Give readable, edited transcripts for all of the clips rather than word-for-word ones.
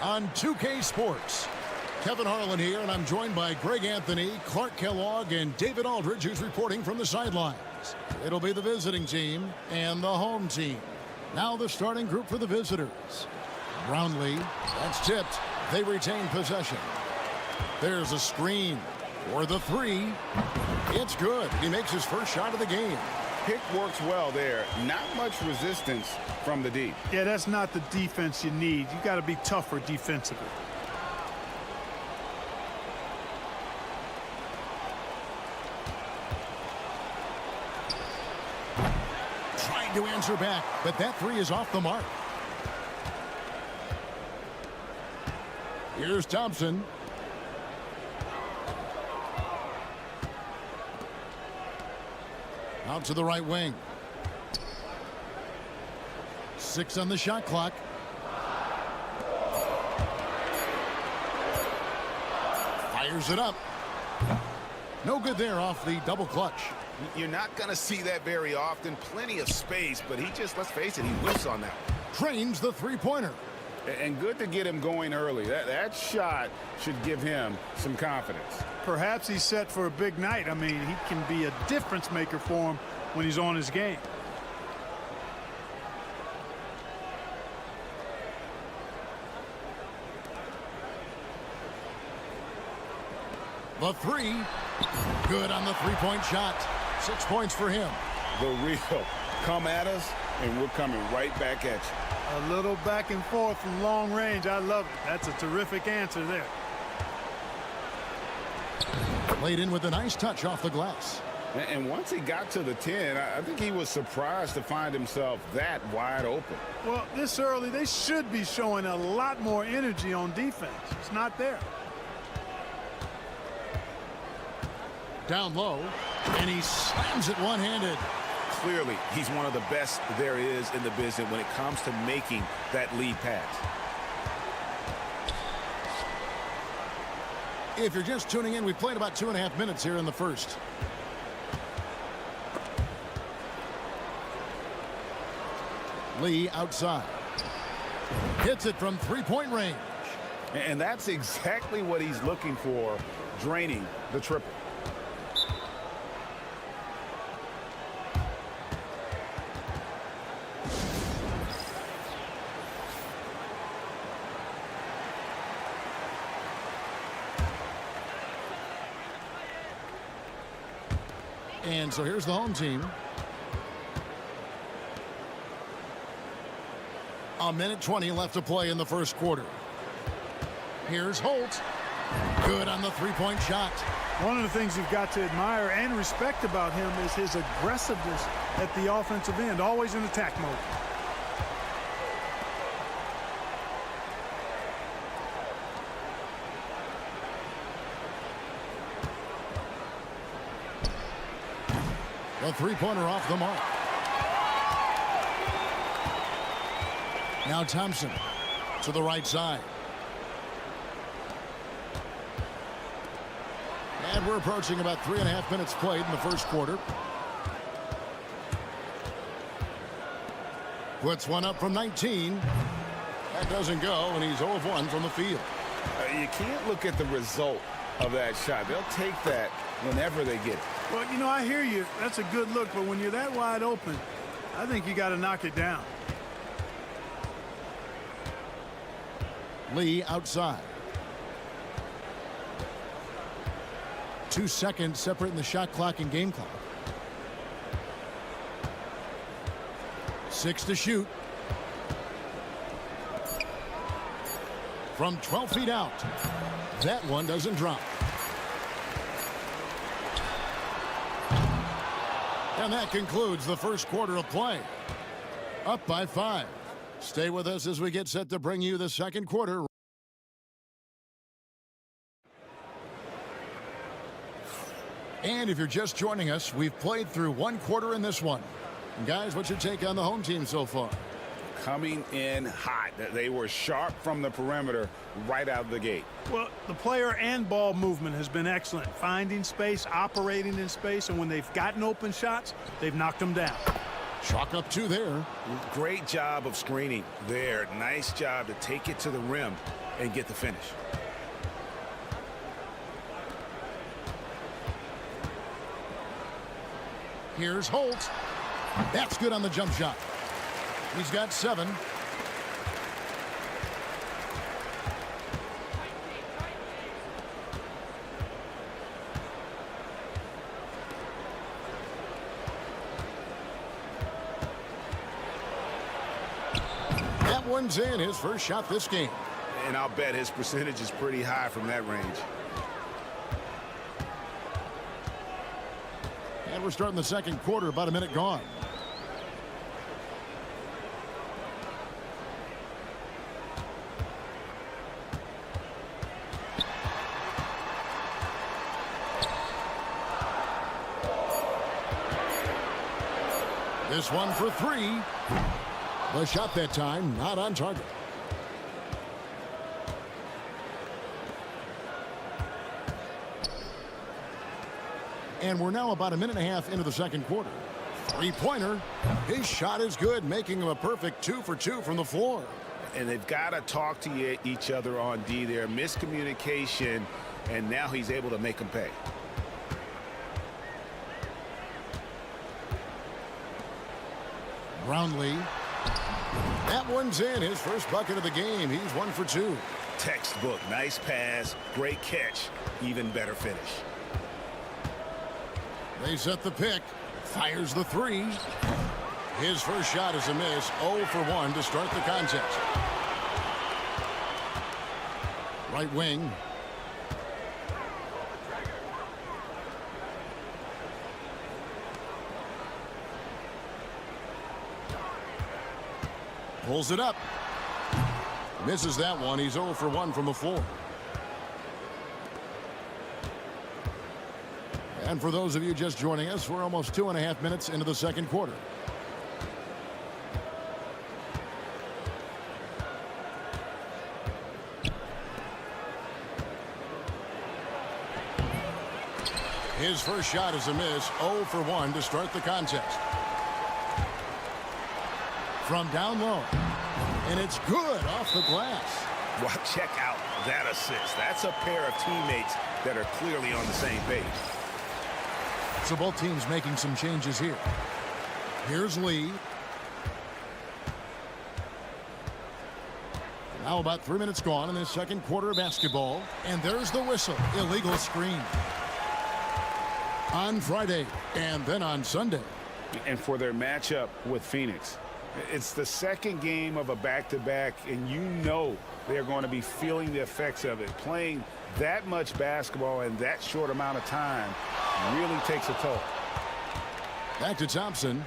On 2K Sports, Kevin Harlan here, and I'm joined by Greg Anthony, Clark Kellogg, and David Aldridge, who's reporting from the sidelines. It'll be the visiting team and the home team. Now the starting group for the visitors. Brownlee, that's tipped. They retain possession. There's a screen for the three. It's good. He makes his first shot of the game. Pick works well there. Not much resistance from the deep. Yeah, that's not the defense you need. You got to be tougher defensively. Trying to answer back, but that three is off the mark. Here's Thompson. Out to the right wing. 6 on the shot clock. Fires it up. No good there off the double clutch. You're not going to see that very often. Plenty of space, but he just, let's face it, he whiffs on that. Trains the three-pointer. And good to get him going early. That shot should give him some confidence. Perhaps he's set for a big night. I mean, he can be a difference maker for him when he's on his game. The three. Good on the three-point shot. 6 points for him. The real. Come at us, and we're coming right back at you. A little back and forth from long range. I love it. That's a terrific answer there. Played in with a nice touch off the glass. And once he got to the 10, I think he was surprised to find himself that wide open. Well, this early, they should be showing a lot more energy on defense. It's not there. Down low, and he slams it one-handed. Clearly, he's one of the best there is in the business when it comes to making that lead pass. If you're just tuning in, we played about 2.5 minutes here in the first. Lee outside. Hits it from three-point range. And that's exactly what he's looking for, draining the triple. And so here's the home team. A minute 20 left to play in the first quarter. Here's Holt. Good on the three-point shot. One of the things you've got to admire and respect about him is his aggressiveness at the offensive end, always in attack mode. A three-pointer off the mark. Now Thompson to the right side. And we're approaching about 3.5 minutes played in the first quarter. Puts one up from 19. That doesn't go, and he's 0 of 1 from the field. You can't look at the result of that shot. They'll take that whenever they get it. Well, you know, I hear you. That's a good look, but when you're that wide open, I think you got to knock it down. Lee outside. 2 seconds separating the shot clock and game clock. 6 to shoot. From 12 feet out. That one doesn't drop. And that concludes the first quarter of play. Up by 5. Stay with us as we get set to bring you the second quarter. And if you're just joining us, we've played through one quarter in this one. And guys, what's your take on the home team so far? Coming in hot. They were sharp from the perimeter right out of the gate. Well, the player and ball movement has been excellent. Finding space, operating in space, and when they've gotten open shots, they've knocked them down. Chalk up 2 there. Great job of screening there. Nice job to take it to the rim and get the finish. Here's Holt. That's good on the jump shot. He's got 7. That one's in, his first shot this game. And I'll bet his percentage is pretty high from that range. And we're starting the second quarter, about a minute gone. This one for 3. The shot that time, not on target. And we're now about a minute and a half into the second quarter. 3-pointer. His shot is good, making him a perfect 2 for 2 from the floor. And they've got to talk to each other on D there. Miscommunication, and now he's able to make them pay. Brownlee. That one's in, his first bucket of the game. He's 1 for 2. Textbook. Nice pass. Great catch. Even better finish. They set the pick. Fires the 3. His first shot is a miss. 0 for 1 to start the contest. Right wing. Pulls it up. Misses that one. He's 0 for 1 from the floor. And for those of you just joining us, we're almost 2.5 minutes into the second quarter. His first shot is a miss. 0 for 1 to start the contest. From down low. And it's good off the glass. Well, check out that assist. That's a pair of teammates that are clearly on the same page. So both teams making some changes here. Here's Lee. Now about 3 minutes gone in this second quarter of basketball. And there's the whistle. Illegal screen. On Friday and then on Sunday. And for their matchup with Phoenix, it's the second game of a back-to-back, and you know they're going to be feeling the effects of it. Playing that much basketball in that short amount of time really takes a toll. Back to Thompson.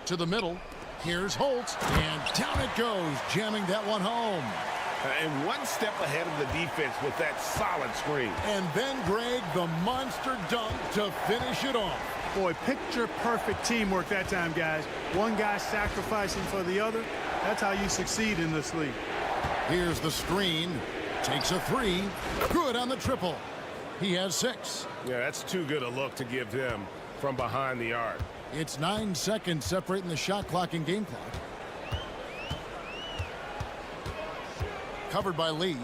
To the middle. Here's Holt. And down it goes, jamming that one home. And one step ahead of the defense with that solid screen. And then, Greg, the monster dunk to finish it off. Boy, picture-perfect teamwork that time, guys. One guy sacrificing for the other. That's how you succeed in this league. Here's the screen. Takes a 3. Good on the triple. He has 6. Yeah, that's too good a look to give him from behind the arc. It's 9 seconds separating the shot clock and game clock. Covered by Lee.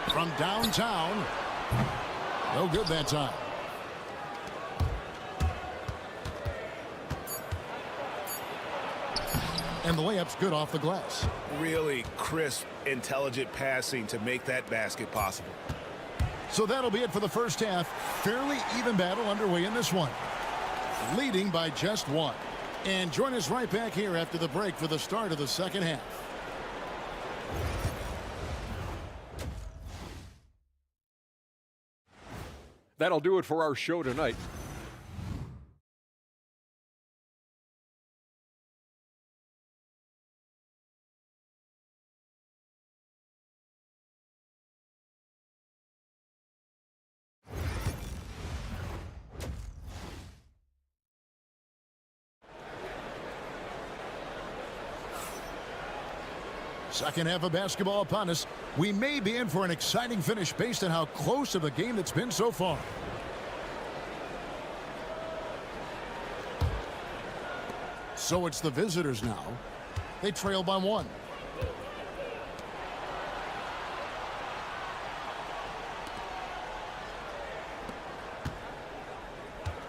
From downtown. No good that time. And the layup's good off the glass. Really crisp, intelligent passing to make that basket possible. So that'll be it for the first half. Fairly even battle underway in this one. Leading by just one. And join us right back here after the break for the start of the second half. That'll do it for our show tonight. Second half of basketball upon us. We may be in for an exciting finish based on how close of a game it's been so far. So it's the visitors now. They trail by one.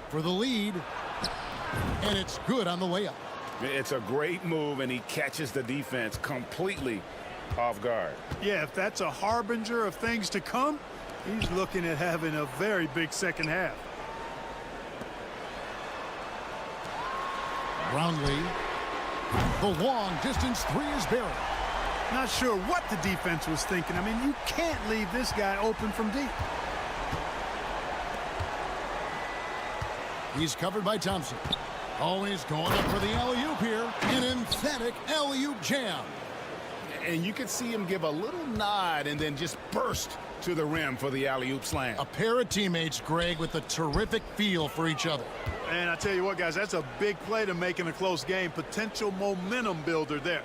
For the lead. And it's good on the layup. It's a great move, and he catches the defense completely off guard. Yeah, if that's a harbinger of things to come, he's looking at having a very big second half. Brownlee. The long distance three is buried. Not sure what the defense was thinking. I mean, you can't leave this guy open from deep. He's covered by Thompson. Always going up for the alley-oop here. An emphatic alley-oop jam. And you can see him give a little nod and then just burst to the rim for the alley-oop slam. A pair of teammates, Greg, with a terrific feel for each other. And I tell you what, guys, that's a big play to make in a close game. Potential momentum builder there.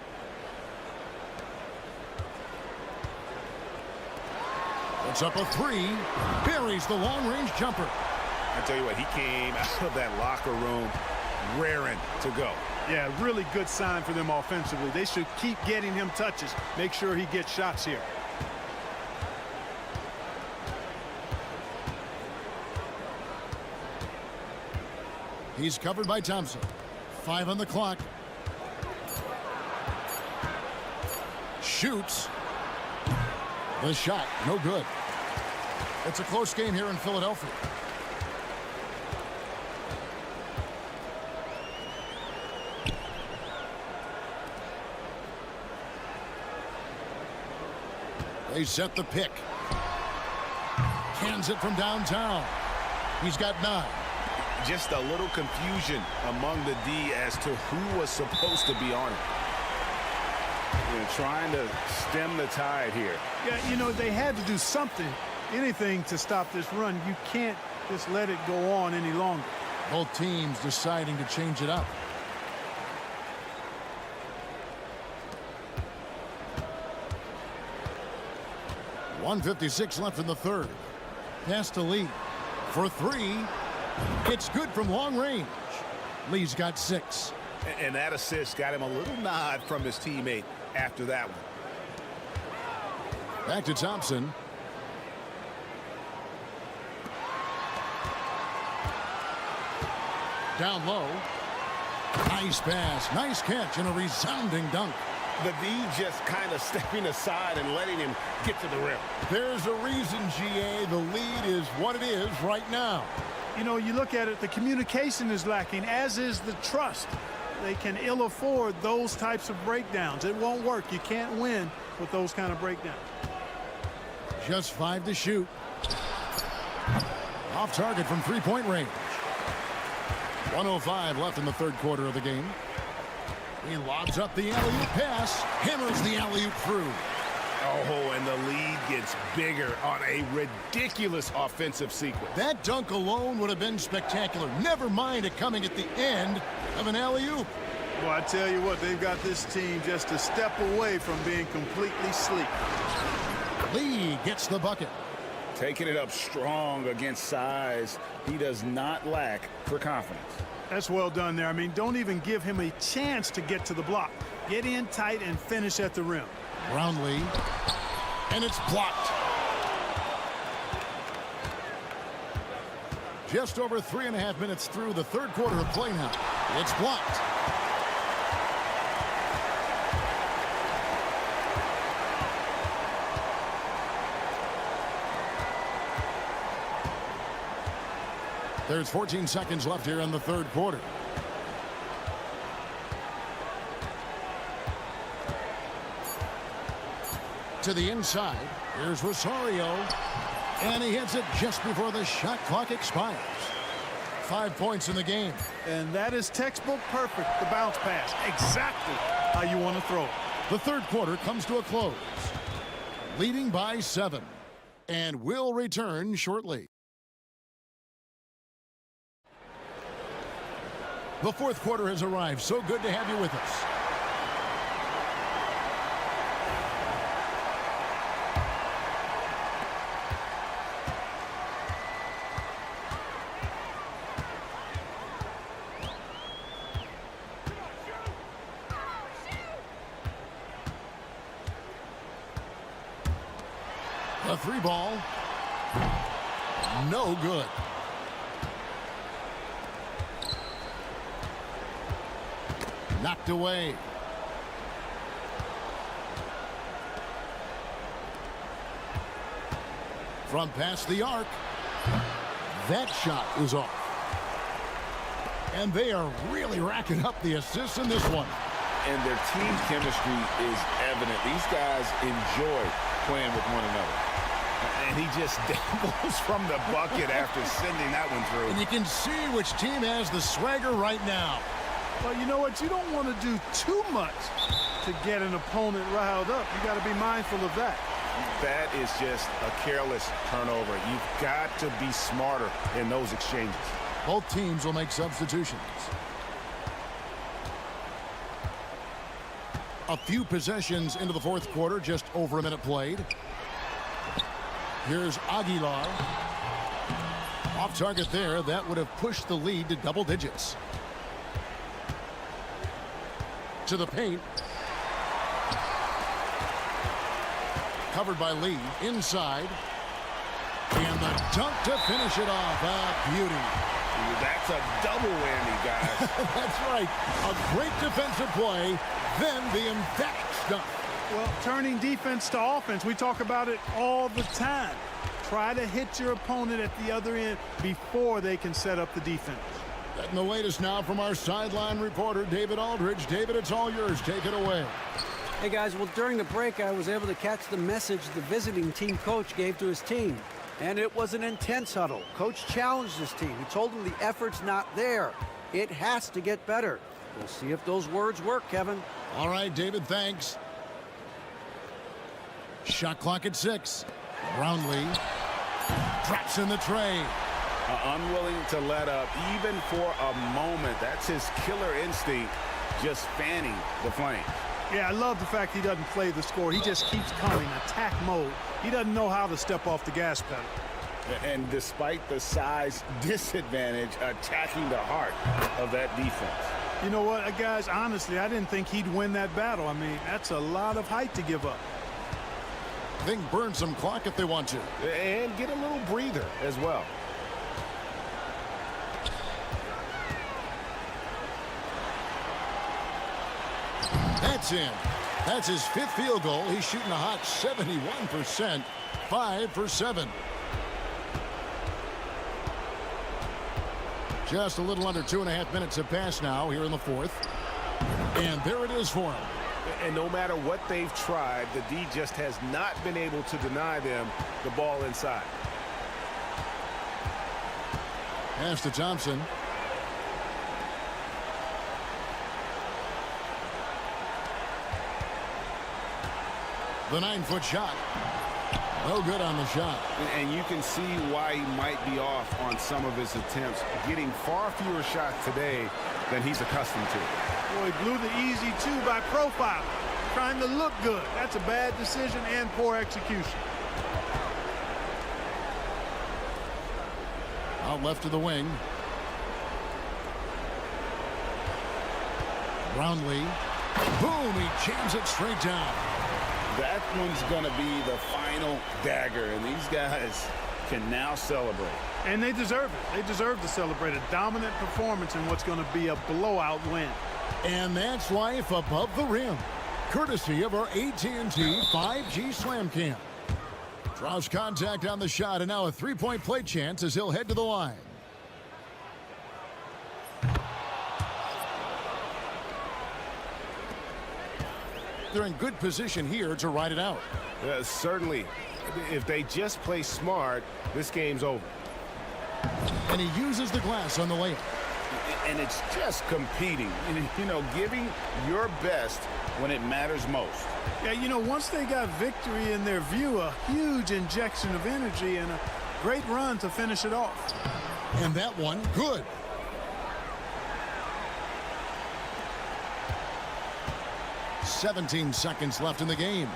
Puts up a three. Buries the long-range jumper. I tell you what, he came out of that locker room raring to go. Yeah, really good sign for them offensively. They should keep getting him touches. Make sure he gets shots here. He's covered by Thompson. 5 on the clock. Shoots. The shot, no good. It's a close game here in Philadelphia. They set the pick. Cans it from downtown. He's got 9. Just a little confusion among the D as to who was supposed to be on it. They're trying to stem the tide here. Yeah, you know, they had to do something, anything to stop this run. You can't just let it go on any longer. Both teams deciding to change it up. .156 left in the third. Pass to Lee. For 3. It's good from long range. Lee's got 6. And that assist got him a little nod from his teammate after that one. Back to Thompson. Down low. Nice pass. Nice catch and a resounding dunk. The D just kind of stepping aside and letting him get to the rim. There's a reason, GA. The lead is what it is right now. You know, you look at it, the communication is lacking, as is the trust. They can ill afford those types of breakdowns. It won't work. You can't win with those kind of breakdowns. Just 5 to shoot. Off target from three-point range. 1:05 left in the third quarter of the game. He lobs up the alley-oop pass. Hammers the alley-oop through. Oh, and the lead gets bigger on a ridiculous offensive sequence. That dunk alone would have been spectacular. Never mind it coming at the end of an alley-oop. Well, I tell you what, they've got this team just a step away from being completely sleep. Lee gets the bucket. Taking it up strong against size. He does not lack for confidence. That's well done there. I mean, don't even give him a chance to get to the block. Get in tight and finish at the rim. Brownlee. And it's blocked. Just over 3.5 minutes through the third quarter of play now. It's blocked. There's 14 seconds left here in the third quarter. To the inside. Here's Rosario. And he hits it just before the shot clock expires. 5 points in the game. And that is textbook perfect. The bounce pass. Exactly how you want to throw it. The third quarter comes to a close. Leading by 7. And will return shortly. The fourth quarter has arrived. So good to have you with us. The three ball. No good. Knocked away. From past the arc. That shot is off. And they are really racking up the assists in this one. And their team chemistry is evident. These guys enjoy playing with one another. And he just dabbles from the bucket after sending that one through. And you can see which team has the swagger right now. Well, you know what? You don't want to do too much to get an opponent riled up. You got to be mindful of that. That is just a careless turnover. You've got to be smarter in those exchanges. Both teams will make substitutions. A few possessions into the fourth quarter, just over a minute played. Here's Aguilar. Off target there. That would have pushed the lead to double digits. To the paint. Covered by Lee. Inside. And the dunk to finish it off. A beauty. That's a double whammy, guys. That's right. A great defensive play. Then the emphatic stuff. Well, turning defense to offense, we talk about it all the time. Try to hit your opponent at the other end before they can set up the defense. And the latest now from our sideline reporter, David Aldridge. David, it's all yours. Take it away. Hey, guys, well, during the break, I was able to catch the message the visiting team coach gave to his team. And it was an intense huddle. Coach challenged his team. He told them the effort's not there. It has to get better. We'll see if those words work, Kevin. All right, David, thanks. Shot clock at 6. Brownlee drops in the tray. Unwilling to let up even for a moment. That's his killer instinct, just fanning the flame. Yeah, I love the fact he doesn't play the score. He just keeps coming, attack mode. He doesn't know how to step off the gas pedal. And despite the size disadvantage, attacking the heart of that defense. You know what, guys, honestly, I didn't think he'd win that battle. I mean, that's a lot of height to give up. I think burn some clock if they want to. And get a little breather as well. That's in. That's his 5th field goal. He's shooting a hot 71%. 5 for 7. Just a little under 2.5 minutes have passed now here in the fourth. And there it is for him. And no matter what they've tried, the D just has not been able to deny them the ball inside. Pass to Thompson. The 9-foot shot. No good on the shot. And you can see why he might be off on some of his attempts, getting far fewer shots today than he's accustomed to. Boy, he blew the easy 2 by profile, trying to look good. That's a bad decision and poor execution. Out left to the wing. Brownlee. Boom, he jams it straight down. That one's going to be the final dagger, and these guys can now celebrate. And they deserve it. They deserve to celebrate a dominant performance in what's going to be a blowout win. And that's life above the rim, courtesy of our AT&T 5G Slam Cam. Draws contact on the shot, and now a 3-point play chance as he'll head to the line. they're in good position here to ride it out. Certainly. If they just play smart, this game's over. And he uses the glass on the layup. And it's just competing, you know, giving your best when it matters most. Yeah, you know, once they got victory in their view, a huge injection of energy and a great run to finish it off. And that one, good. "17 seconds left in the game.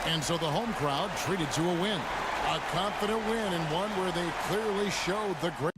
And so the home crowd treated to a win. A confident win, and one where they clearly showed the great.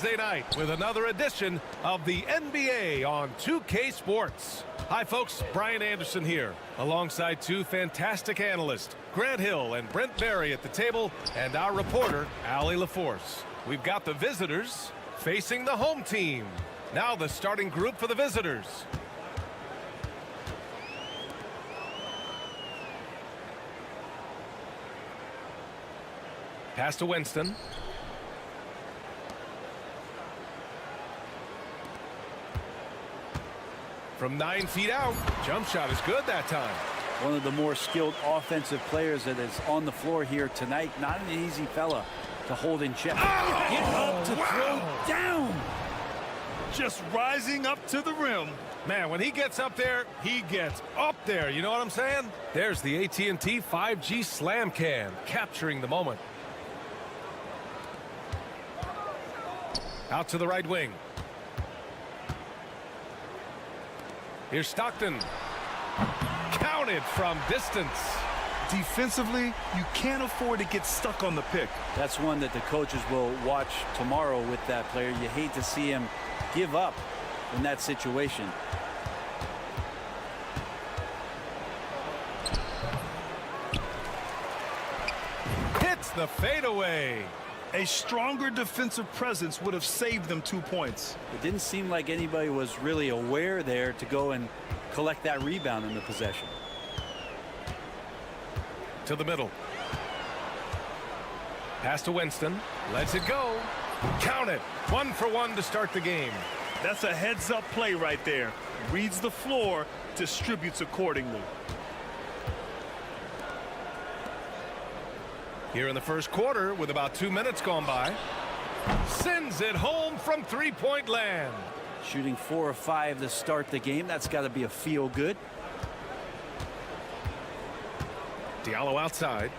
Wednesday night with another edition of the NBA on 2K Sports. Hi folks, Brian Anderson here, alongside two fantastic analysts, Grant Hill and Brent Berry at the table, and our reporter, Allie LaForce. We've got the visitors facing the home team. Now the starting group for the visitors. Pass to Winston. From 9 feet out, jump shot is good that time. One of the more skilled offensive players that is on the floor here tonight. Not an easy fella to hold in check. Get up to throw down. Just rising up to the rim. Man, when he gets up there, he gets up there. You know what I'm saying? There's the AT&T 5G Slam Cam, capturing the moment. Out to the right wing. Here's Stockton. Counted from distance. Defensively, you can't afford to get stuck on the pick. That's one that the coaches will watch tomorrow with that player. You hate to see him give up in that situation. Hits the fadeaway. A stronger defensive presence would have saved them 2 points. It didn't seem like anybody was really aware there to go and collect that rebound in the possession. To the middle. Pass to Winston. Lets it go. Count it. 1 for 1 to start the game. That's a heads-up play right there. Reads the floor, distributes accordingly. Here in the first quarter, with about 2 minutes gone by, sends it home from three-point land. Shooting 4 or 5 to start the game. That's got to be a feel good. Diallo outside.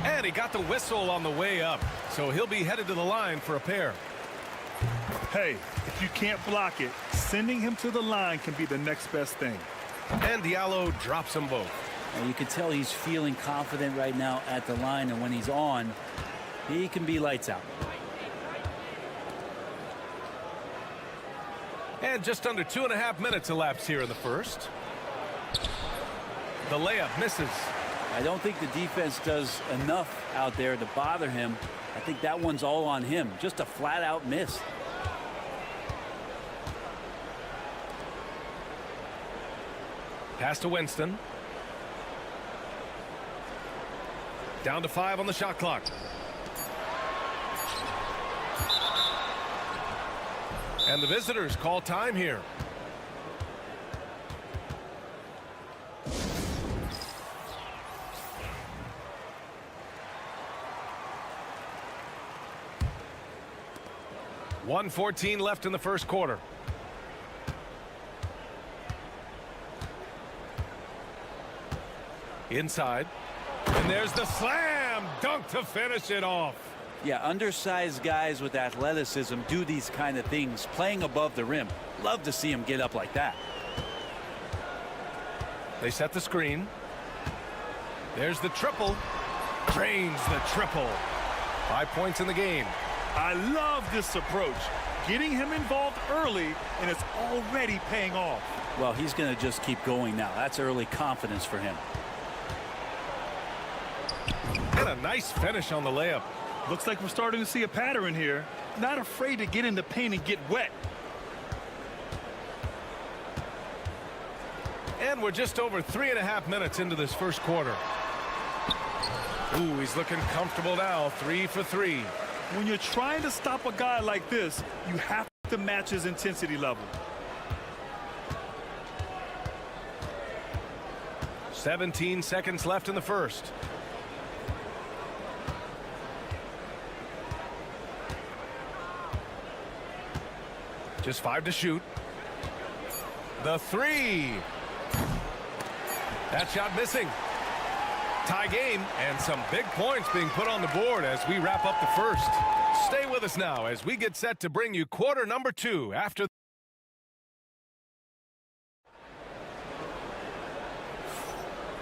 And he got the whistle on the way up, so he'll be headed to the line for a pair. Hey, if you can't block it, sending him to the line can be the next best thing. And Diallo drops them both. And you can tell he's feeling confident right now at the line, and when he's on, he can be lights out. And just under 2.5 minutes elapsed here in the first. The layup misses. I don't think the defense does enough out there to bother him. I think that one's all on him. Just a flat-out miss. Pass to Winston. Down to 5 on the shot clock. And the visitors call time here. .114 left in the first quarter. Inside. And there's the slam dunk to finish it off. Yeah, undersized guys with athleticism do these kind of things, playing above the rim. Love to see him get up like that. They set the screen. There's the triple. Drains the triple. 5 points in the game. I love this approach. Getting him involved early, and it's already paying off. Well, he's going to just keep going now. That's early confidence for him. And a nice finish on the layup. Looks like we're starting to see a pattern here. Not afraid to get in the paint and get wet. And we're just over 3.5 minutes into this first quarter. Ooh, he's looking comfortable now. 3 for 3. When you're trying to stop a guy like this, you have to match his intensity level. 17 seconds left in the first. Just 5 to shoot. The 3. That shot missing. Tie game, and some big points being put on the board as we wrap up the first. Stay with us now as we get set to bring you quarter number 2 after.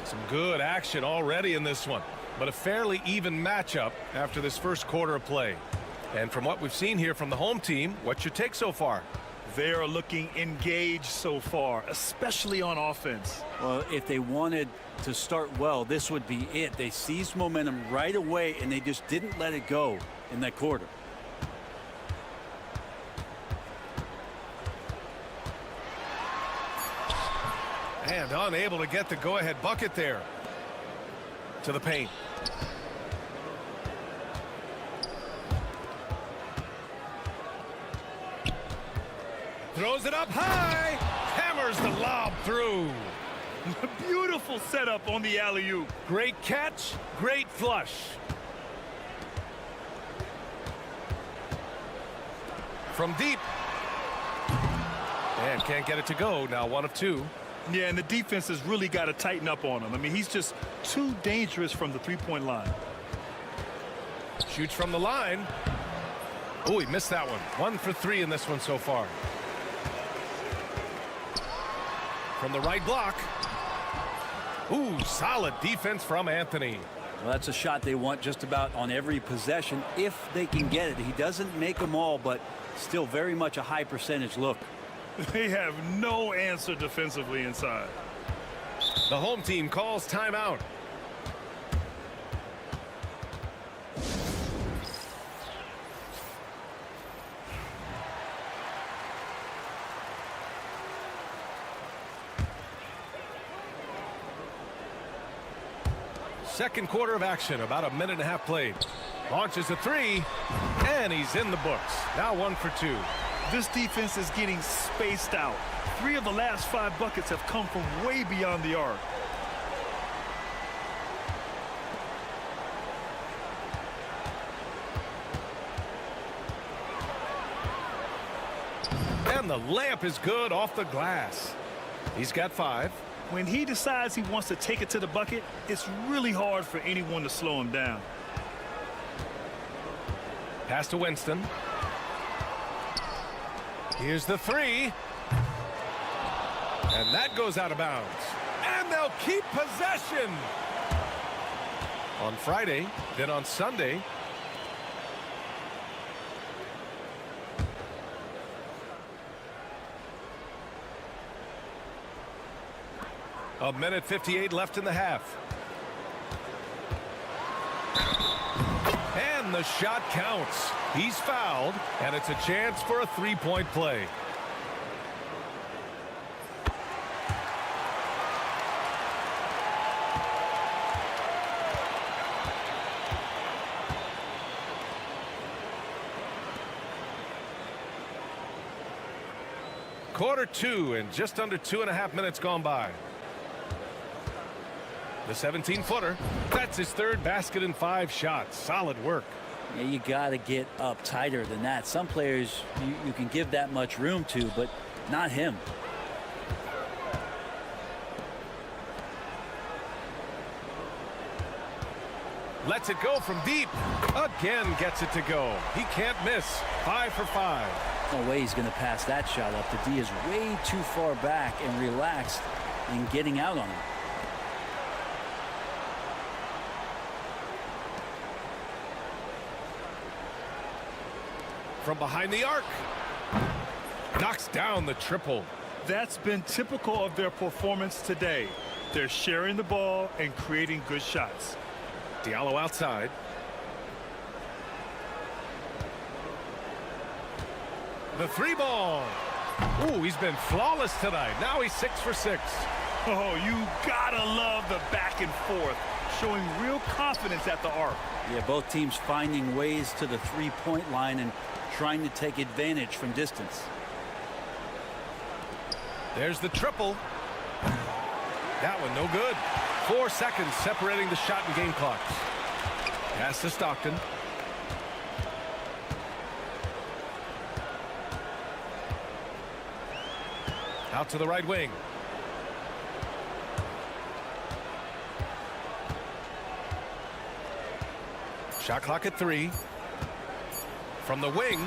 Some good action already in this one, but a fairly even matchup after this first quarter of play. And from what we've seen here from the home team, what's your take so far? They are looking engaged so far, especially on offense. Well, if they wanted to start well, this would be it. They seized momentum right away, and they just didn't let it go in that quarter. And unable to get the go-ahead bucket there. To the paint. Throws it up high. Hammers the lob through. Beautiful setup on the alley-oop. Great catch, great flush. From deep. And can't get it to go. Now 1 of 2. Yeah, and the defense has really got to tighten up on him. I mean, he's just too dangerous from the three-point line. Shoots from the line. Oh, he missed that one. 1 for 3 in this one so far. from the right block. Ooh, solid defense from Anthony. Well, that's a shot they want just about on every possession if they can get it. He doesn't make them all, but still very much a high percentage look. They have no answer defensively inside. The home team calls timeout. Second quarter of action, about a minute and a half played. Launches a three, and he's in the books. Now 1 for 2. This defense is getting spaced out. 3 of the last 5 buckets have come from way beyond the arc. And the layup is good off the glass. He's got 5. When he decides he wants to take it to the bucket, it's really hard for anyone to slow him down. Pass to Winston. Here's the 3. And that goes out of bounds. And they'll keep possession. On Friday, then on Sunday. A minute 58 left in the half. And the shot counts. He's fouled, and it's a chance for a three-point play. Quarter 2 and just under 2.5 minutes gone by. The 17-footer. That's his 3rd basket in 5 shots. Solid work. Yeah, you got to get up tighter than that. Some players you can give that much room to, but not him. Lets it go from deep. Again gets it to go. He can't miss. 5 for 5. No way he's going to pass that shot up. The D is way too far back and relaxed in getting out on him. From behind the arc. Knocks down the triple. That's been typical of their performance today. They're sharing the ball and creating good shots. Diallo outside. The 3 ball. Ooh, he's been flawless tonight. Now he's 6 for 6. Oh, you gotta love the back and forth, showing real confidence at the arc. Yeah, both teams finding ways to the three-point line and trying to take advantage from distance. There's the triple. That one no good. 4 seconds separating the shot and game clocks. Pass to Stockton. Out to the right wing. Shot clock at 3. From the wing.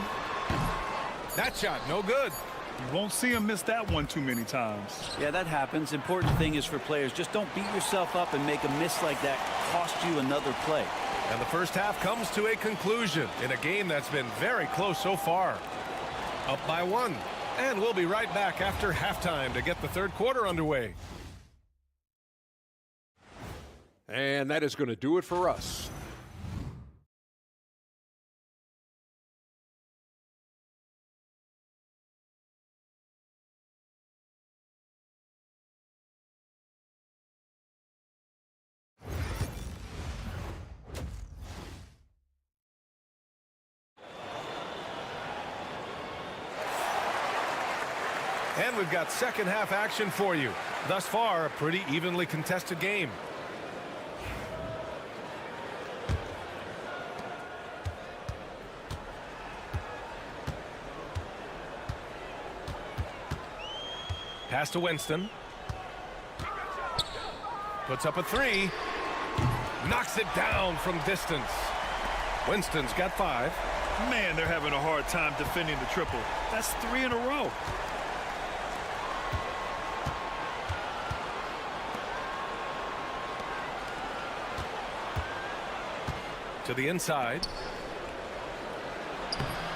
That shot no good. You won't see him miss that one too many times. Yeah, that happens. Important thing is for players, just don't beat yourself up and make a miss like that cost you another play. And the first half comes to a conclusion in a game that's been very close so far. Up by 1. And we'll be right back after halftime to get the third quarter underway. And that is going to do it for us. And we've got second half action for you. Thus far, a pretty evenly contested game. Pass to Winston. Puts up a 3. Knocks it down from distance. Winston's got 5. Man, they're having a hard time defending the triple. That's 3 in a row. To the inside.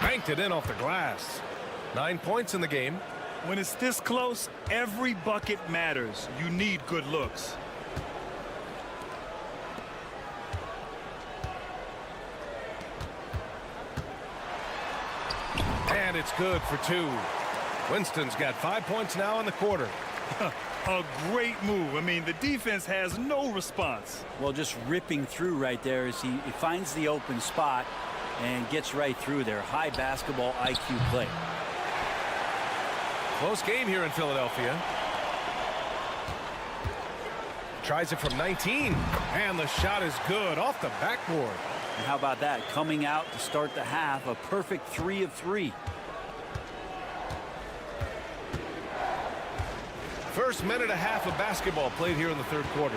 Banked it in off the glass. 9 points in the game. When it's this close, every bucket matters. You need good looks. And it's good for 2. Winston's got 5 points now in the quarter. A great move. I mean, the defense has no response. Well, just ripping through right there as he finds the open spot and gets right through there. High basketball IQ play. Close game here in Philadelphia. Tries it from 19. And the shot is good off the backboard. And how about that? Coming out to start the half, a perfect 3 of 3. First minute and a half of basketball played here in the third quarter.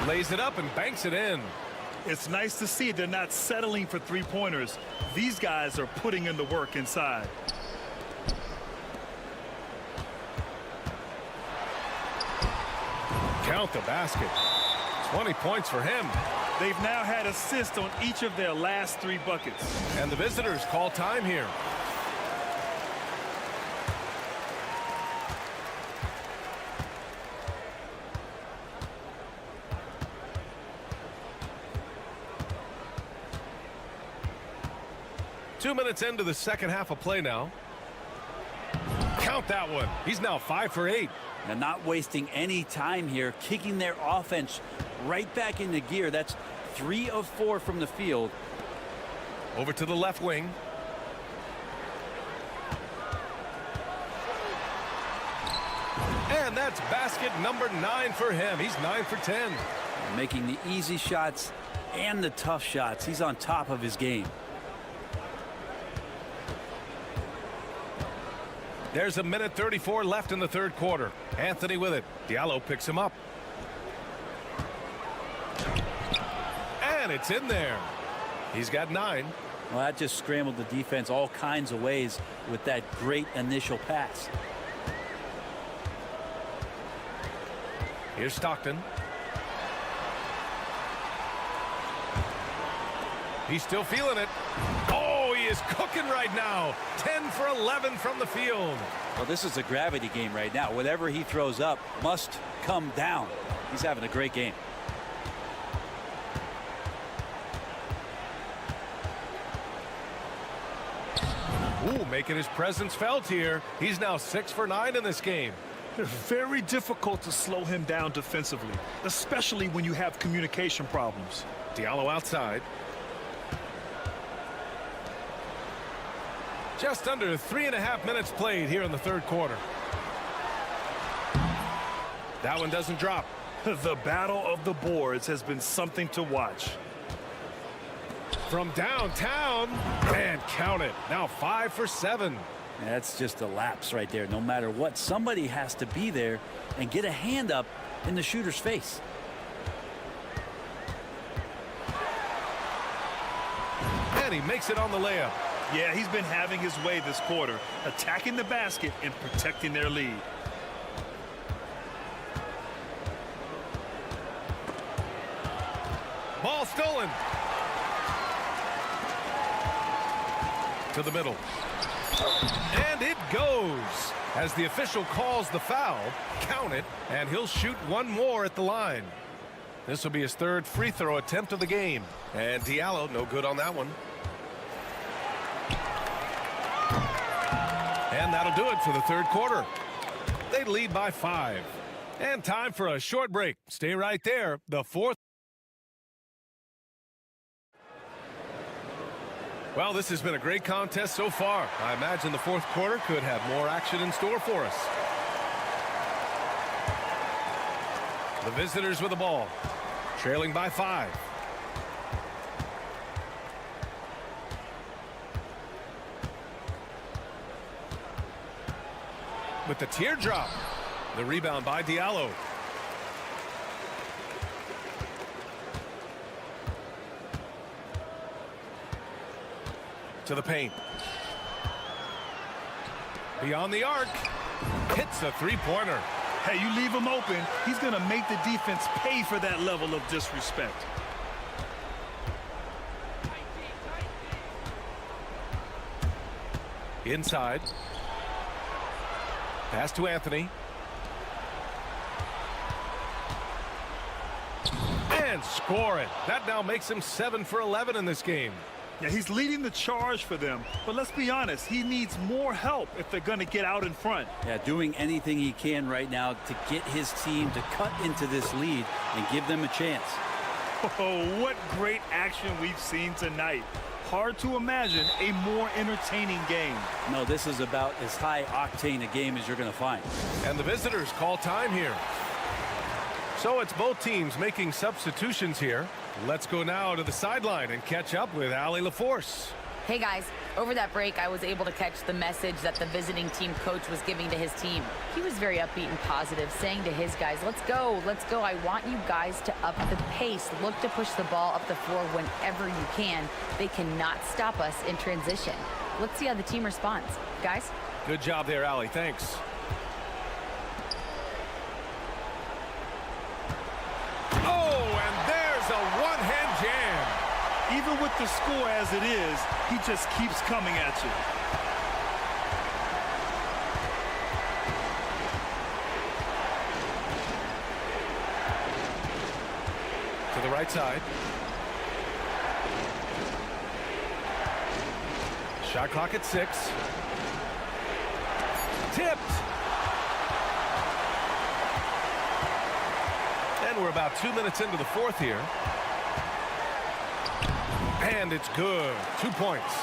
Lays it up and banks it in. It's nice to see they're not settling for three-pointers. These guys are putting in the work inside. Count the basket. 20 points for him. They've now had assists on each of their last 3 buckets. And the visitors call time here. Two minutes into the second half of play now. Count that one. He's now 5 for 8. And not wasting any time here, kicking their offense right back into gear. That's 3 of 4 from the field. Over to the left wing. And that's basket number 9 for him. He's 9 for 10. Making the easy shots and the tough shots. He's on top of his game. There's a minute 34 left in the third quarter. Anthony with it. Diallo picks him up. And it's in there. He's got 9. Well, that just scrambled the defense all kinds of ways with that great initial pass. Here's Stockton. He's still feeling it. Oh, he is cooking right now. 10 for 11 from the field. Well, this is a gravity game right now. Whatever he throws up must come down. He's having a great game. Ooh, making his presence felt here. He's now 6 for 9 in this game. Very difficult to slow him down defensively, especially when you have communication problems. Diallo outside. Just under 3.5 minutes played here in the third quarter. That one doesn't drop. The battle of the boards has been something to watch. From downtown, and count it. Now 5 for 7. That's just a lapse right there. No matter what, somebody has to be there and get a hand up in the shooter's face. And he makes it on the layup. Yeah, he's been having his way this quarter, attacking the basket and protecting their lead. Ball stolen. To the middle. And it goes. As the official calls the foul, count it, and he'll shoot one more at the line. This will be his third free throw attempt of the game. And Diallo, no good on that one. And that'll do it for the third quarter. They lead by 5. And time for a short break. Stay right there. The fourth. Well, this has been a great contest so far. I imagine the fourth quarter could have more action in store for us. The visitors with the ball, trailing by 5. With the teardrop, the rebound by Diallo. To the paint. Beyond the arc. Hits a three-pointer. Hey, you leave him open, he's going to make the defense pay for that level of disrespect. Inside. Pass to Anthony. And score it. That now makes him 7 for 11 in this game. Yeah, he's leading the charge for them, but let's be honest, he needs more help if they're going to get out in front. Yeah, doing anything he can right now to get his team to cut into this lead and give them a chance. Oh, what great action we've seen tonight. Hard to imagine a more entertaining game. No, this is about as high octane a game as you're going to find. And the visitors call time here. So it's both teams making substitutions here. Let's go now to the sideline and catch up with Allie LaForce. Hey guys, over that break I was able to catch the message that the visiting team coach was giving to his team. He was very upbeat and positive, saying to his guys, let's go, I want you guys to up the pace. Look to push the ball up the floor whenever you can. They cannot stop us in transition. Let's see how the team responds. Guys? Good job there, Allie. Thanks. Oh, and there's a one-hand jam. Even with the score as it is, he just keeps coming at you. To the right side. Shot clock at 6. Tipped. And we're about 2 minutes into the fourth here. And it's good. 2 points.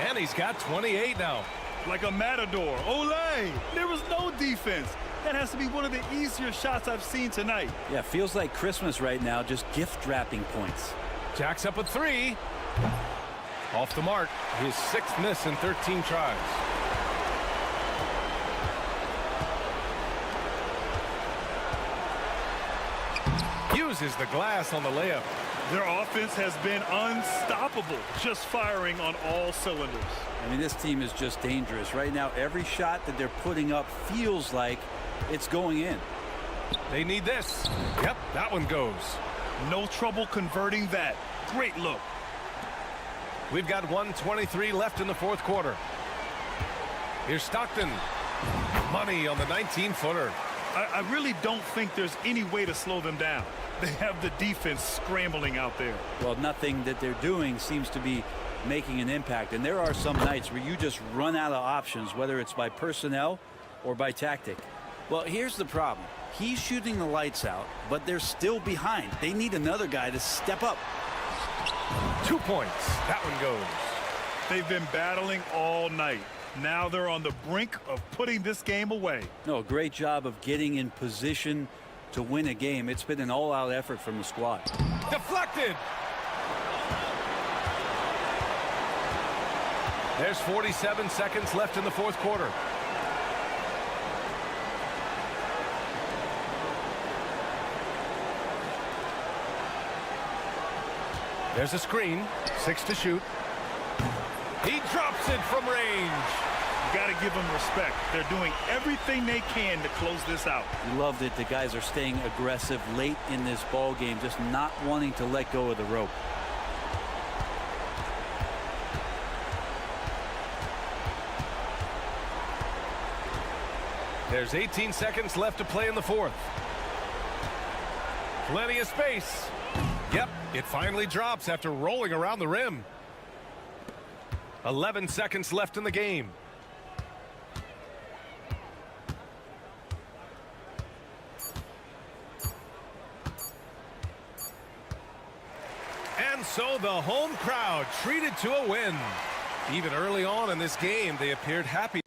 And he's got 28 now. Like a matador. Olay! There was no defense. That has to be one of the easier shots I've seen tonight. Yeah, feels like Christmas right now, just gift wrapping points. Jack's up at 3. Off the mark. His 6th miss in 13 tries. Uses the glass on the layup. Their offense has been unstoppable, just firing on all cylinders. I mean, this team is just dangerous. Right now, every shot that they're putting up feels like it's going in. They need this. Yep, that one goes. No trouble converting that. Great look. We've got 1:23 left in the fourth quarter. Here's Stockton. Money on the 19-footer. I really don't think there's any way to slow them down. They have the defense scrambling out there. Well, nothing that they're doing seems to be making an impact. And there are some nights where you just run out of options, whether it's by personnel or by tactic. Well, here's the problem. He's shooting the lights out, but they're still behind. They need another guy to step up. 2 points. That one goes. They've been battling all night. Now they're on the brink of putting this game away. No, great job of getting in position to win a game. It's been an all-out effort from the squad. Deflected. There's 47 seconds left in the fourth quarter. There's a screen. 6 to shoot. He drops it from range. You got to give them respect. They're doing everything they can to close this out. You loved it. The guys are staying aggressive late in this ball game, just not wanting to let go of the rope. There's 18 seconds left to play in the fourth. Plenty of space. Yep, it finally drops after rolling around the rim. 11 seconds left in the game. And so the home crowd treated to a win. Even early on in this game, they appeared happy.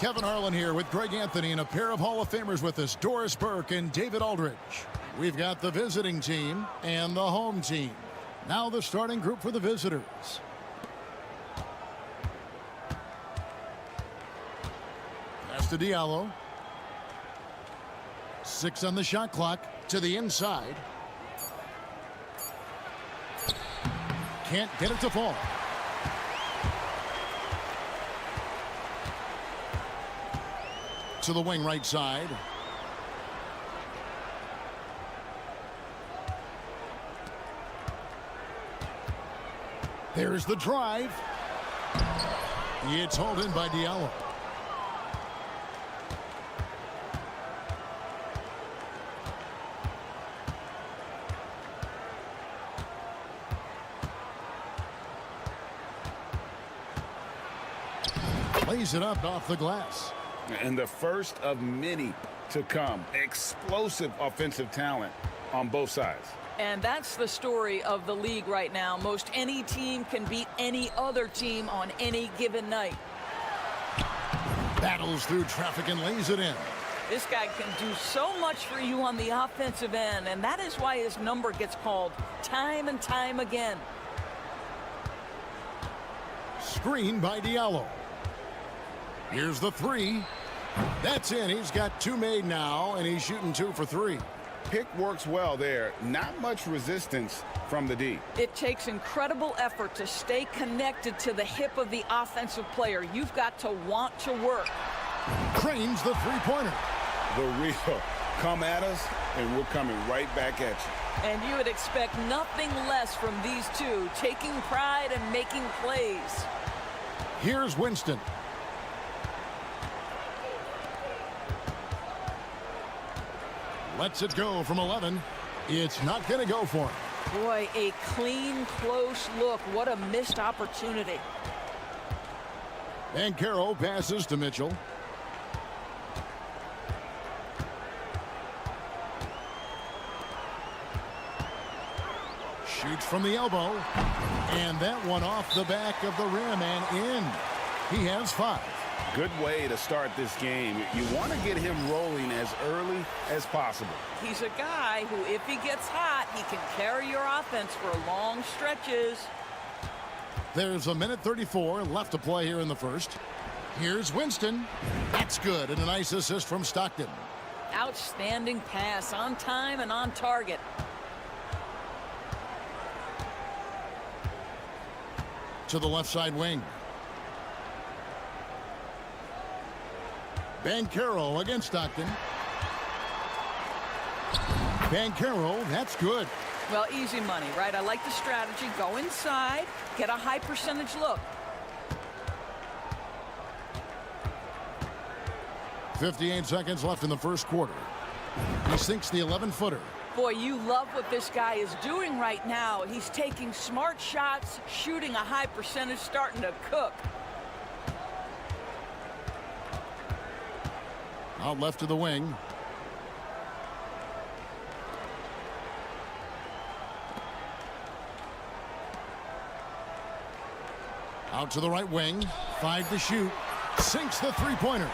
Kevin Harlan here with Greg Anthony and a pair of Hall of Famers with us, Doris Burke and David Aldridge. We've got the visiting team and the home team. Now the starting group for the visitors. Pass to Diallo. 6 on the shot clock. To the inside. Can't get it to fall. To the wing right side. There's the drive. It's hauled in by Diallo. Plays it up off the glass. And the first of many to come. Explosive offensive talent on both sides. And that's the story of the league right now. Most any team can beat any other team on any given night. Battles through traffic and lays it in. This guy can do so much for you on the offensive end, and that is why his number gets called time and time again. Screen by Diallo. Here's the 3. That's in. He's got 2 made now, and he's shooting 2 for 3. Pick works well there. Not much resistance from the D. It takes incredible effort to stay connected to the hip of the offensive player. You've got to want to work. Cranes the 3-pointer. The real come at us, and we're coming right back at you. And you would expect nothing less from these two, taking pride and making plays. Here's Winston. Lets it go from 11. It's not going to go for him. Boy, a clean, close look. What a missed opportunity. And Carroll passes to Mitchell. Shoots from the elbow. And that one off the back of the rim and in. He has 5. Good way to start this game. You want to get him rolling as early as possible. He's a guy who, if he gets hot, he can carry your offense for long stretches. There's 1:34 left to play here in the first. Here's Winston. That's good, and a nice assist from Stockton. Outstanding pass, on time and on target. To the left side wing. Banchero against Stockton. Banchero, that's good. Well, easy money, right? I like the strategy. Go inside, get a high percentage look. 58 seconds left in the first quarter. He sinks the 11-footer. Boy, you love what this guy is doing right now. He's taking smart shots, shooting a high percentage, starting to cook. Out left to the wing. Out to the right wing. 5 to shoot. Sinks the 3-pointer.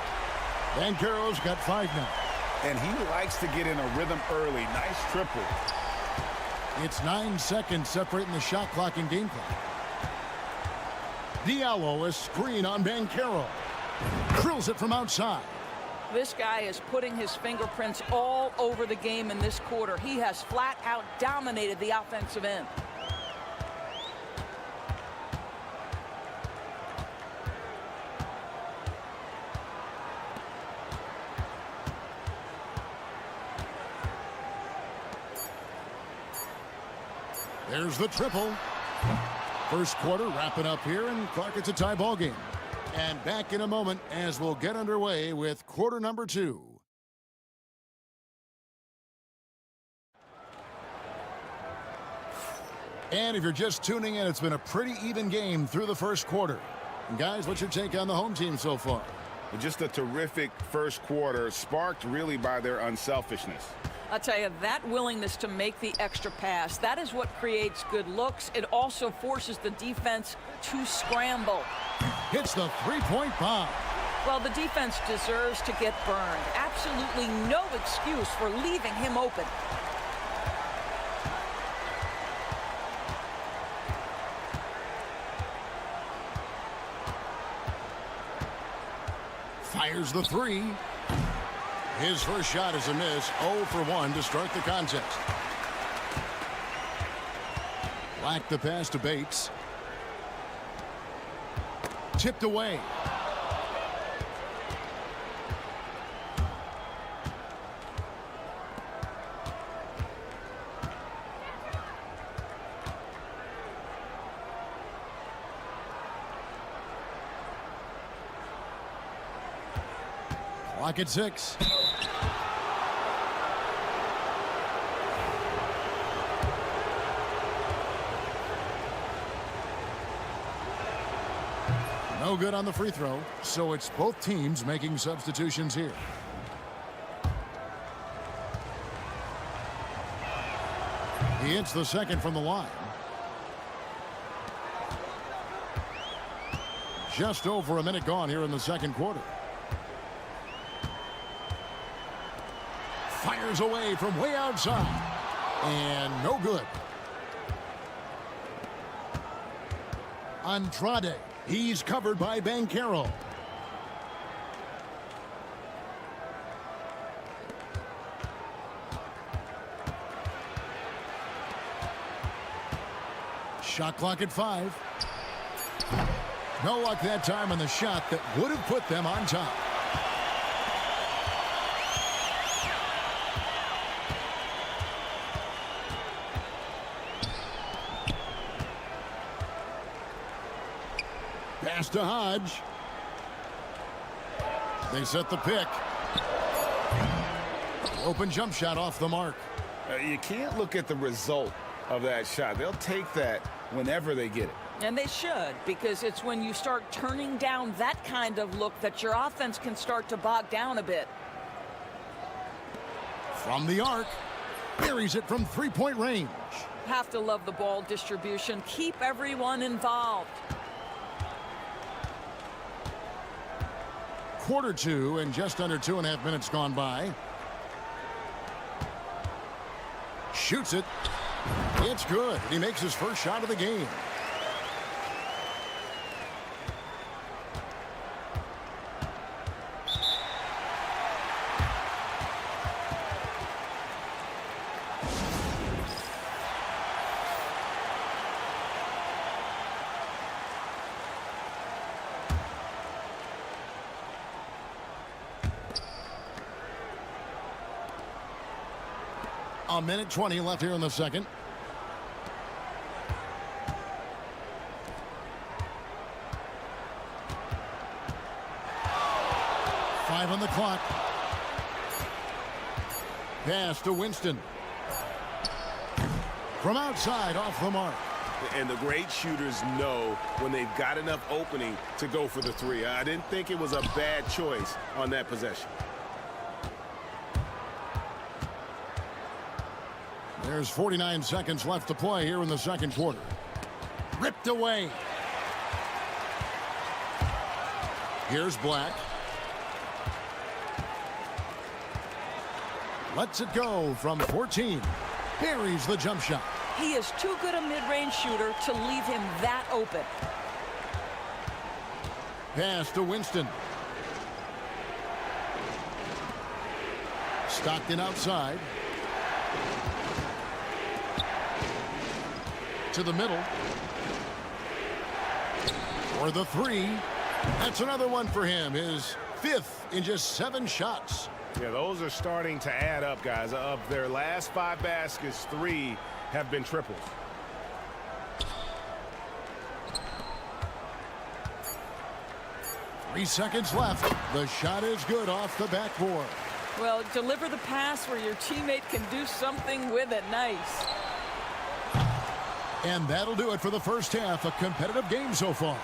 Banchero's got 5 now. And he likes to get in a rhythm early. Nice triple. It's 9 seconds separating the shot clock and game clock. Diallo, a screen on Banchero. Drills it from outside. This guy is putting his fingerprints all over the game in this quarter. He has flat out dominated the offensive end. There's the triple. First quarter wrapping up here, and Clark, it's a tie ball game. And back in a moment as we'll get underway with quarter number 2. And if you're just tuning in, it's been a pretty even game through the first quarter. And guys, what's your take on the home team so far? Just a terrific first quarter, sparked really by their unselfishness. I'll tell you, that willingness to make the extra pass, that is what creates good looks. It also forces the defense to scramble. Hits the 3-point bomb. Well, the defense deserves to get burned. Absolutely no excuse for leaving him open. Fires the three. His first shot is a miss. 0 for 1 to start the contest. Black the pass to Bates. Tipped away. Clock at 6. No good on the free throw, so it's both teams making substitutions here. He hits the second from the line. Just over a minute gone here in the second quarter. Fires away from way outside. And no good. Andrade. He's covered by Banchero. Shot clock at 5. No luck that time on the shot that would have put them on top. Pass to Hodge. They set the pick. Open jump shot off the mark. You can't look at the result of that shot. They'll take that whenever they get it. And they should, because it's when you start turning down that kind of look that your offense can start to bog down a bit. From the arc. Buries it from three-point range. Have to love the ball distribution. Keep everyone involved. Quarter 2 and just under 2.5 minutes gone by. Shoots it. It's good. He makes his first shot of the game. A minute 20 left here in the second. Five on the clock. Pass to Winston. From outside, off the mark. And the great shooters know when they've got enough opening to go for the three. I didn't think it was a bad choice on that possession. There's 49 seconds left to play here in the second quarter. Ripped away. Here's Black. Lets it go from 14. Buries the jump shot. He is too good a mid-range shooter to leave him that open. Pass to Winston. Stockton outside. To the middle. For the three. That's another one for him. His 5th in just 7 shots. Yeah, those are starting to add up, guys. Of their last 5 baskets, 3 have been triples. Three seconds left. The shot is good off the backboard. Well, deliver the pass where your teammate can do something with it. Nice. And that'll do it for the first half. A competitive game so far.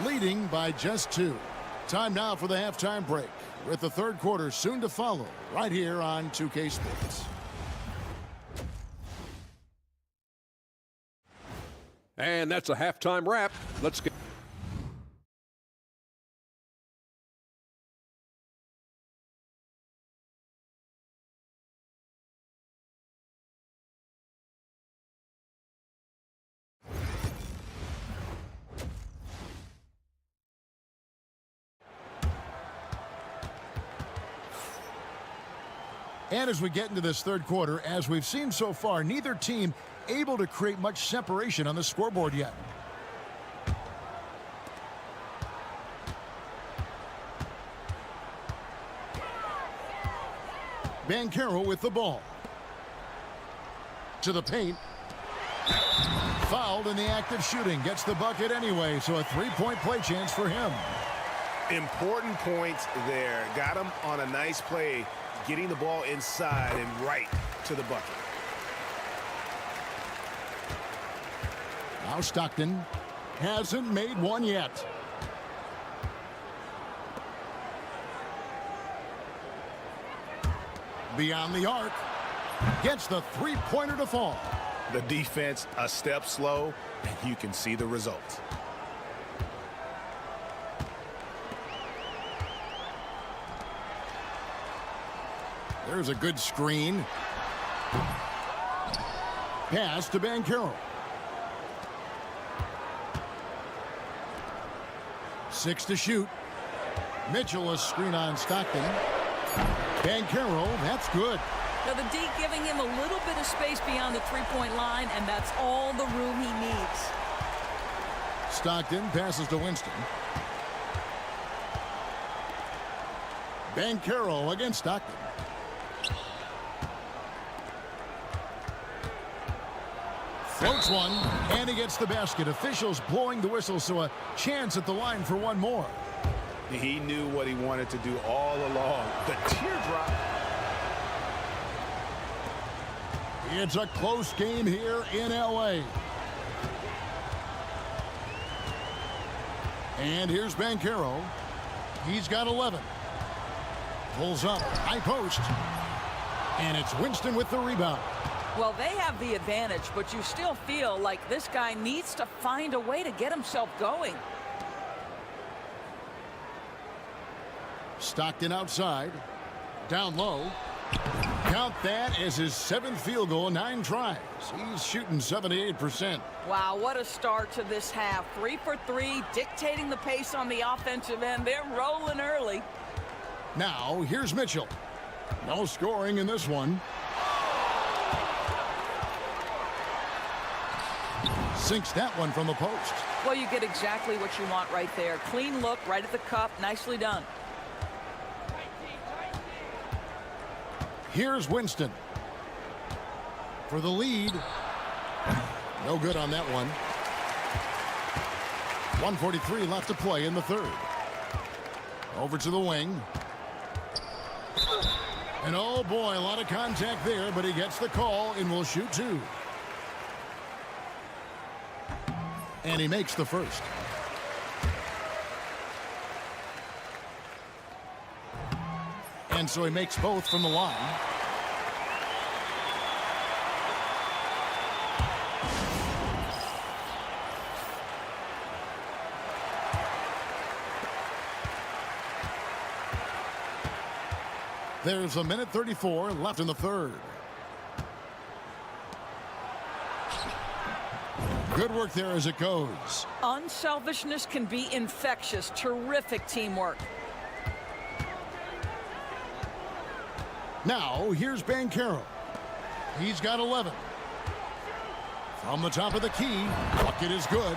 Leading by just 2. Time now for the halftime break, with the third quarter soon to follow right here on 2K Sports. And that's a halftime wrap. Let's get And as we get into this third quarter, as we've seen so far, neither team able to create much separation on the scoreboard yet. Banchero with the ball. To the paint. Fouled in the act of shooting. Gets the bucket anyway, so a three-point play chance for him. Important points there. Got him on a nice play, getting the ball inside and right to the bucket. Now Stockton hasn't made one yet. Beyond the arc. Gets the three-pointer to fall. The defense a step slow, and you can see the results. There's a good screen. Pass to Banchero. 6 to shoot. Mitchell a screen on Stockton. Banchero, that's good. Now the D giving him a little bit of space beyond the three-point line, and that's all the room he needs. Stockton passes to Winston. Banchero against Stockton. Floats one, and he gets the basket. Officials blowing the whistle, so a chance at the line for one more. He knew what he wanted to do all along. The teardrop. It's a close game here in L.A. And here's Banchero. He's got 11. Pulls up, high post. And it's Winston with the rebound. Well, they have the advantage, but you still feel like this guy needs to find a way to get himself going. Stockton outside. Down low. Count that as his 7th field goal in 9 tries. He's shooting 78%. Wow, what a start to this half. 3 for 3, dictating the pace on the offensive end. They're rolling early. Now, here's Mitchell. No scoring in this one. Sinks that one from the post. Well, you get exactly what you want right there. Clean look, right at the cup. Nicely done. Here's Winston. For the lead. No good on that one. 1:43 left to play in the third. Over to the wing. And oh boy, a lot of contact there, but he gets the call and will shoot 2. And he makes the first. And so he makes both from the line. There's a minute 34 left in the third. Good work there as it goes. Unselfishness can be infectious. Terrific teamwork. Now, here's Banchero. He's got 11. From the top of the key, bucket is good.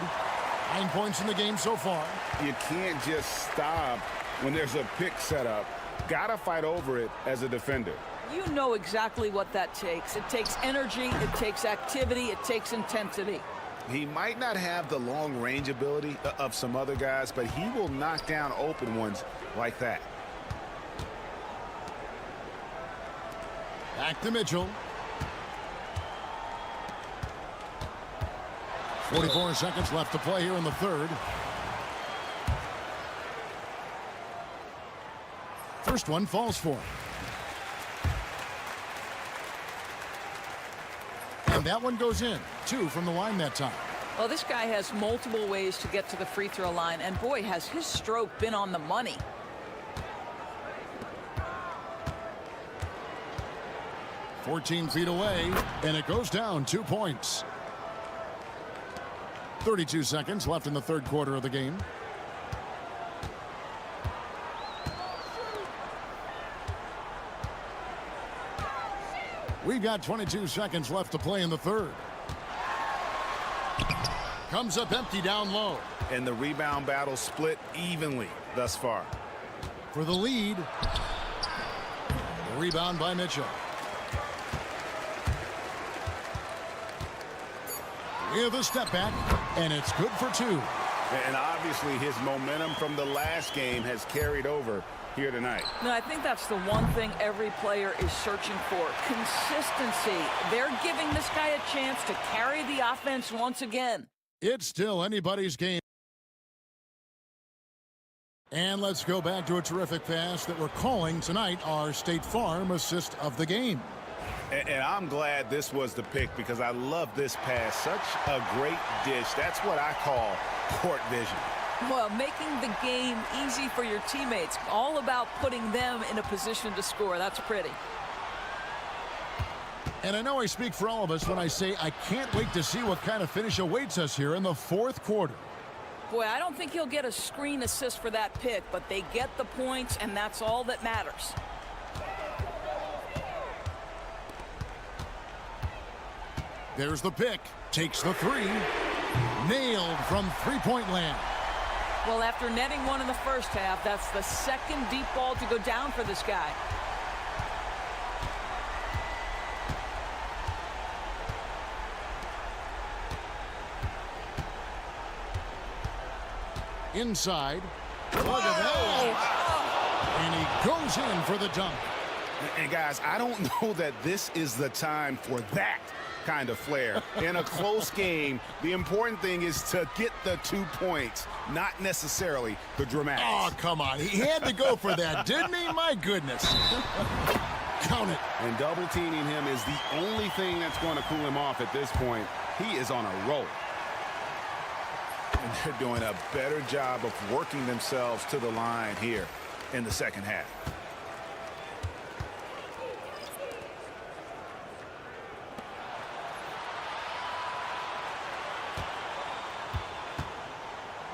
9 points in the game so far. You can't just stop when there's a pick set up. Gotta fight over it as a defender. You know exactly what that takes. It takes energy, it takes activity, it takes intensity. He might not have the long range ability of some other guys, but he will knock down open ones like that. Back to Mitchell. 44 seconds left to play here in the third. First one falls for him. And that one goes in. 2 from the line that time. Well, this guy has multiple ways to get to the free throw line, and boy, has his stroke been on the money. "14 feet away, and it goes down 2 points. 32 seconds left in the third quarter of the game. We've got 22 seconds left to play in the third. Comes up empty down low. And the rebound battle split evenly thus far. For the lead. Rebound by Mitchell. With a step back, and it's good for two. And obviously his momentum from the last game has carried over here tonight. No, I think that's the one thing every player is searching for. Consistency. They're giving this guy a chance to carry the offense once again. It's still anybody's game. And let's go back to a terrific pass that we're calling tonight our State Farm assist of the game. And I'm glad this was the pick because I love this pass. Such a great dish. That's what I call court vision. Well, making the game easy for your teammates. All about putting them in a position to score. That's pretty. And I know I speak for all of us when I say I can't wait to see what kind of finish awaits us here in the fourth quarter. Boy, I don't think he'll get a screen assist for that pick, but they get the points, and that's all that matters. There's the pick. Takes the three. Nailed from three-point land. Well, after netting one in the first half, that's the second deep ball to go down for this guy. Inside. Look at that. And he goes in for the dunk. And guys, I don't know that this is the time for that kind of flair. In a close game, the important thing is to get the 2 points, not necessarily the dramatics. Oh, come on. He had to go for that, didn't he? My goodness. Count it. And double teaming him is the only thing that's going to cool him off at this point. He is on a roll. And they're doing a better job of working themselves to the line here in the second half.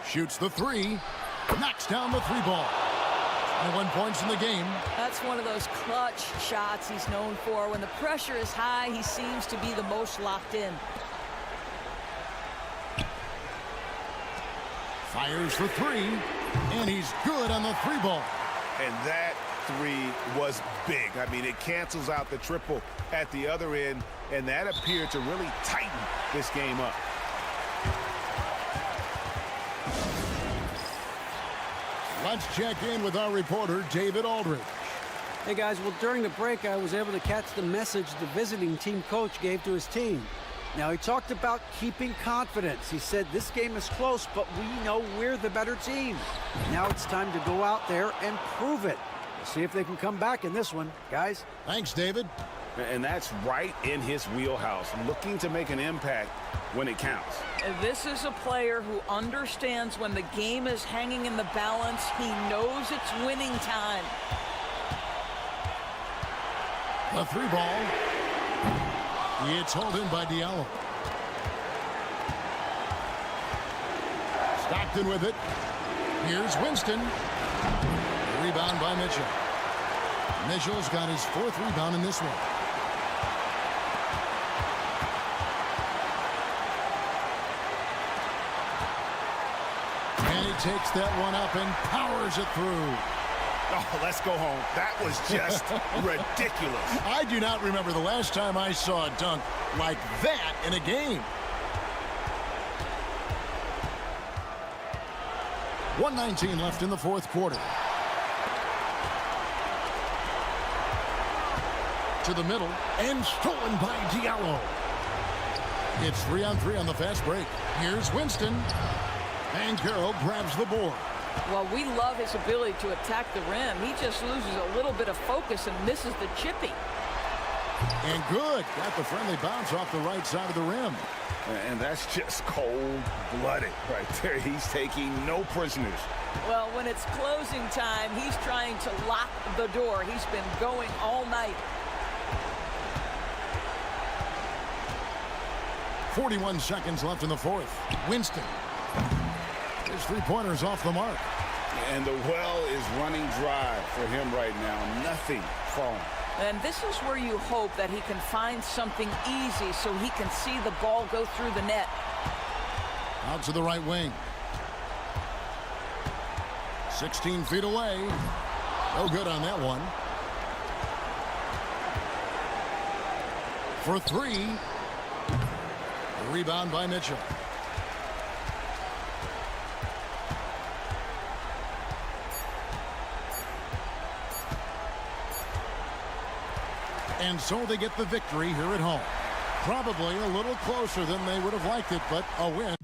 Shoots the three. Knocks down the three ball. 21 points in the game. That's one of those clutch shots he's known for. When the pressure is high, he seems to be the most locked in. Fires the three, and he's good on the three ball. And that three was big. I mean, it cancels out the triple at the other end, and that appeared to really tighten this game up. Let's check in with our reporter, David Aldridge. Hey, guys, well, during the break, I was able to catch the message the visiting team coach gave to his team. Now, he talked about keeping confidence. He said this game is close, but we know we're the better team. Now it's time to go out there and prove it. We'll see if they can come back in this one, guys. Thanks, David. And that's right in his wheelhouse, looking to make an impact when it counts. This is a player who understands when the game is hanging in the balance. He knows it's winning time. The three ball. It's hauled in by Diallo. Stockton with it. Here's Winston. Rebound by Mitchell. Mitchell's got his fourth rebound in this one. And he takes that one up and powers it through. Oh, let's go home. That was just ridiculous. I do not remember the last time I saw a dunk like that in a game. 1:19 left in the fourth quarter. To the middle and stolen by Diallo. It's 3-on-3 on the fast break. Here's Winston. And Carroll grabs the board. Well, we love his ability to attack the rim. He just loses a little bit of focus and misses the chippy. And good. Got the friendly bounce off the right side of the rim. And that's just cold-blooded right there. He's taking no prisoners. Well, when it's closing time, he's trying to lock the door. He's been going all night. 41 seconds left in the fourth. Winston. His three-pointer's off the mark. And the well is running dry for him right now. Nothing falling. And this is where you hope that he can find something easy so he can see the ball go through the net. Out to the right wing. 16 feet away. No good on that one. For three. A rebound by Mitchell. And so they get the victory here at home. Probably a little closer than they would have liked it, but a win.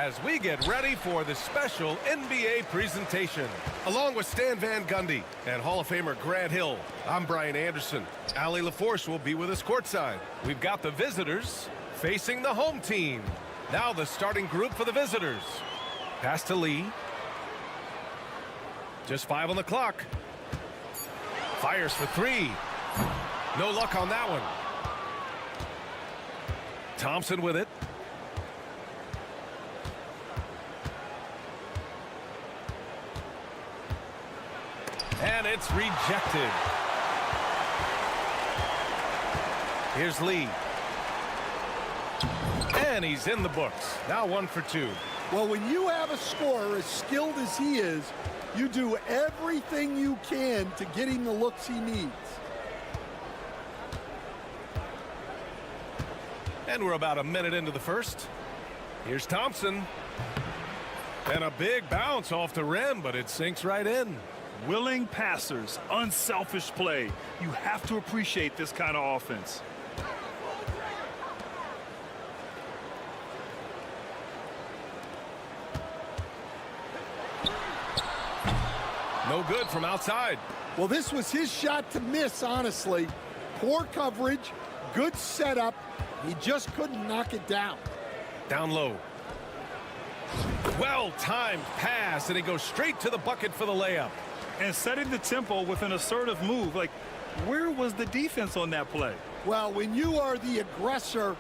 as we get ready for the special NBA presentation. Along with Stan Van Gundy and Hall of Famer Grant Hill, I'm Brian Anderson. Allie LaForce will be with us courtside. We've got the visitors facing the home team. Now the starting group for the visitors. Pass to Lee. Just 5 on the clock. Fires for 3. No luck on that one. Thompson with it. And it's rejected. Here's Lee. And he's in the books. Now 1 for 2. Well, when you have a scorer as skilled as he is, you do everything you can to get him the looks he needs. And we're about a minute into the first. Here's Thompson. And a big bounce off the rim, but it sinks right in. Willing passers, unselfish play. You have to appreciate this kind of offense. No good from outside. Well, this was his shot to miss, honestly. Poor coverage, good setup. He just couldn't knock it down. Down low. Well-timed pass, and he goes straight to the bucket for the layup. And setting the tempo with an assertive move. Like, where was the defense on that play? Well, when you are the aggressor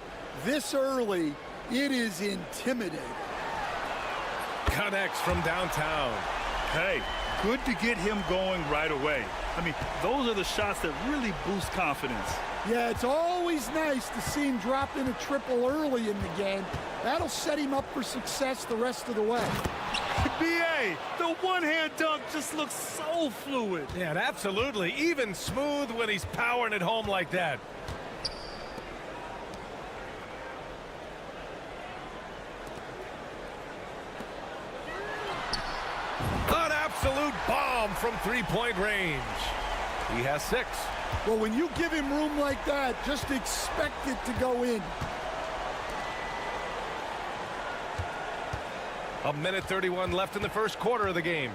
this early, It is intimidating. Connects from downtown. Hey, good to get him going right away. I mean, those are the shots that really boost confidence. Yeah, it's always nice to see him drop in a triple early in the game. That'll set him up for success the rest of the way. B.A., the one-hand dunk just looks so fluid. Yeah, absolutely. Even smooth when he's powering it home like that. An absolute bomb from three-point range. He has 6. Well, when you give him room like that, just expect it to go in. A minute 31 left in the first quarter of the game.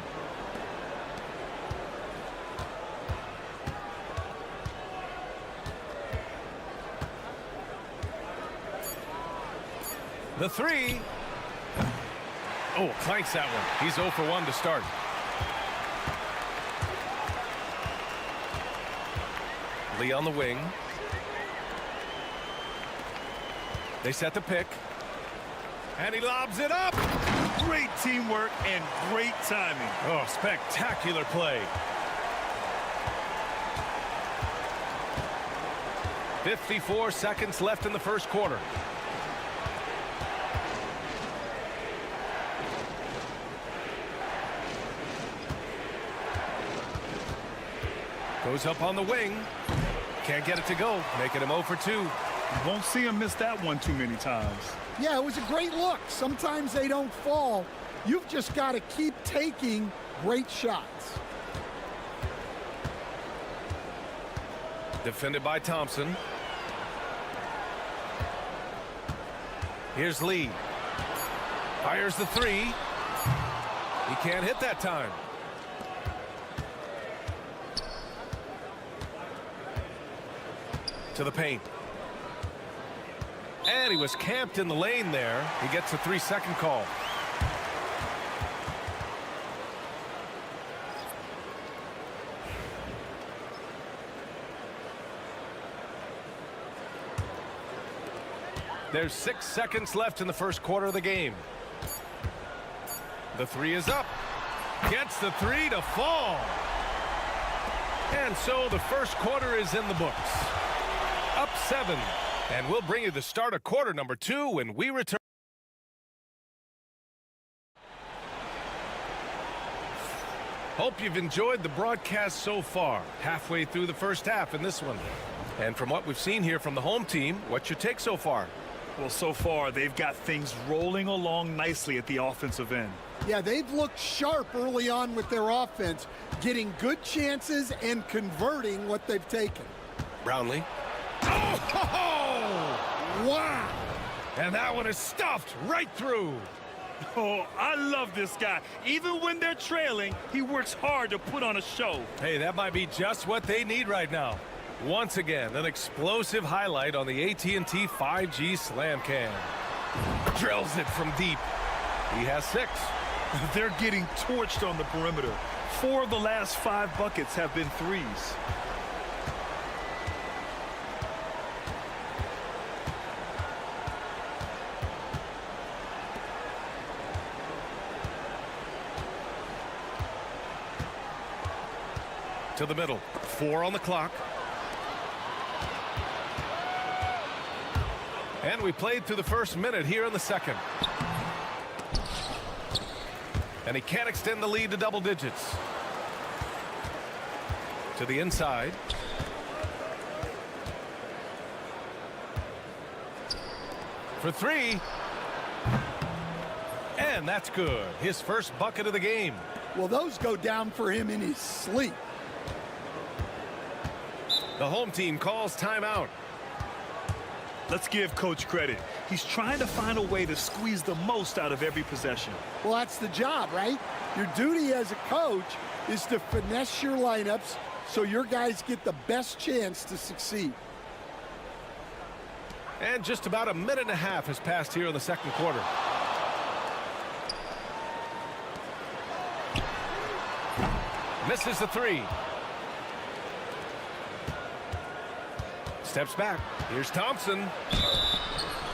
The 3. Oh, clanks that one. He's 0 for 1 to start. Lee on the wing. They set the pick. And he lobs it up. Great teamwork and great timing. Oh, spectacular play. 54 seconds left in the first quarter. Goes up on the wing. Can't get it to go. Making him 0 for 2. You won't see him miss that one too many times. Yeah, it was a great look. Sometimes they don't fall. You've just got to keep taking great shots. Defended by Thompson. Here's Lee. Fires the 3. He can't hit that time. To the paint. And he was camped in the lane there. He gets a 3-second call. There's 6 seconds left in the first quarter of the game. The 3 is up. Gets the 3 to fall. And so the first quarter is in the books. Up 7. And we'll bring you the start of quarter number 2 when we return. Hope you've enjoyed the broadcast so far. Halfway through the first half in this one. And from what we've seen here from the home team, what's your take so far? Well, so far, they've got things rolling along nicely at the offensive end. Yeah, they've looked sharp early on with their offense, getting good chances and converting what they've taken. Brownlee. Oh! Wow! And that one is stuffed right through. Oh, I love this guy. Even when they're trailing, he works hard to put on a show. Hey, that might be just what they need right now. Once again, an explosive highlight on the AT&T 5G Slam Cam. Drills it from deep. He has 6. They're getting torched on the perimeter. 4 of the last 5 buckets have been 3s. To the middle. 4 on the clock. And we played through the first minute here in the second. And he can't extend the lead to double digits. To the inside. For 3. And that's good. His first bucket of the game. Well, those go down for him in his sleep. The home team calls timeout. Let's give Coach credit. He's trying to find a way to squeeze the most out of every possession. Well, that's the job, right? Your duty as a coach is to finesse your lineups so your guys get the best chance to succeed. And just about a minute and a half has passed here in the second quarter. Misses the 3. Steps back. Here's Thompson.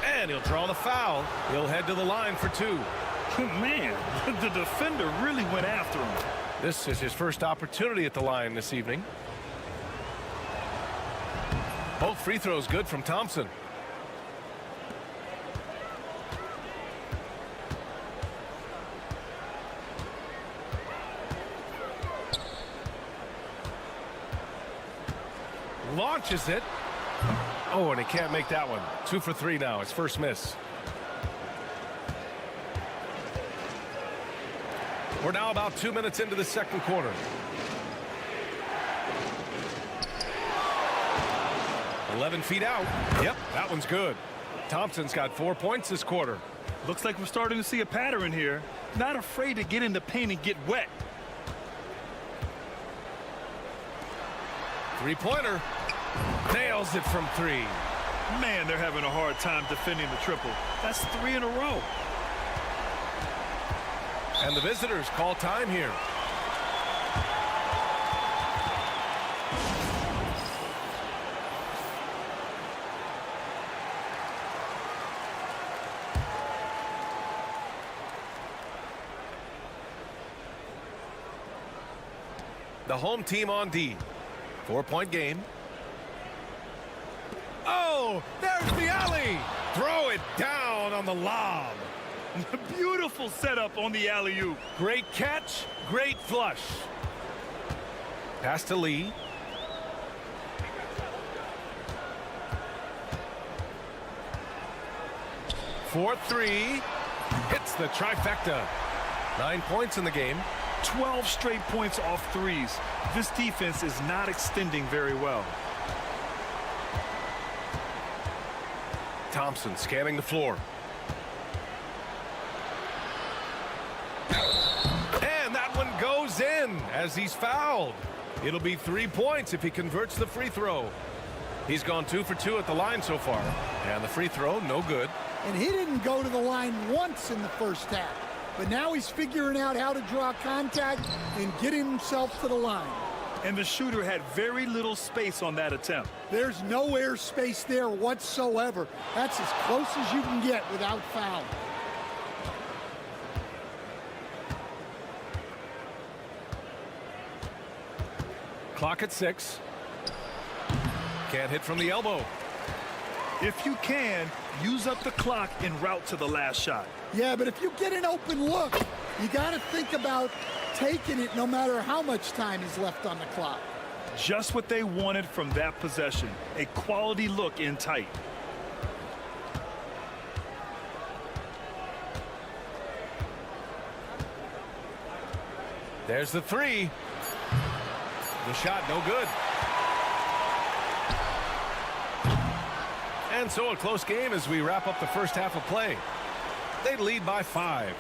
And he'll draw the foul. He'll head to the line for 2. Man, the defender really went after him. This is his first opportunity at the line this evening. Both free throws good from Thompson. Launches it. Oh, and he can't make that one. 2 for 3 now. His first miss. We're now about 2 minutes into the second quarter. "11 feet out." Yep, that one's good. Thompson's got 4 points this quarter. Looks like we're starting to see a pattern here. Not afraid to get in the paint and get wet. Three-pointer. Nails it from 3. Man, they're having a hard time defending the triple. That's 3 in a row. And the visitors call time here. The home team on D. 4-point game. Oh, there's the alley. Throw it down on the lob. Beautiful setup on the alley-oop. Great catch, great flush. Pass to Lee. For 3. Hits the trifecta. 9 points in the game. 12 straight points off threes. This defense is not extending very well. Thompson scanning the floor. And that one goes in as he's fouled. It'll be 3 points if he converts the free throw. He's gone 2 for 2 at the line so far. And the free throw, no good. And he didn't go to the line once in the first half. But now he's figuring out how to draw contact and get himself to the line. And the shooter had very little space on that attempt. There's no air space there whatsoever. That's as close as you can get without foul. Clock at 6. Can't hit from the elbow. If you can, use up the clock en route to the last shot. Yeah, but if you get an open look, you got to think about taking it no matter how much time is left on the clock. Just what they wanted from that possession. A quality look in tight. There's the 3. The shot no good. And so a close game as we wrap up the first half of play. They lead by 5.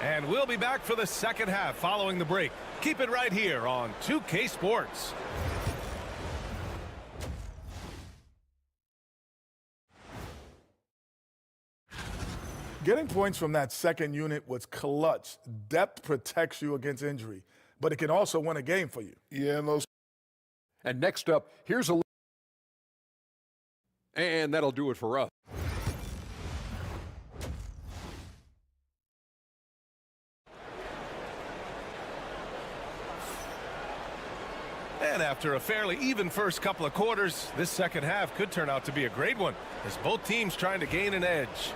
And we'll be back for the second half following the break. Keep it right here on 2K Sports. Getting points from that second unit was clutch. Depth protects you against injury, but it can also win a game for you. Yeah, and next up, here's a... And that'll do it for us. And after a fairly even first couple of quarters, this second half could turn out to be a great one as both teams trying to gain an edge.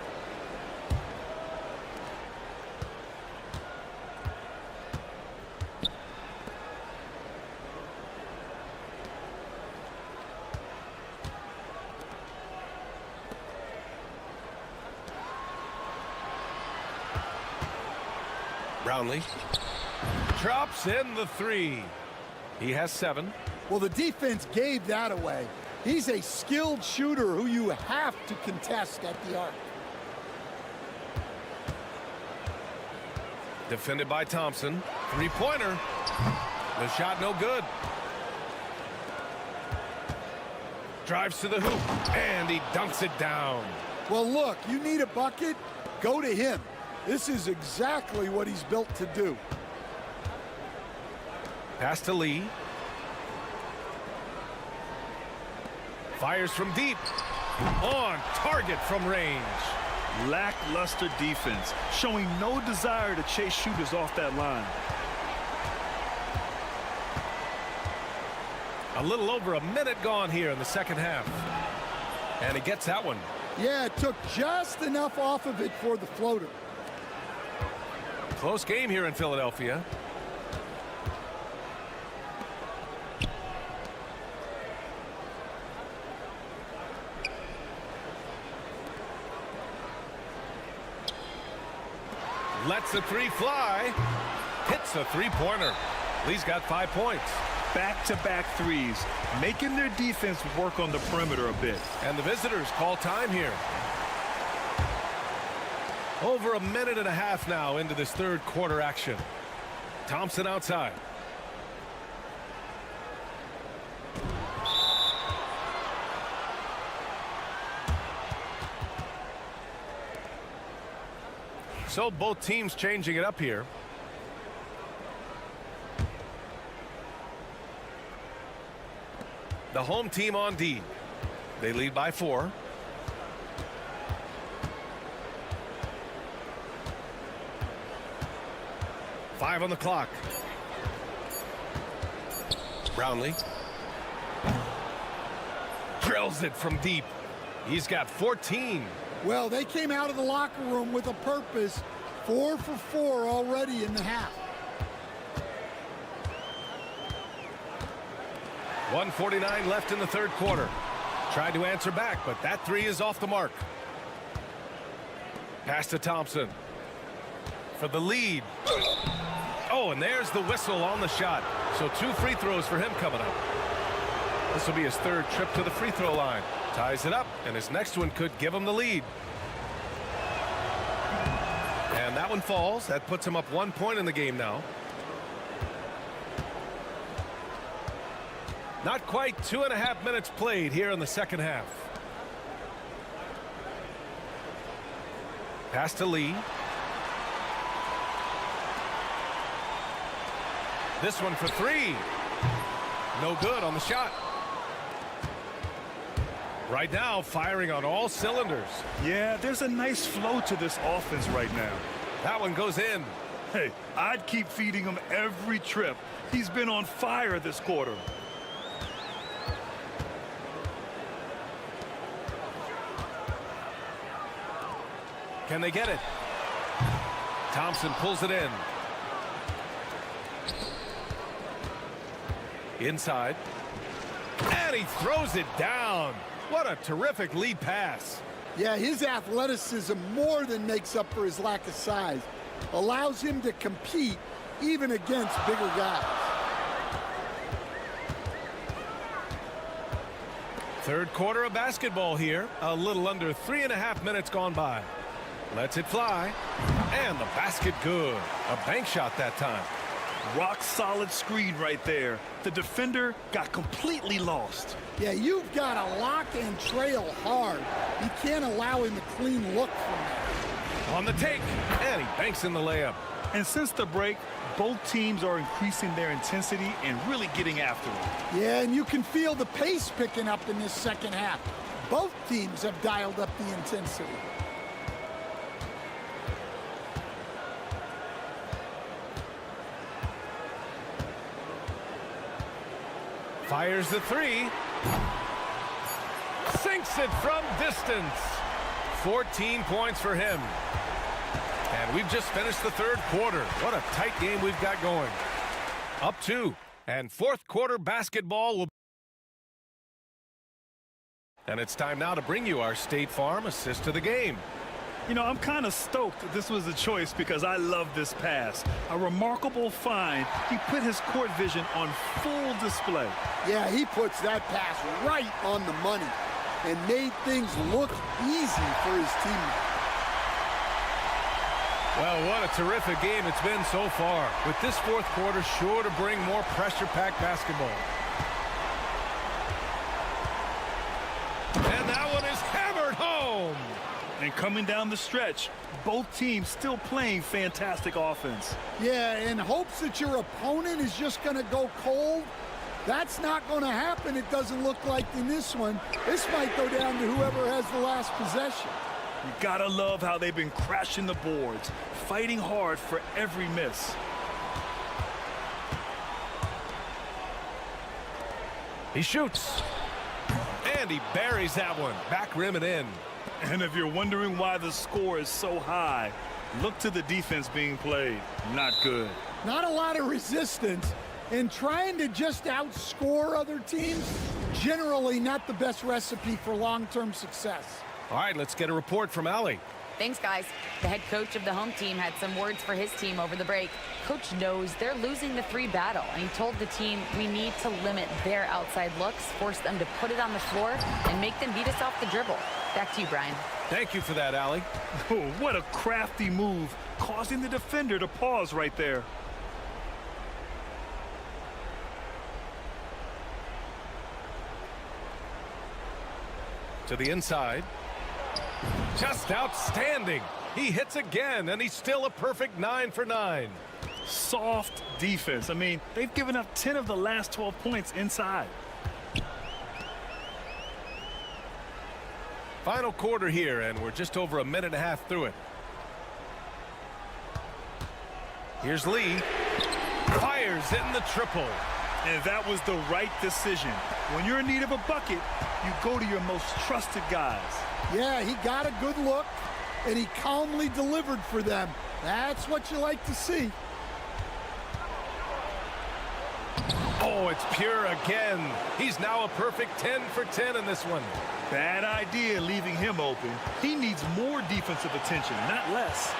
Brownlee drops in the 3. He has 7. Well, the defense gave that away. He's a skilled shooter who you have to contest at the arc. Defended by Thompson. 3-pointer. The shot no good. Drives to the hoop, and he dunks it down. Well, look, you need a bucket, go to him. This is exactly what he's built to do. Pass to Lee. Fires from deep. On target from range. Lackluster defense, showing no desire to chase shooters off that line. A little over a minute gone here in the second half. And he gets that one. Yeah, it took just enough off of it for the floater. Close game here in Philadelphia. Lets the three fly. Hits a three-pointer. Lee's got 5 points. Back-to-back threes, making their defense work on the perimeter a bit. And the visitors call time here. Over a minute and a half now into this third quarter action. Thompson outside. So both teams changing it up here. The home team on D. They lead by 4. Five on the clock. Brownlee. Drills it from deep. He's got 14. Well, they came out of the locker room with a purpose. 4 for 4 already in the half. 1:49 left in the third quarter. Tried to answer back, but that three is off the mark. Pass to Thompson for the lead. Oh, and there's the whistle on the shot. So 2 free throws for him coming up. This will be his third trip to the free throw line. Ties it up, and his next one could give him the lead. And that one falls. That puts him up 1 point in the game now. Not quite 2.5 minutes played here in the second half. Pass to Lee. This one for 3. No good on the shot. Right now, firing on all cylinders. Yeah, there's a nice flow to this offense right now. That one goes in. Hey, I'd keep feeding him every trip. He's been on fire this quarter. Can they get it? Thompson pulls it in. Inside. And he throws it down. What a terrific lead pass. Yeah, his athleticism more than makes up for his lack of size. Allows him to compete even against bigger guys. Third quarter of basketball here. A little under 3.5 minutes gone by. Lets it fly. And the basket good. A bank shot that time. Rock solid screen right there. The defender got completely lost. Yeah, you've got to lock and trail hard. You can't allow him a clean look from that. On the take. And he banks in the layup. And since the break, both teams are increasing their intensity and really getting after it. Yeah, and you can feel the pace picking up in this second half. Both teams have dialed up the intensity. Fires the 3. Sinks it from distance. 14 points for him. And we've just finished the third quarter. What a tight game we've got going. Up 2. And fourth quarter basketball will. And it's time now to bring you our State Farm assist to the game. You know, I'm kind of stoked this was a choice because I love this pass. A remarkable find. He put his court vision on full display. Yeah, he puts that pass right on the money and made things look easy for his teammates. Well, what a terrific game it's been so far. With this fourth quarter sure to bring more pressure-packed basketball. And that one is hammered home. And coming down the stretch, both teams still playing fantastic offense. Yeah, in hopes that your opponent is just going to go cold, That's not going to happen, it doesn't look like in this one. This might go down to whoever has the last possession. You gotta love how they've been crashing the boards, fighting hard for every miss. He shoots. And he buries that one. Back rim and in. And if you're wondering why the score is so high, look to the defense being played. Not good. Not a lot of resistance, and trying to just outscore other teams, generally not the best recipe for long-term success. All right, let's get a report from Allie. Thanks, guys. The head coach of the home team had some words for his team over the break. Coach knows they're losing the 3 battle, and he told the team we need to limit their outside looks, force them to put it on the floor, and make them beat us off the dribble. Back to you, Brian. Thank you for that, Allie. Oh, what a crafty move, causing the defender to pause right there. To the inside. Just outstanding. He hits again, and he's still a perfect 9 for 9. Soft defense. I mean, they've given up 10 of the last 12 points inside. Final quarter here, and we're just over a minute and a half through it. Here's Lee. Fires in the triple. And that was the right decision. When you're in need of a bucket, you go to your most trusted guys. Yeah, he got a good look, and he calmly delivered for them. That's what you like to see. Oh, it's pure again. He's now a perfect 10 for 10 in this one. Bad idea leaving him open. He needs more defensive attention, not less.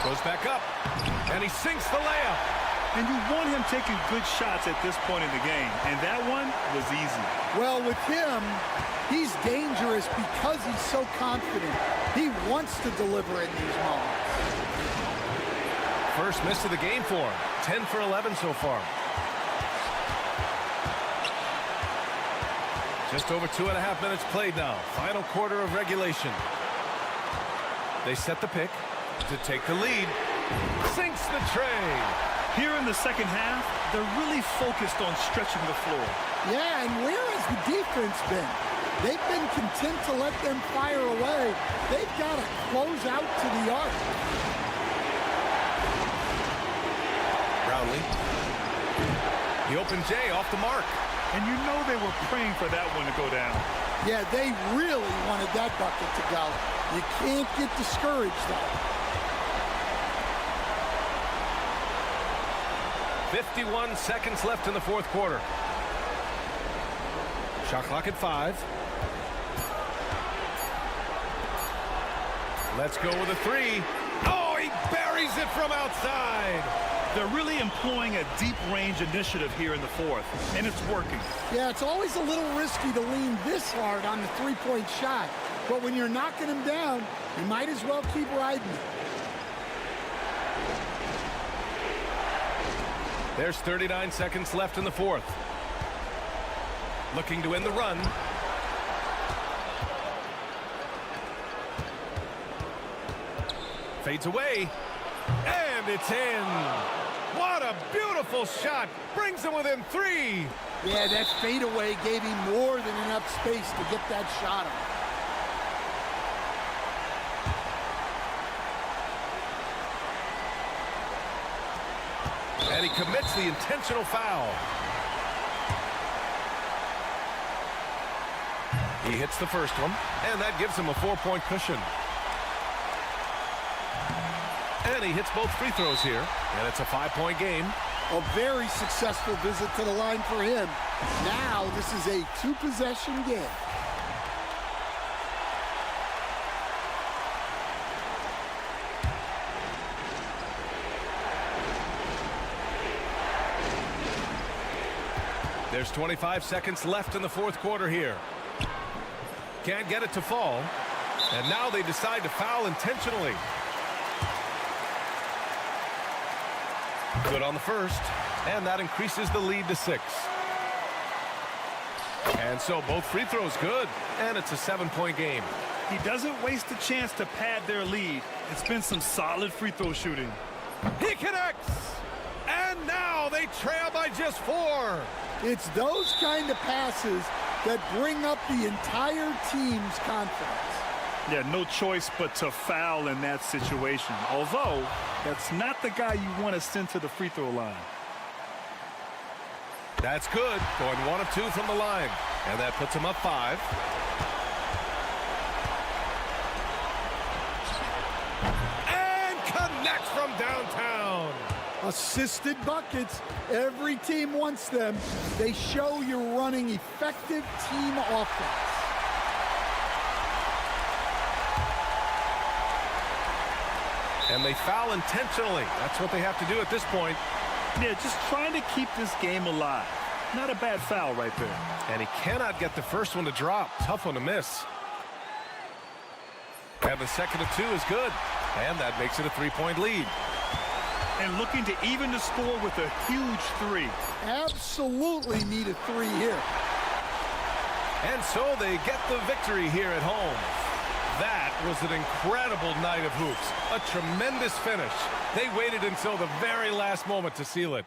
Goes back up, and he sinks the layup. And you want him taking good shots at this point in the game, and that one was easy. Well, with him, he's dangerous because he's so confident. He wants to deliver in these moments. First miss of the game for him. 10 for 11 so far. Just over 2.5 minutes played now. Final quarter of regulation. They set the pick to take the lead. Sinks the tray. Here in the second half, they're really focused on stretching the floor. Yeah, and where has the defense been? They've been content to let them fire away. They've got to close out to the arc. Brownlee. The open J off the mark. And you know they were praying for that one to go down. Yeah, they really wanted that bucket to go. You can't get discouraged, though. 51 seconds left in the fourth quarter. Shot clock at 5. Let's go with a 3. Oh, he buries it from outside. They're really employing a deep range initiative here in the fourth, and it's working. Yeah, it's always a little risky to lean this hard on the three-point shot. But when you're knocking him down, you might as well keep riding it. There's 39 seconds left in the fourth. Looking to end the run. Fades away. And it's in. What a beautiful shot. Brings him within 3. Yeah, that fadeaway gave him more than enough space to get that shot on. And he commits the intentional foul. He hits the first one, and that gives him a 4-point cushion. And he hits both free throws here, and it's a 5-point game. A very successful visit to the line for him. Now this is a 2-possession game. There's 25 seconds left in the fourth quarter here. Can't get it to fall. And now they decide to foul intentionally. Good on the first. And that increases the lead to 6. And so both free throws good. And it's a 7-point game. He doesn't waste a chance to pad their lead. It's been some solid free throw shooting. He connects! And now they trail by just 4. It's those kind of passes that bring up the entire team's confidence. Yeah, no choice but to foul in that situation. Although, that's not the guy you want to send to the free throw line. That's good. Going 1 of 2 from the line. And that puts him up 5. And connects from downtown. Assisted buckets. Every team wants them. They show you're running effective team offense. And they foul intentionally. That's what they have to do at this point. Yeah, just trying to keep this game alive. Not a bad foul right there. And he cannot get the first one to drop. Tough one to miss. And the second of 2 is good. And that makes it a 3-point lead. And looking to even the score with a huge 3. Absolutely need a 3 here. And so they get the victory here at home. That was an incredible night of hoops. A tremendous finish. They waited until the very last moment to seal it.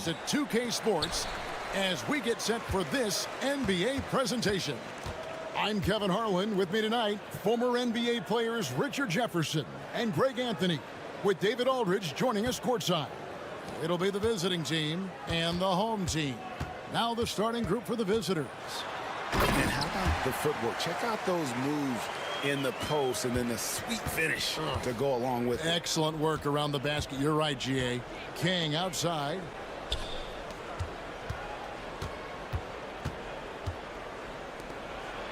At 2K Sports as we get set for this NBA presentation. I'm Kevin Harlan. With me tonight, former NBA players Richard Jefferson and Greg Anthony, with David Aldridge joining us courtside. It'll be the visiting team and the home team. Now the starting group for the visitors. And how about the footwork? Check out those moves in the post and then the sweet finish to go along with it. Excellent work around the basket. You're right, GA. King outside.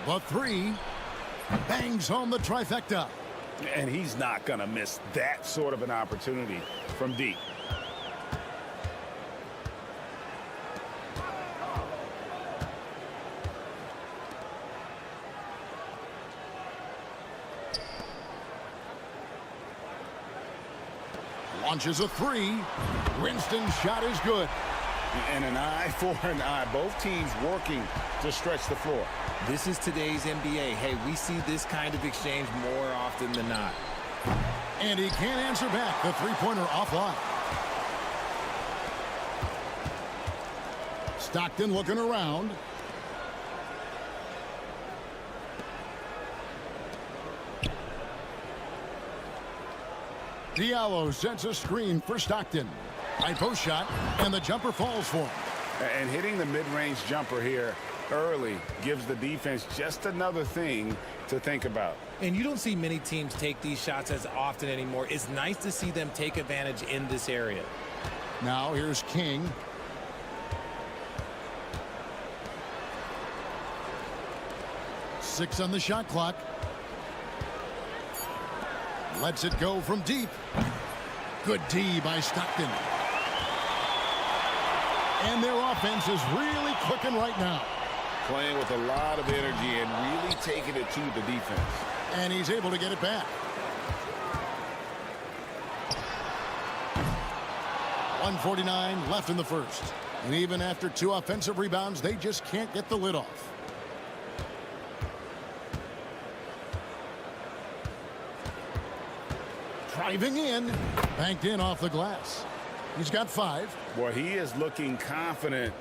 The three bangs home the trifecta. And he's not going to miss that sort of an opportunity from deep. Launches a three. Winston's shot is good. And an eye for an eye. Both teams working to stretch the floor. This is today's NBA. Hey, we see this kind of exchange more often than not. And he can't answer back. The three-pointer offline. Stockton looking around. Diallo sets a screen for Stockton. High post shot, and the jumper falls for him. And hitting the mid-range jumper here early gives the defense just another thing to think about. And you don't see many teams take these shots as often anymore. It's nice to see them take advantage in this area. Now here's King. Six on the shot clock. Lets it go from deep. Good D by Stockton. And their offense is really clicking right now. Playing with a lot of energy and really taking it to the defense. And he's able to get it back. 1:49 left in the first. And even after two offensive rebounds, they just can't get the lid off. Driving in. Banked in off the glass. He's got 5. Boy, he is looking confident.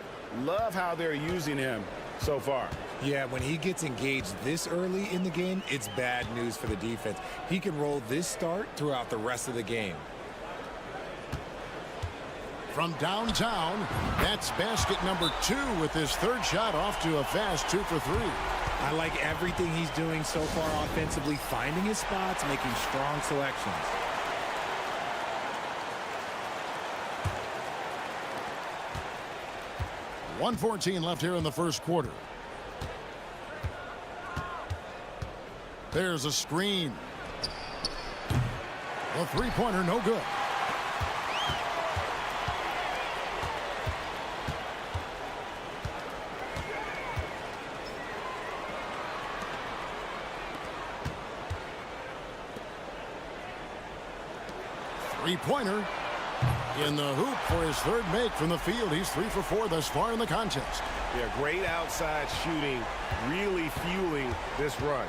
Love how they're using him so far. Yeah, when he gets engaged this early in the game, it's bad news for the defense. He can roll this start throughout the rest of the game. From downtown, that's basket number 2 with his third shot off to a fast 2 for 3. I like everything he's doing so far offensively, finding his spots, making strong selections. 1:14 left here in the first quarter. There's a screen. The three-pointer no good. Three-pointer in the hoop for his third make from the field. He's 3 for 4 thus far in the contest. Yeah, great outside shooting, really fueling this run.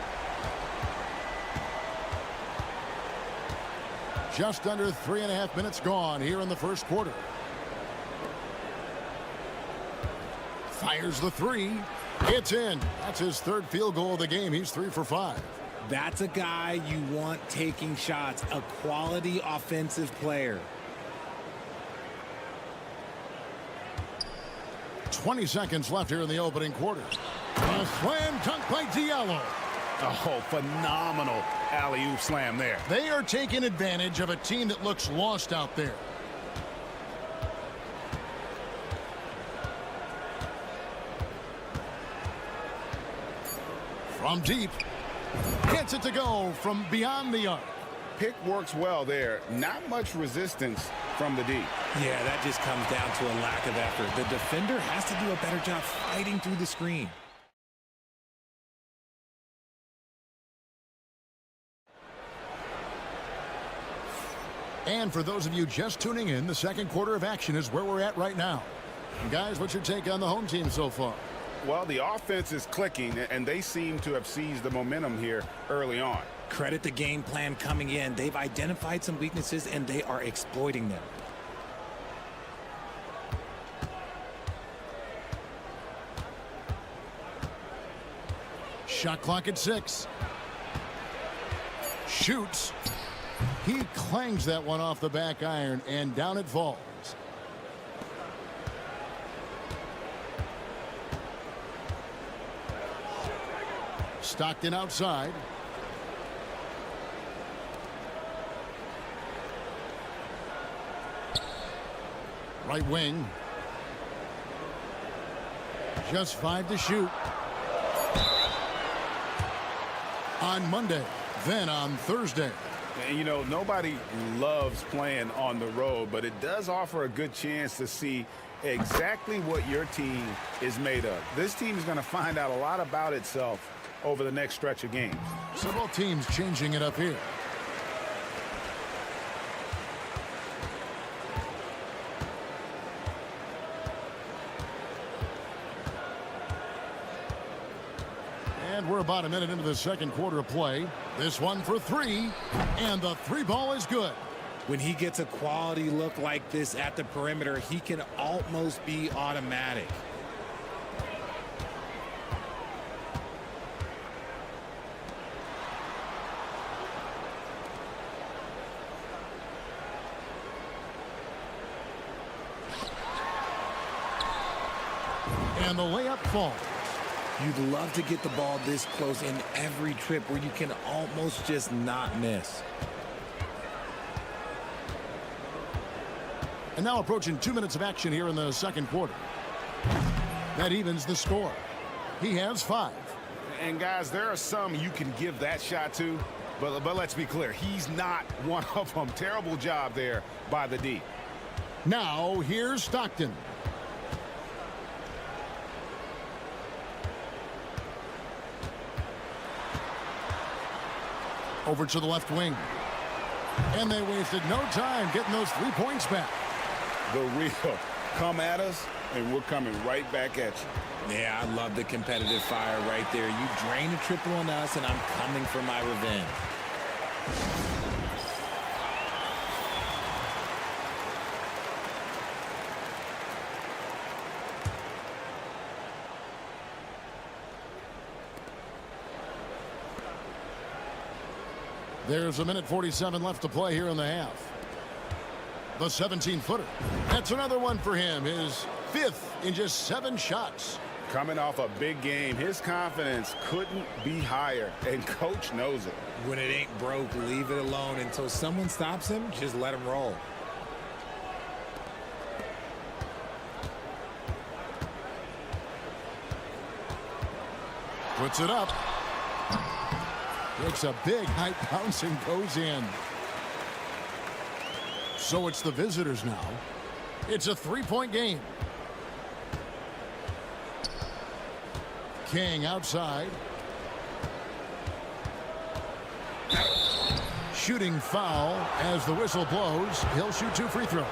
Just under 3.5 minutes gone here in the first quarter. Fires the three. It's in. That's his third field goal of the game. He's 3 for 5. That's a guy you want taking shots, a quality offensive player. 20 seconds left here in the opening quarter. A slam dunk by Diallo. Oh, phenomenal alley-oop slam there. They are taking advantage of a team that looks lost out there. From deep. Gets it to go from beyond the arc. Pick works well there. Not much resistance from the D. Yeah, that just comes down to a lack of effort. The defender has to do a better job fighting through the screen. And for those of you just tuning in, the second quarter of action is where we're at right now. And guys, what's your take on the home team so far? Well, the offense is clicking, and they seem to have seized the momentum here early on. Credit the game plan coming in. They've identified some weaknesses, and they are exploiting them. Shot clock at 6. Shoots. He clangs that one off the back iron, and down it falls. Stockton outside. Right wing. Just 5 to shoot. On Monday, then on Thursday. And, you know, nobody loves playing on the road, but it does offer a good chance to see exactly what your team is made of. This team is going to find out a lot about itself over the next stretch of games. So both teams changing it up here. And we're about a minute into the second quarter of play. This one for 3, and the 3 ball is good. When he gets a quality look like this at the perimeter, he can almost be automatic. And the layup falls. You'd love to get the ball this close in every trip where you can almost just not miss. And now approaching 2 minutes of action here in the second quarter. That evens the score. He has 5. And guys, there are some you can give that shot to, but let's be clear, he's not one of them. Terrible job there by the D. Now here's Stockton. Over to the left wing. And they wasted no time getting those 3 points back. The real come at us, and we're coming right back at you. Yeah, I love the competitive fire right there. You drain a triple on us, and I'm coming for my revenge. There's a minute 47 left to play here in the half. The 17-footer. That's another one for him. His 5th in just 7 shots. Coming off a big game, his confidence couldn't be higher, and coach knows it. When it ain't broke, leave it alone. Until someone stops him, just let him roll. Puts it up. Takes a big high bounce and goes in. So it's the visitors now. It's a 3-point game. King outside. Shooting foul as the whistle blows. He'll shoot 2 free throws.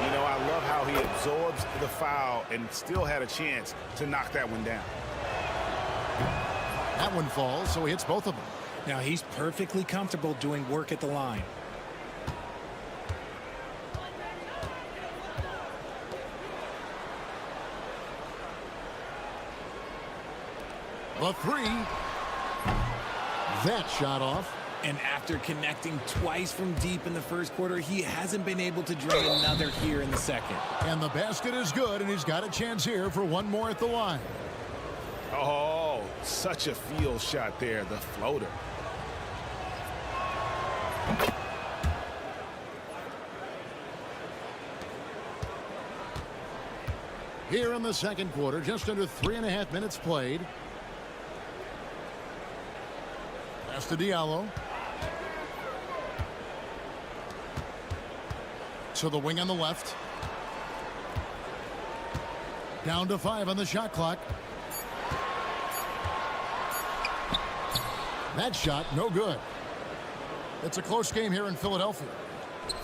You know, I love how he absorbs the foul and still had a chance to knock that one down. That one falls, so he hits both of them. Now he's perfectly comfortable doing work at the line. The three. That shot off. And after connecting twice from deep in the first quarter, he hasn't been able to drain another here in the second. And the basket is good, and he's got a chance here for one more at the line. Oh, such a field shot there, the floater. Here in the second quarter, just under 3.5 minutes played. Pass to Diallo. To the wing on the left. Down to 5 on the shot clock. That shot, no good. It's a close game here in Philadelphia.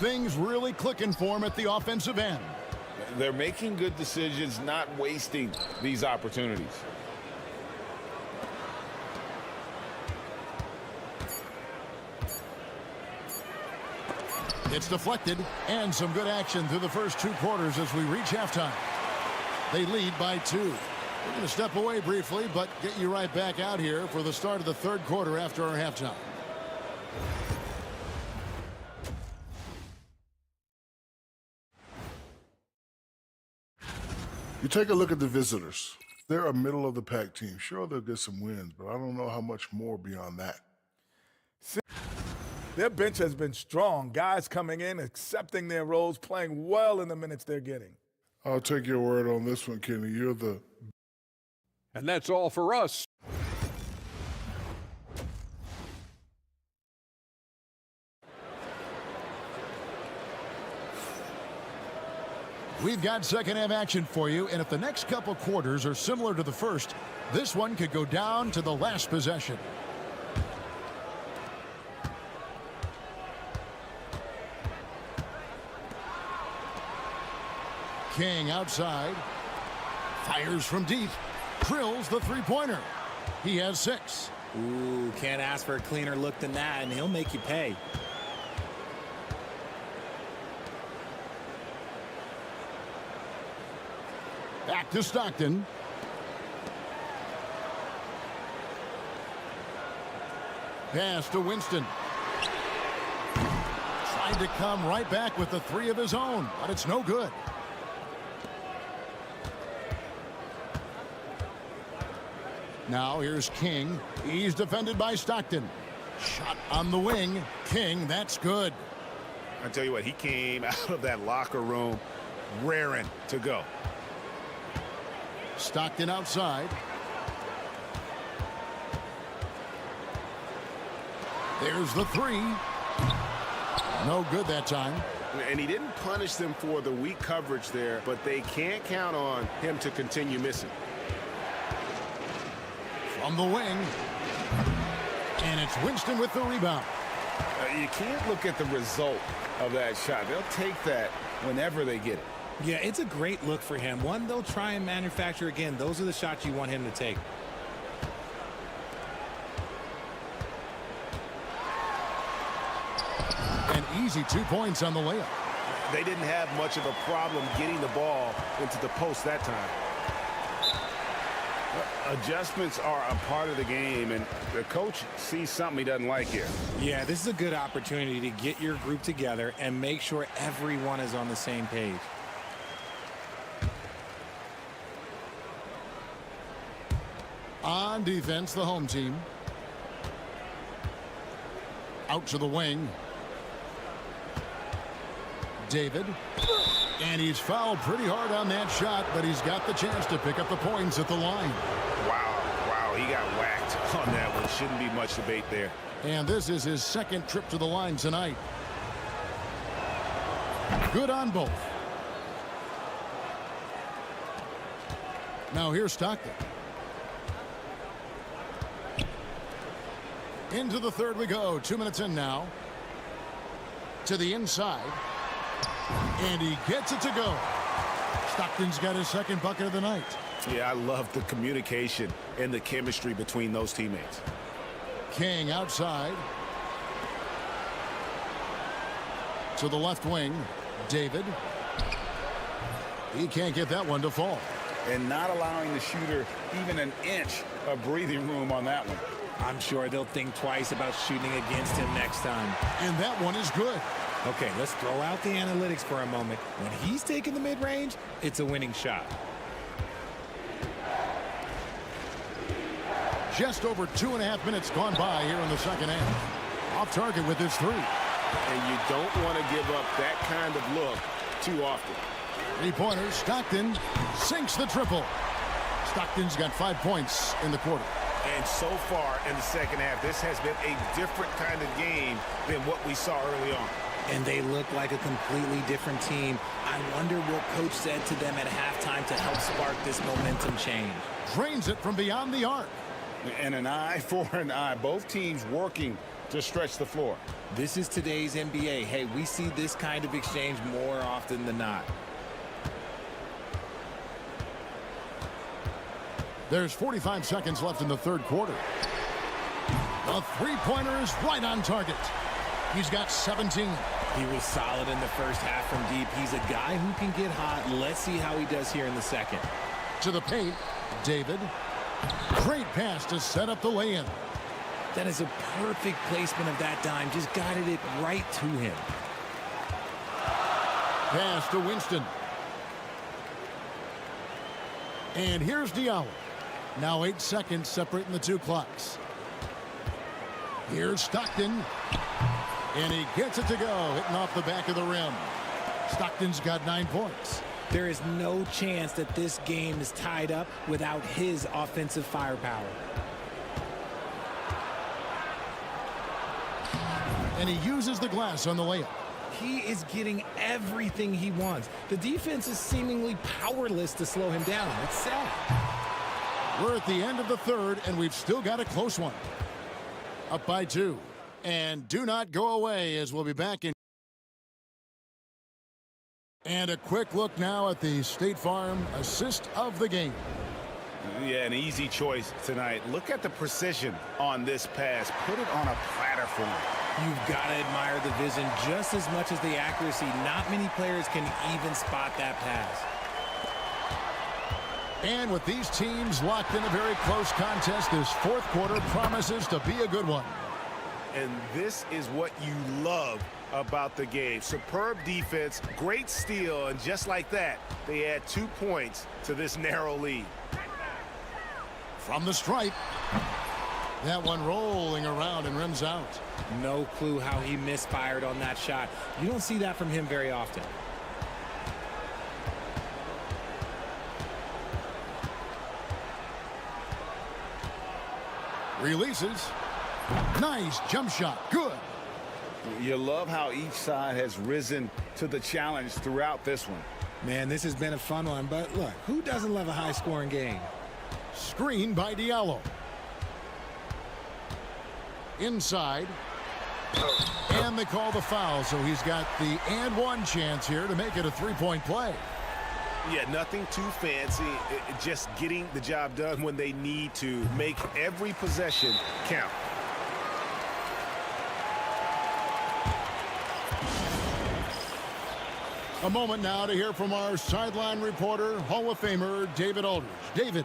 Things really clicking for him at the offensive end. They're making good decisions, not wasting these opportunities. It's deflected, and some good action through the first 2 quarters as we reach halftime. They lead by 2. We're going to step away briefly, but get you right back out here for the start of the third quarter after our halftime. You take a look at the visitors. They're a middle-of-the-pack team. Sure, they'll get some wins, but I don't know how much more beyond that. Their bench has been strong. Guys coming in, accepting their roles, playing well in the minutes they're getting. I'll take your word on this one, Kenny. You're the... And that's all for us. We've got second half action for you, and if the next couple quarters are similar to the first, this one could go down to the last possession. King outside. Fires from deep. Drills the three-pointer. He has 6. Ooh, can't ask for a cleaner look than that, and he'll make you pay. Back to Stockton. Pass to Winston. Tried to come right back with the 3 of his own, but it's no good. Now here's King. He's defended by Stockton. Shot on the wing. King, that's good. I tell you what, he came out of that locker room raring to go. Stockton outside. There's the 3. No good that time. And he didn't punish them for the weak coverage there, but they can't count on him to continue missing. From the wing. And it's Winston with the rebound. You can't look at the result of that shot. They'll take that whenever they get it. Yeah, it's a great look for him. One they'll try and manufacture again. Those are the shots you want him to take. An easy 2 points on the layup. They didn't have much of a problem getting the ball into the post that time. Adjustments are a part of the game, and the coach sees something he doesn't like here. Yeah, this is a good opportunity to get your group together and make sure everyone is on the same page. On defense, the home team. Out to the wing. David. And he's fouled pretty hard on that shot, but he's got the chance to pick up the points at the line. Wow, he got whacked on that one. Shouldn't be much debate there. And this is his second trip to the line tonight. Good on both. Now here's Stockton. Into the third we go. 2 minutes in now. To the inside. And he gets it to go. Stockton's got his second bucket of the night. Yeah, I love the communication and the chemistry between those teammates. King outside. To the left wing. David. He can't get that one to fall. and not allowing the shooter even an inch of breathing room on that one. I'm sure they'll think twice about shooting against him next time. And that one is good. Okay, let's throw out the analytics for a moment. When he's taking the mid-range, it's a winning shot. Just over 2.5 minutes gone by here in the second half. Off target with his three. And you don't want to give up that kind of look too often. Three-pointers. Stockton sinks the triple. Stockton's got 5 points in the quarter. And so far in the second half, this has been a different kind of game than what we saw early on. And they look like a completely different team. I wonder what coach said to them at halftime to help spark this momentum change. Drains it from beyond the arc. And an eye for an eye. Both teams working to stretch the floor. This is today's NBA. Hey, we see this kind of exchange more often than not. There's 45 seconds left in the third quarter. The three-pointer is right on target. He's got 17. He was solid in the first half from deep. He's a guy who can get hot. Let's see how he does here in the second. To the paint, David. Great pass to set up the lay-in. That is a perfect placement of that dime. Just guided it right to him. Pass to Winston. And here's Diallo. Now 8 seconds separating the two clocks. Here's Stockton. And he gets it to go, hitting off the back of the rim. Stockton's got 9 points. There is no chance that this game is tied up without his offensive firepower. And he uses the glass on the layup. He is getting everything he wants. The defense is seemingly powerless to slow him down. It's sad. We're at the end of the third, and we've still got a close one. Up by 2. And do not go away, as we'll be back in. And a quick look now at the State Farm assist of the game. Yeah, an easy choice tonight. Look at the precision on this pass. Put it on a platter for him. You've got to admire the vision just as much as the accuracy. Not many players can even spot that pass. And with these teams locked in a very close contest, this fourth quarter promises to be a good one. And this is what you love about the game. Superb defense, great steal, and just like that, they add 2 points to this narrow lead. From the stripe. That one rolling around and rims out. No clue how he misfired on that shot. You don't see that from him very often. Releases. Nice jump shot. Good. You love how each side has risen to the challenge throughout this one. Man, this has been a fun one, but look, who doesn't love a high-scoring game? Screen by Diallo. Inside. And they call the foul, so he's got the and one chance here to make it a three-point play. Yeah, nothing too fancy. Just getting the job done when they need to. Make every possession count. A moment now to hear from our sideline reporter, Hall of Famer David Aldridge. David.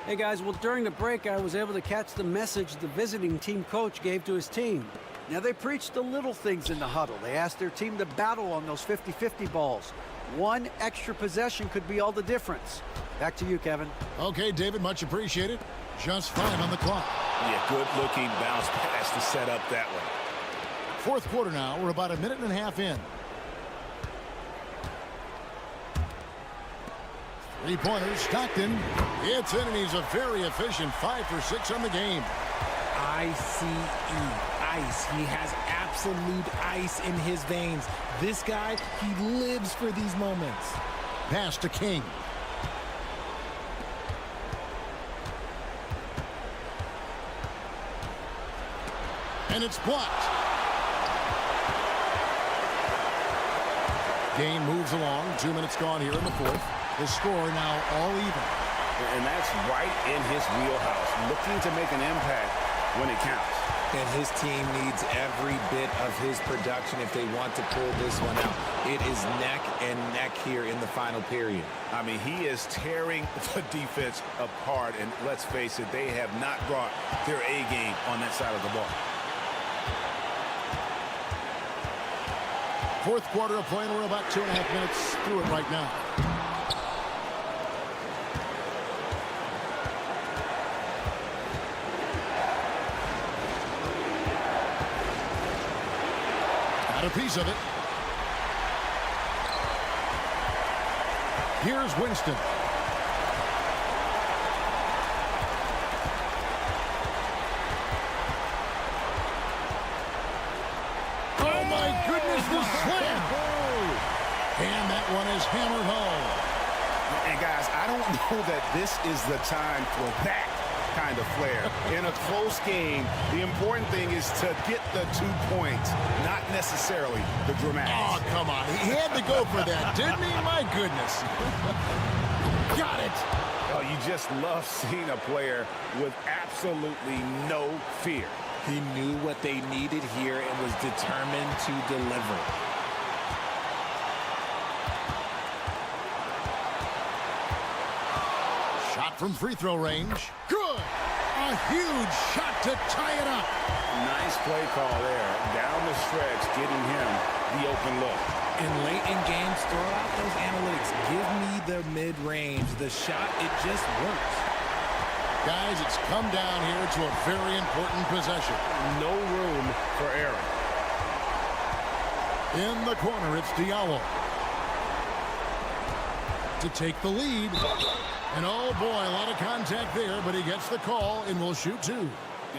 Hey, guys, well, during the break, I was able to catch the message the visiting team coach gave to his team. Now, they preached the little things in the huddle. They asked their team to battle on those 50-50 balls. One extra possession could be all the difference. Back to you, Kevin. Okay, David, much appreciated. Just 5 on the clock. Yeah, good-looking bounce pass to set up that one. Fourth quarter now. We're about a minute and a half in. Three-pointer, Stockton. It's in, and he's a very efficient 5 for 6 on the game. ICE, ice. He has absolute ice in his veins. This guy, he lives for these moments. Pass to King. And it's blocked. Game moves along. 2 minutes gone here in the fourth. The score now all even. And that's right in his wheelhouse. Looking to make an impact when it counts. And his team needs every bit of his production if they want to pull this one out. It is neck and neck here in the final period. I mean, he is tearing the defense apart, and let's face it, they have not brought their A game on that side of the ball. Fourth quarter of play, and we're about 2.5 minutes through it right now. Got a piece of it. Here's Winston. Oh my goodness, the slam! And that one is hammered home. And guys, I don't know that this is the time for that kind of flair. In a close game, the important thing is to get the 2 points, not necessarily the dramatics. Oh, come on. He had to go for that, didn't he? My goodness. Got it. Oh, you just love seeing a player with absolutely no fear. He knew what they needed here and was determined to deliver. Shot from free throw range. Good. A huge shot to tie it up. Nice play call there. Down the stretch, getting him the open look. And late in games, throw out those analytics. Give me the mid-range. The shot, it just works. Guys, it's come down here to a very important possession. No room for error. In the corner, it's Diallo to take the lead. And oh boy, a lot of contact there, but he gets the call and will shoot two.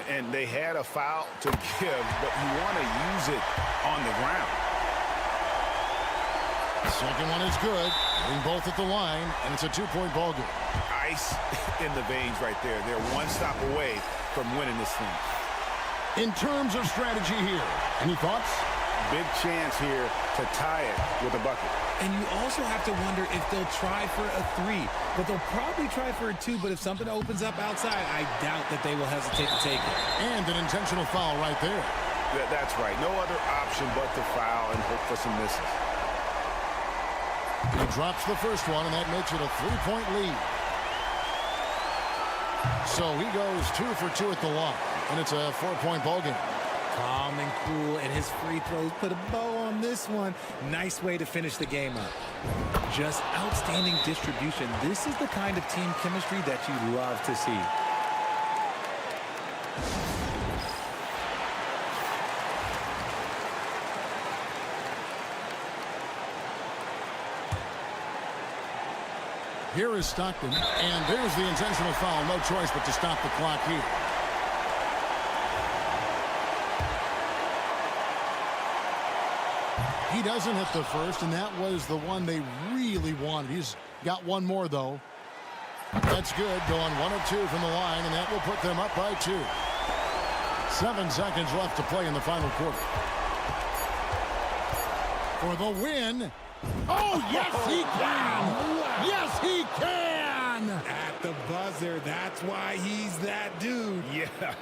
And they had a foul to give, but you want to use it on the ground. Second one is good. Getting both at the line, and it's a 2-point ball game. Ice in the veins right there. They're one stop away from winning this thing. In terms of strategy here, any thoughts? Big chance here to tie it with a bucket. And you also have to wonder if they'll try for a 3. But they'll probably try for a 2. But if something opens up outside, I doubt that they will hesitate to take it. And an intentional foul right there. That's right. No other option but to foul and hope for some misses. He drops the first one, and that makes it a 3-point lead. So he goes 2 for 2 at the line, and it's a 4-point ball game. Calm and cool, and his free throws put a bow on this one. Nice way to finish the game up. Just outstanding distribution. This is the kind of team chemistry that you love to see. Here is Stockton, and there's the intentional foul. No choice but to stop the clock here. He doesn't hit the first, and that was the one they really wanted. He's got one more, though. That's good, going 1 of 2 from the line, and that will put them up by 2. 7 seconds left to play in the final quarter. For the win. Oh, yes, he can! Yes, he can! At the buzzer, that's why he's that dude. Yeah.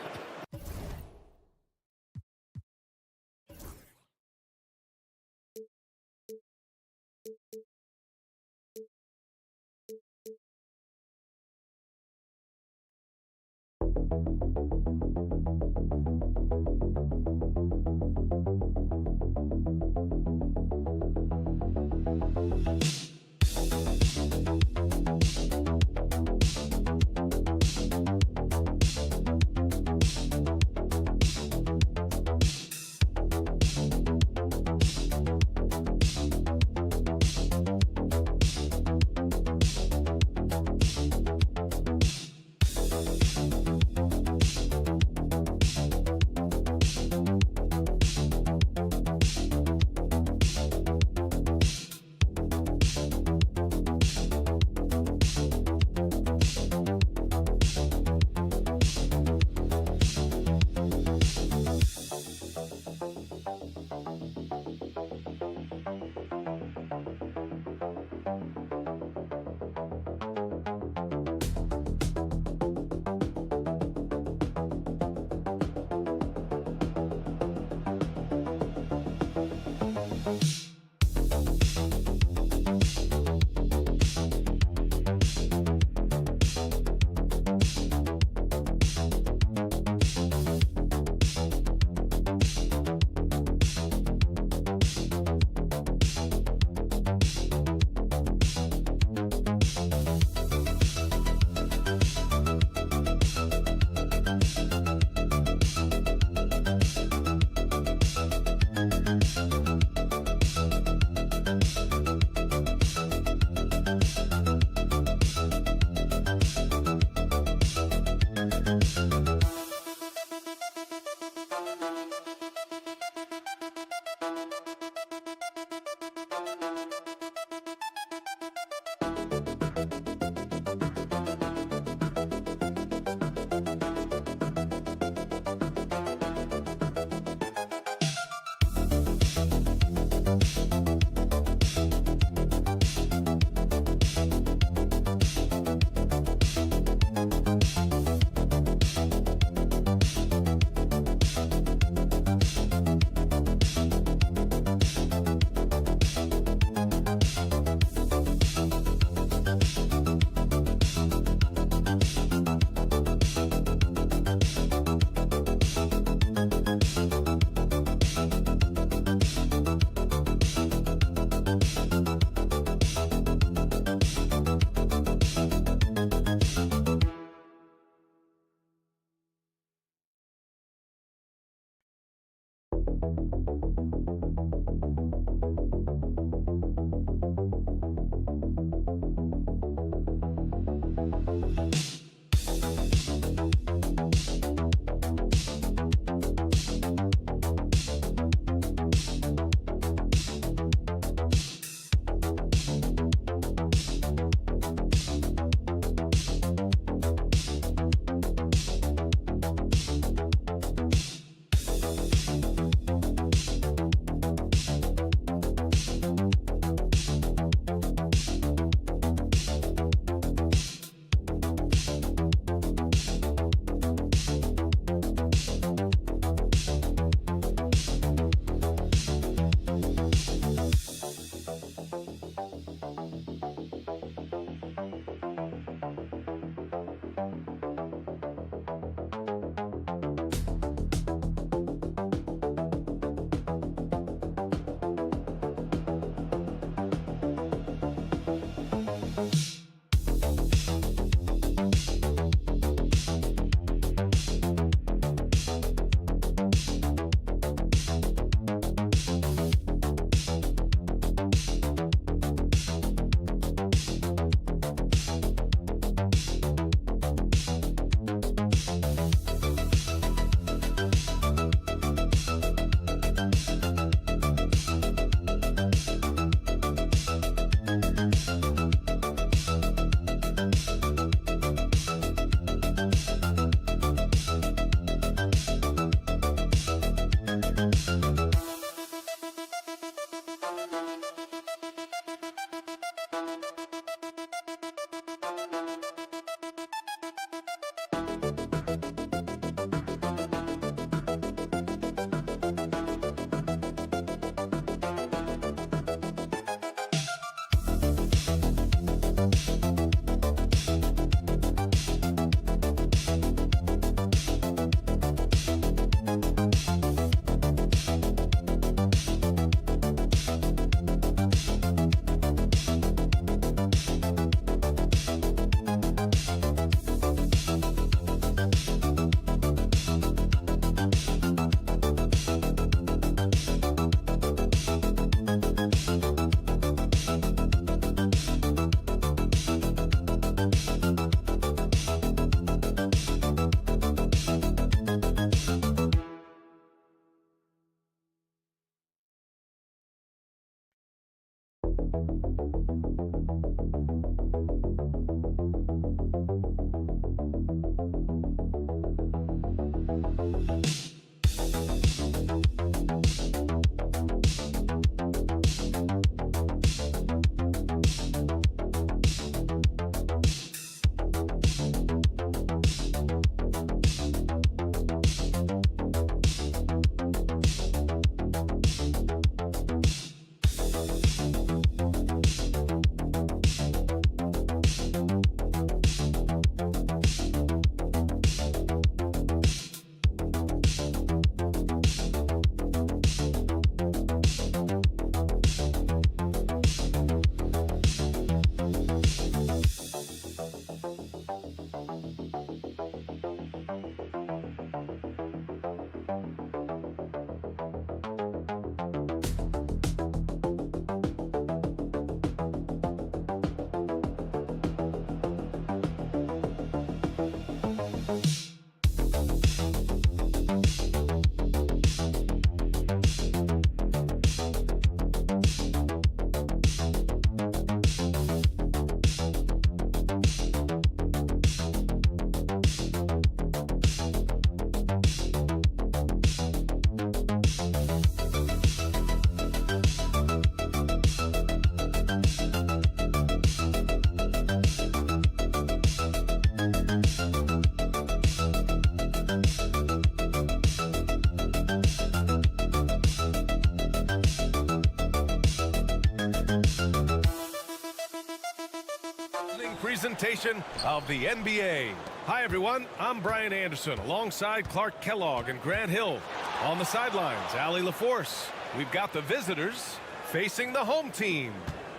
presentation of the NBA. Hi, everyone. I'm Brian Anderson alongside Clark Kellogg and Grant Hill. On the sidelines, Allie LaForce. We've got the visitors facing the home team.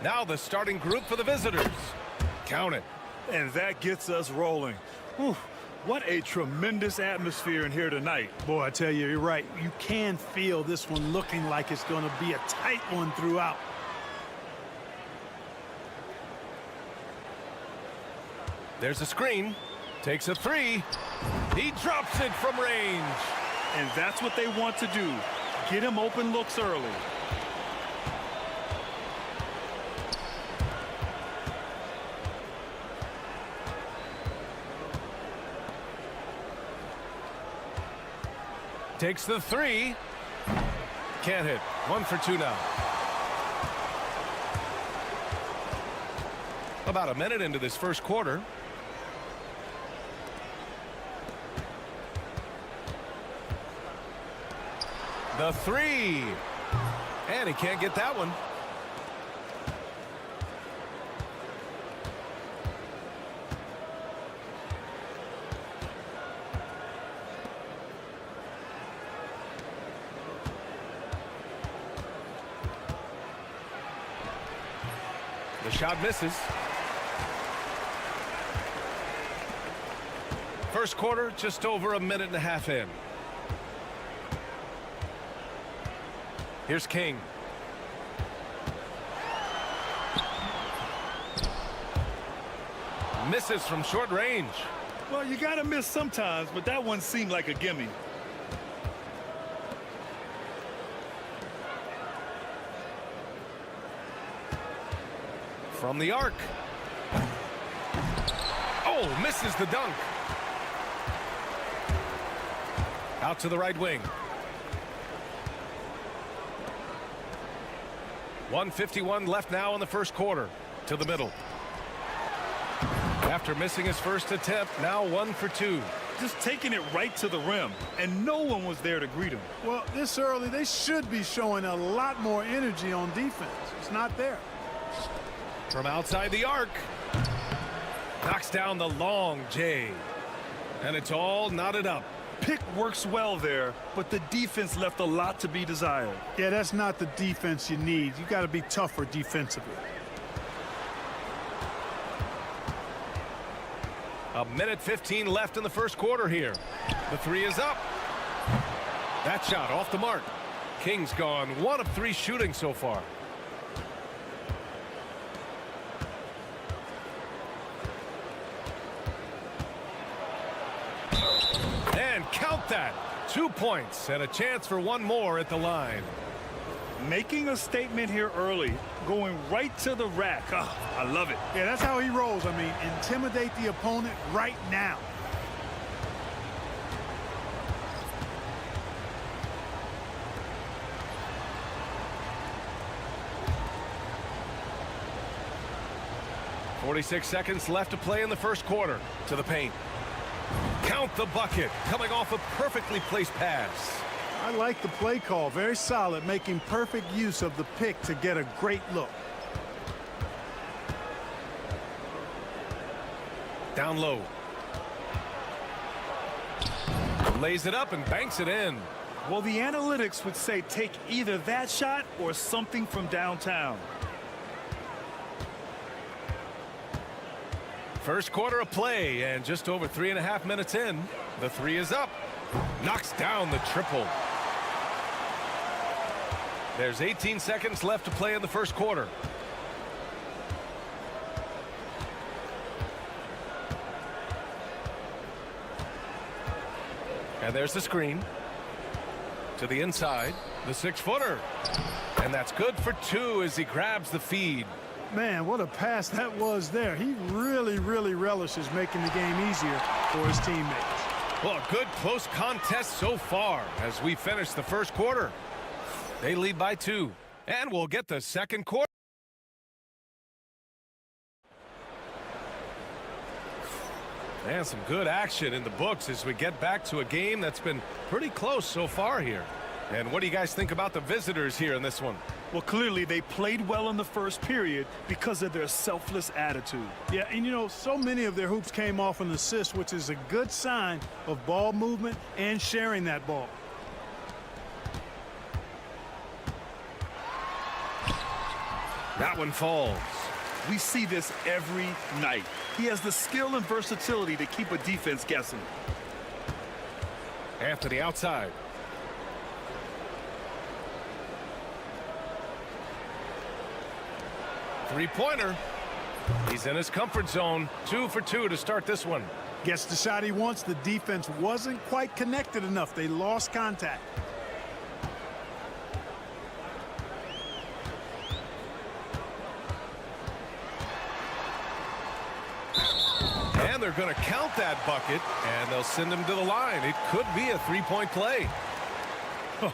Now the starting group for the visitors. Count it. And that gets us rolling. Whew. What a tremendous atmosphere in here tonight. Boy, I tell you, you're right. You can feel this one looking like it's going to be a tight one throughout. There's a screen. Takes a three. He drops it from range. And that's what they want to do. Get him open looks early. Takes the three. Can't hit. 1 for 2 now. About a minute into this first quarter. The three. And he can't get that one. The shot misses. First quarter, just over a minute and a half in. Here's King. Misses from short range. Well, you got to miss sometimes, but that one seemed like a gimme. From the arc. Oh, misses the dunk. Out to the right wing. 1:51 left now in the first quarter. To the middle. After missing his first attempt, now 1 for 2. Just taking it right to the rim, and no one was there to greet him. Well, this early, they should be showing a lot more energy on defense. It's not there. From outside the arc. Knocks down the long J. And it's all knotted up. Pick works well there, but the defense left a lot to be desired. Yeah, that's not the defense you need. You got to be tougher defensively. A minute 15 left in the first quarter here. The three is up. That shot off the mark. King's gone 1 of 3 shooting so far. And count that. 2 points and a chance for one more at the line. Making a statement here early, going right to the rack. Oh, I love it. Yeah, that's how he rolls. I mean, intimidate the opponent right now. .46 seconds left to play in the first quarter. To the paint. Count the bucket. Coming off a perfectly placed pass. I like the play call. Very solid, making perfect use of the pick to get a great look. Down low. Lays it up and banks it in. Well, the analytics would say take either that shot or something from downtown. First quarter of play, and just over 3.5 minutes in. The three is up. Knocks down the triple. There's 18 seconds left to play in the first quarter. And there's the screen. To the inside. The 6-footer. And that's good for 2 as he grabs the feed. Man, what a pass that was there. He really relishes making the game easier for his teammates. Well, a good close contest so far as we finish the first quarter. They lead by 2, and we'll get the second quarter. And some good action in the books as we get back to a game that's been pretty close so far here. And what do you guys think about the visitors here in this one? Well, clearly they played well in the first period because of their selfless attitude. Yeah, and you know, so many of their hoops came off an assist, which is a good sign of ball movement and sharing that ball. That one falls. We see this every night. He has the skill and versatility to keep a defense guessing. Anthony outside. Three-pointer. He's in his comfort zone. 2 for 2 to start this one. Gets the shot he wants. The defense wasn't quite connected enough. They lost contact. And they're going to count that bucket, and they'll send him to the line. It could be a three-point play.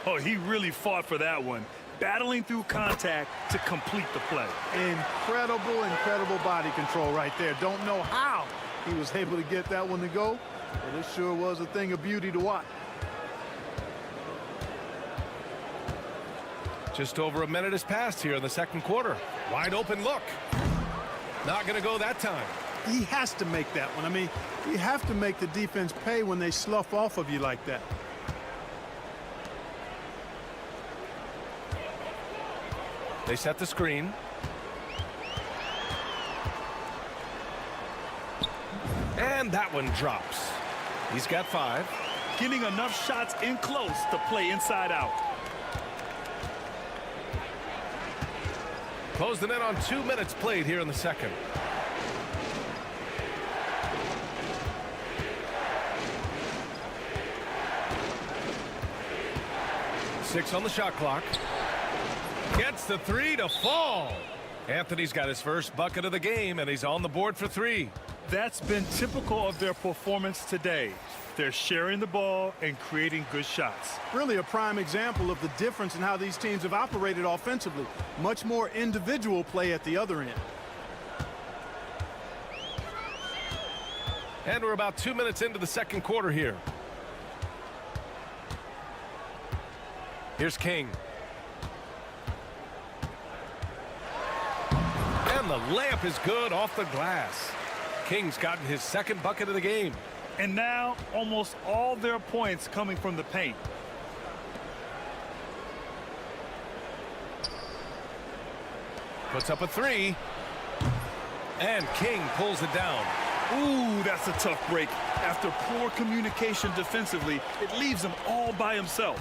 Oh, he really fought for that one, battling through contact to complete the play. Incredible body control right there. Don't know how he was able to get that one to go, but it sure was a thing of beauty to watch. Just over a minute has passed here in the second quarter. Wide open look. Not going to go that time. He has to make that one. I mean, you have to make the defense pay when they slough off of you like that. They set the screen. And that one drops. He's got 5. Getting enough shots in close to play inside out. Closing in on 2 minutes played here in the second. Six on the shot clock. Gets the 3 to fall. Anthony's got his first bucket of the game, and he's on the board for 3. That's been typical of their performance today. They're sharing the ball and creating good shots. Really a prime example of the difference in how these teams have operated offensively. Much more individual play at the other end. And we're about 2 minutes into the second quarter here. Here's King. And the layup is good off the glass. King's gotten his second bucket of the game. And now almost all their points coming from the paint. Puts up a 3. And King pulls it down. Ooh, that's a tough break. After poor communication defensively, it leaves him all by himself.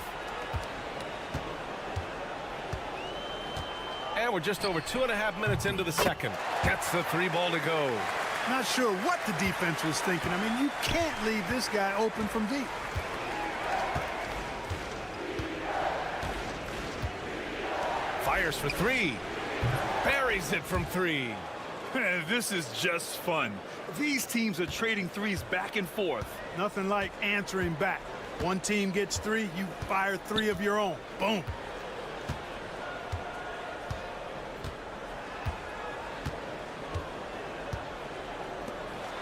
And we're just over 2.5 minutes into the second. Gets the 3 ball to go. Not sure what the defense was thinking. I mean, you can't leave this guy open from deep. Fires for 3. Buries it from 3. This is just fun. These teams are trading threes back and forth. Nothing like answering back. One team gets 3, you fire 3 of your own. Boom.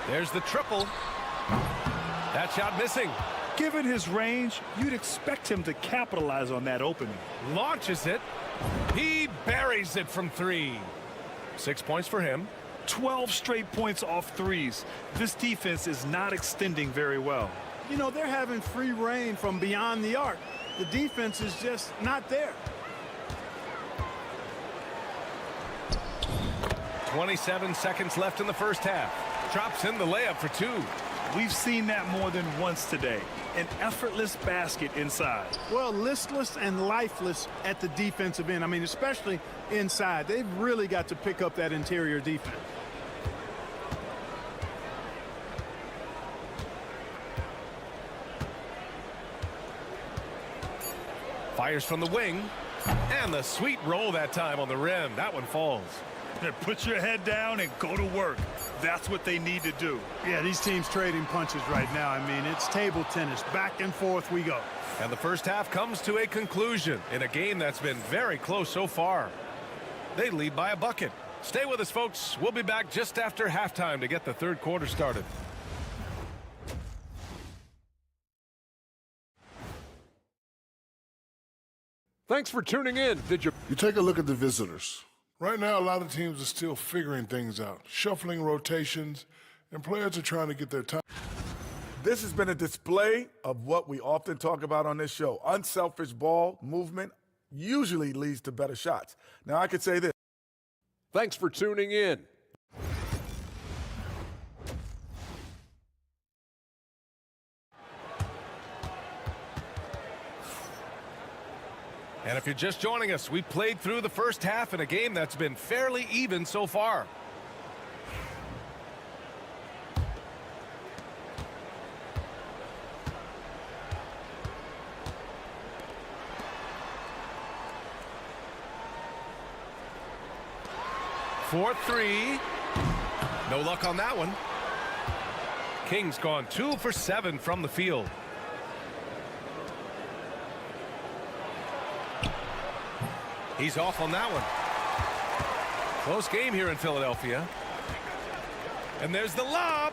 There's the triple. That shot missing. Given his range, you'd expect him to capitalize on that opening. Launches it. He buries it from 3. 6 points for him. 12 straight points off threes. This defense is not extending very well. You know, they're having free reign from beyond the arc. The defense is just not there. 27 seconds left in the first half. Drops in the layup for 2. We've seen that more than once today. An effortless basket inside. Well, listless and lifeless at the defensive end. I mean, especially inside. They've really got to pick up that interior defense. Fires from the wing. And the sweet roll that time on the rim. That one falls. Put your head down and go to work. That's what they need to do. Yeah, these teams trading punches right now. I mean, it's table tennis. Back and forth we go. And the first half comes to a conclusion in a game that's been very close so far. They lead by a bucket. Stay with us, folks. We'll be back just after halftime to get the third quarter started. Thanks for tuning in. Did you take a look at the visitors? Right now, a lot of teams are still figuring things out, shuffling rotations, and players are trying to get their time. This has been a display of what we often talk about on this show. Unselfish ball movement usually leads to better shots. Now, I could say this. Thanks for tuning in. And if you're just joining us, we played through the first half in a game that's been fairly even so far. Fourth three. No luck on that one. Kings gone 2 for 7 from the field. He's off on that one. Close game here in Philadelphia. And there's the lob.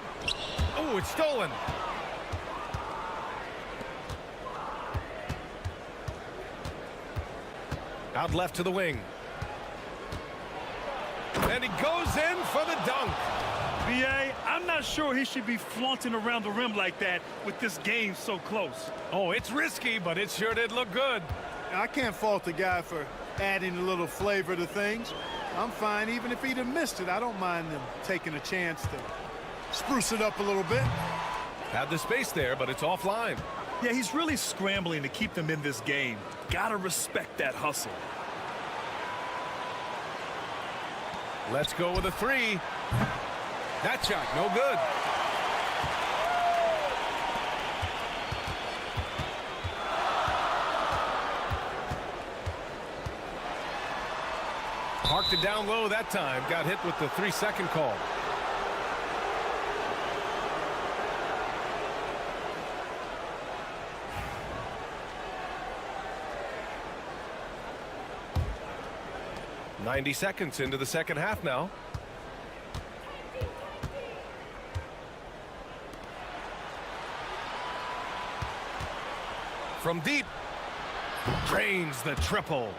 Oh, it's stolen. Out left to the wing. And he goes in for the dunk. BA, I'm not sure he should be flaunting around the rim like that with this game so close. Oh, it's risky, but it sure did look good. I can't fault the guy for adding a little flavor to things. I'm fine even if he'd have missed it. I don't mind them taking a chance to spruce it up a little bit. Had the space there, but it's offline. Yeah, he's really scrambling to keep them in this game. Gotta respect that hustle. Let's go with a three. That shot, no good. Parked it down low that time. Got hit with the 3-second call. "90 seconds into the second half now. From deep. Drains the triple.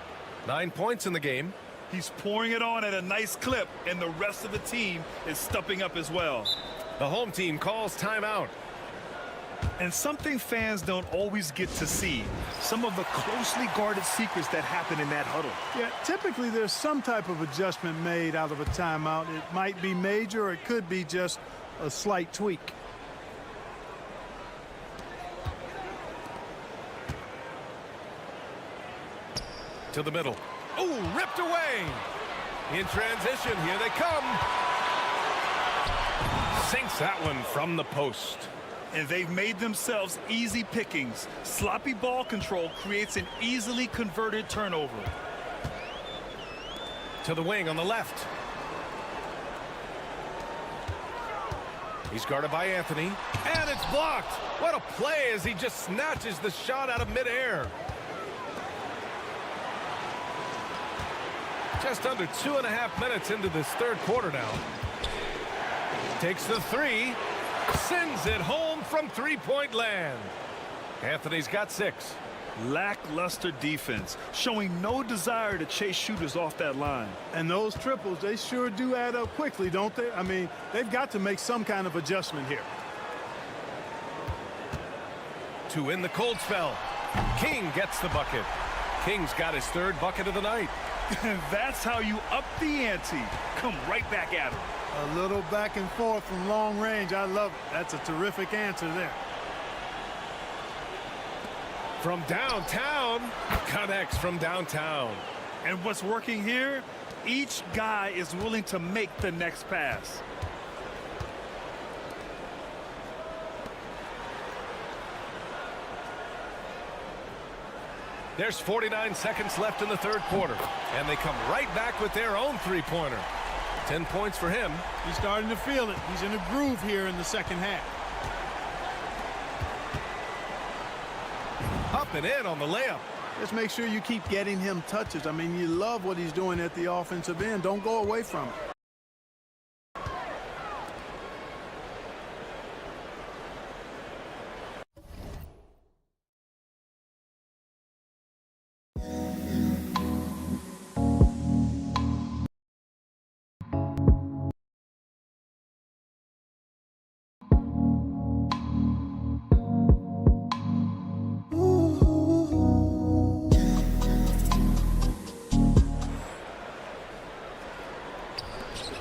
9 points in the game. He's pouring it on at a nice clip, and the rest of the team is stepping up as well. The home team calls timeout. And something fans don't always get to see, some of the closely guarded secrets that happen in that huddle. Yeah, typically there's some type of adjustment made out of a timeout. It might be major, or it could be just a slight tweak. To the middle. Oh, ripped away. In transition, here they come. Sinks that one from the post. And they've made themselves easy pickings. Sloppy ball control creates an easily converted turnover. To the wing on the left. He's guarded by Anthony. And it's blocked. What a play as he just snatches the shot out of midair. Just under 2.5 minutes into this third quarter now. Takes the three. Sends it home from three-point land. Anthony's got 6. Lackluster defense, showing no desire to chase shooters off that line. And those triples, they sure do add up quickly, don't they? I mean, they've got to make some kind of adjustment here. To in the cold spell. King gets the bucket. King's got his 3rd bucket of the night. And that's how you up the ante. Come right back at him. A little back and forth from long range. I love it. That's a terrific answer there. From downtown. Connects from downtown. And what's working here? Each guy is willing to make the next pass. There's 49 seconds left in the third quarter. And they come right back with their own three-pointer. 10 points for him. He's starting to feel it. He's in a groove here in the second half. Up and in on the layup. Just make sure you keep getting him touches. I mean, you love what he's doing at the offensive end. Don't go away from it.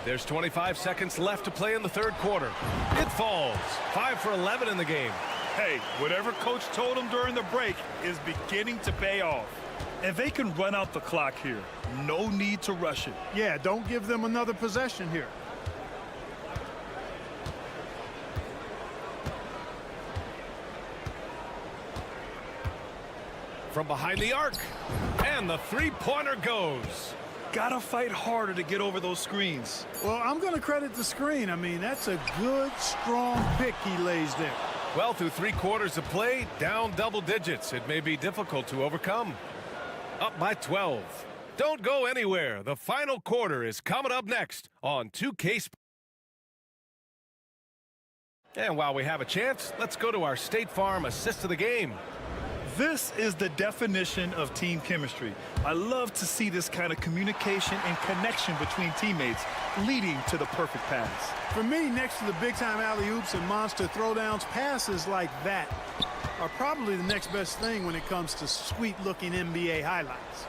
There's 25 seconds left to play in the third quarter. It falls. 5 for 11 in the game. Hey, whatever coach told them during the break is beginning to pay off. And they can run out the clock here. No need to rush it. Yeah, don't give them another possession here. From behind the arc. And the three-pointer goes. Gotta fight harder to get over those screens. Well, I'm going to credit the screen. I mean, that's a good, strong pick he lays there. Well, through 3 quarters of play, down double digits. It may be difficult to overcome. Up by 12. Don't go anywhere. The final quarter is coming up next on 2K Sports. And while we have a chance, let's go to our State Farm assist of the game. This is the definition of team chemistry. I love to see this kind of communication and connection between teammates leading to the perfect pass. For me, next to the big-time alley-oops and monster throwdowns, passes like that are probably the next best thing when it comes to sweet-looking NBA highlights.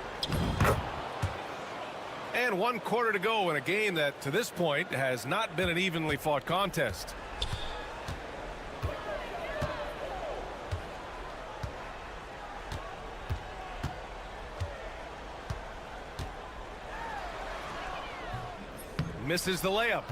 And 1 quarter to go in a game that, to this point, has not been an evenly fought contest. Misses the layup.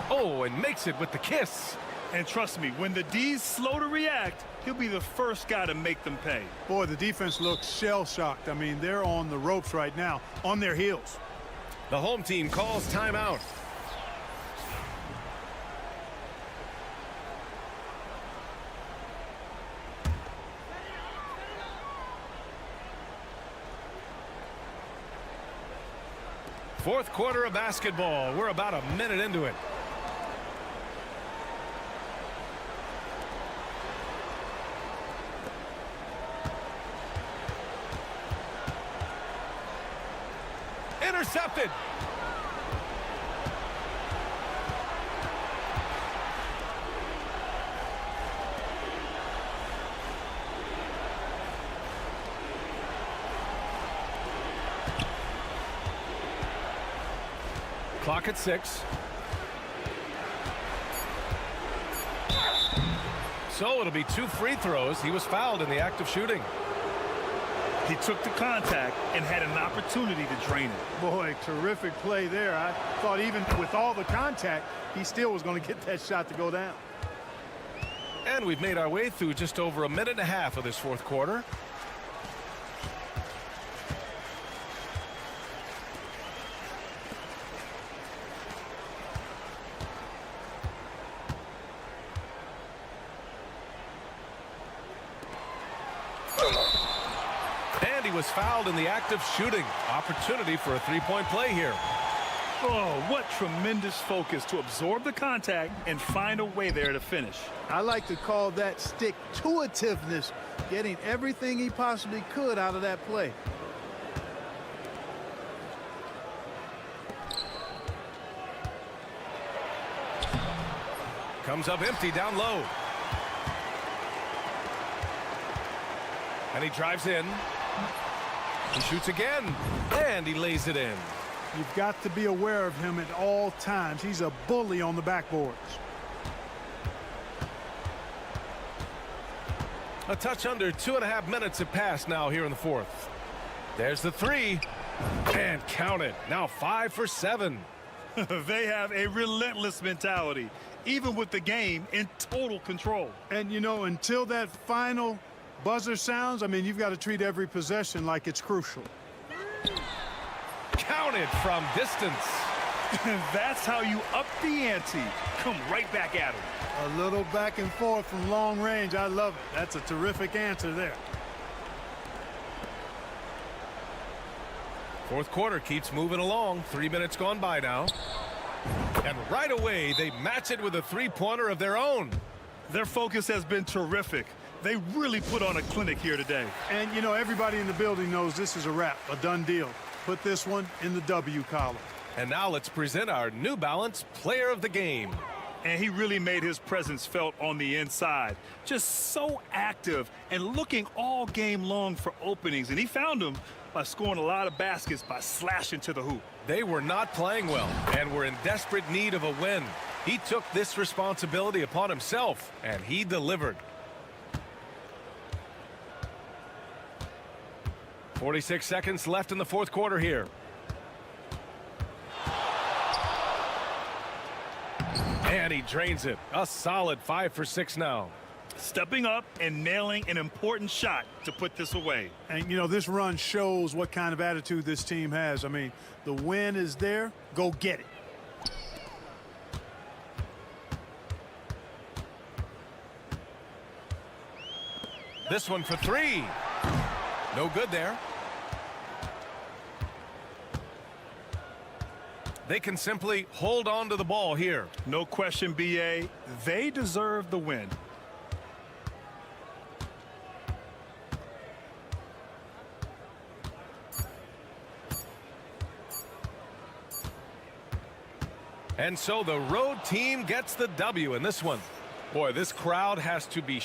Oh, and makes it with the kiss. And trust me, when the D's slow to react, he'll be the first guy to make them pay. Boy, the defense looks shell-shocked. I mean, they're on the ropes right now, on their heels. The home team calls timeout. Fourth quarter of basketball. We're about a minute into it. Intercepted. Clock at 6. So it'll be 2 free throws. He was fouled in the act of shooting. He took the contact and had an opportunity to drain it. Boy, terrific play there. I thought even with all the contact, he still was going to get that shot to go down. And we've made our way through just over a minute and a half of this fourth quarter. And he was fouled in the act of shooting. Opportunity for a three-point play here. Oh, what tremendous focus to absorb the contact and find a way there to finish. I like to call that stick-to-itiveness, getting everything he possibly could out of that play. Comes up empty down low. And he drives in. He shoots again. And he lays it in. You've got to be aware of him at all times. He's a bully on the backboards. A touch under 2.5 minutes have passed now here in the fourth. There's the three. And count it. Now 5 for 7. They have a relentless mentality, even with the game in total control. And, you know, until that final buzzer sounds, I mean, you've got to treat every possession like it's crucial. Counted from distance. That's how you up the ante. Come right back at him. A little back and forth from long range. I love it. That's a terrific answer there. Fourth quarter keeps moving along. 3 minutes gone by now. And right away, they match it with a three-pointer of their own. Their focus has been terrific. They really put on a clinic here today. And, you know, everybody in the building knows this is a wrap, a done deal. Put this one in the W column. And now let's present our New Balance Player of the Game. And he really made his presence felt on the inside. Just so active and looking all game long for openings. And he found them by scoring a lot of baskets by slashing to the hoop. They were not playing well and were in desperate need of a win. He took this responsibility upon himself, and he delivered. 46 seconds left in the fourth quarter here. And he drains it. A solid 5 for 6 now. Stepping up and nailing an important shot to put this away. And, you know, this run shows what kind of attitude this team has. I mean, the win is there. Go get it. This one for 3. No good there. They can simply hold on to the ball here. No question, BA. They deserve the win. And so the road team gets the W in this one. Boy, this crowd has to be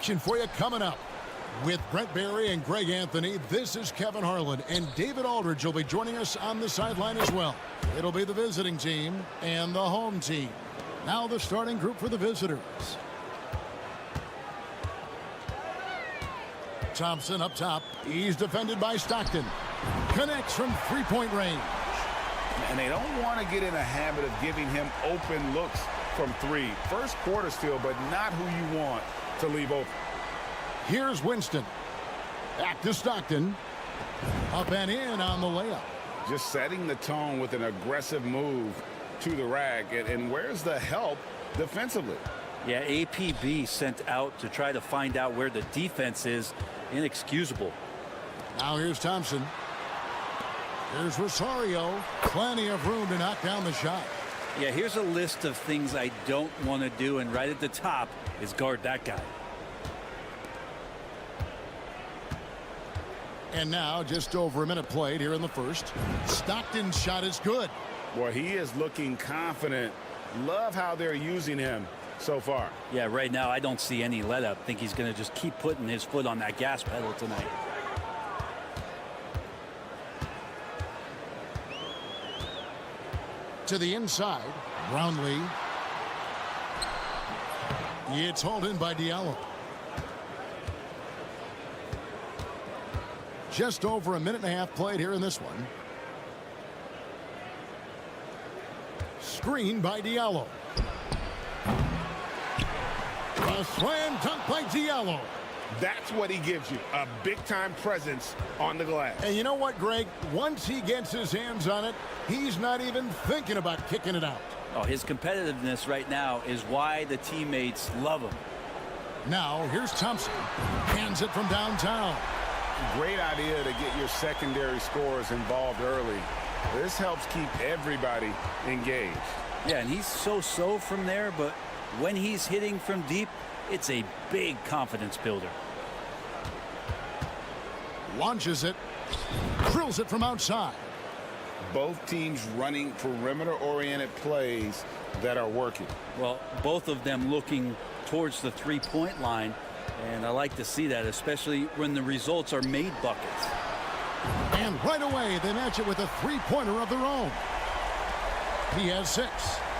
action for you coming up. With Brent Barry and Greg Anthony, this is Kevin Harlan, and David Aldridge will be joining us on the sideline as well. It'll be the visiting team and the home team. Now the starting group for the visitors. Thompson up top. He's defended by Stockton. Connects from three-point range. And they don't want to get in a habit of giving him open looks from three. First quarter still, but not who you want to leave open. Here's Winston. Back to Stockton. Up and in on the layup. Just setting the tone with an aggressive move to the rack. And where's the help defensively? Yeah, APB sent out to try to find out where the defense is. Inexcusable. Now here's Thompson. Here's Rosario. Plenty of room to knock down the shot. Yeah, here's a list of things I don't want to do, and right at the top is guard that guy. And now just over a minute played here in the first. Stockton's shot is good. Boy, he is looking confident. Love how they're using him so far. Yeah, right now I don't see any let up. I think he's going to just keep putting his foot on that gas pedal tonight. To the inside, Brownlee. It's hauled in by Diallo. Just over a minute and a half played here in this one. Screen by Diallo. A slam dunk by Diallo. That's what he gives you, a big-time presence on the glass. And you know what, Greg? Once he gets his hands on it, he's not even thinking about kicking it out. Oh, his competitiveness right now is why the teammates love him. Now, here's Thompson. Hands it from downtown. Great idea to get your secondary scorers involved early. This helps keep everybody engaged. Yeah, and he's so-so from there, but when he's hitting from deep, it's a big confidence builder. Launches it. Drills it from outside. Both teams running perimeter-oriented plays that are working. Well, both of them looking towards the three-point line, and I like to see that, especially when the results are made buckets. And right away, they match it with a three-pointer of their own. He has 6.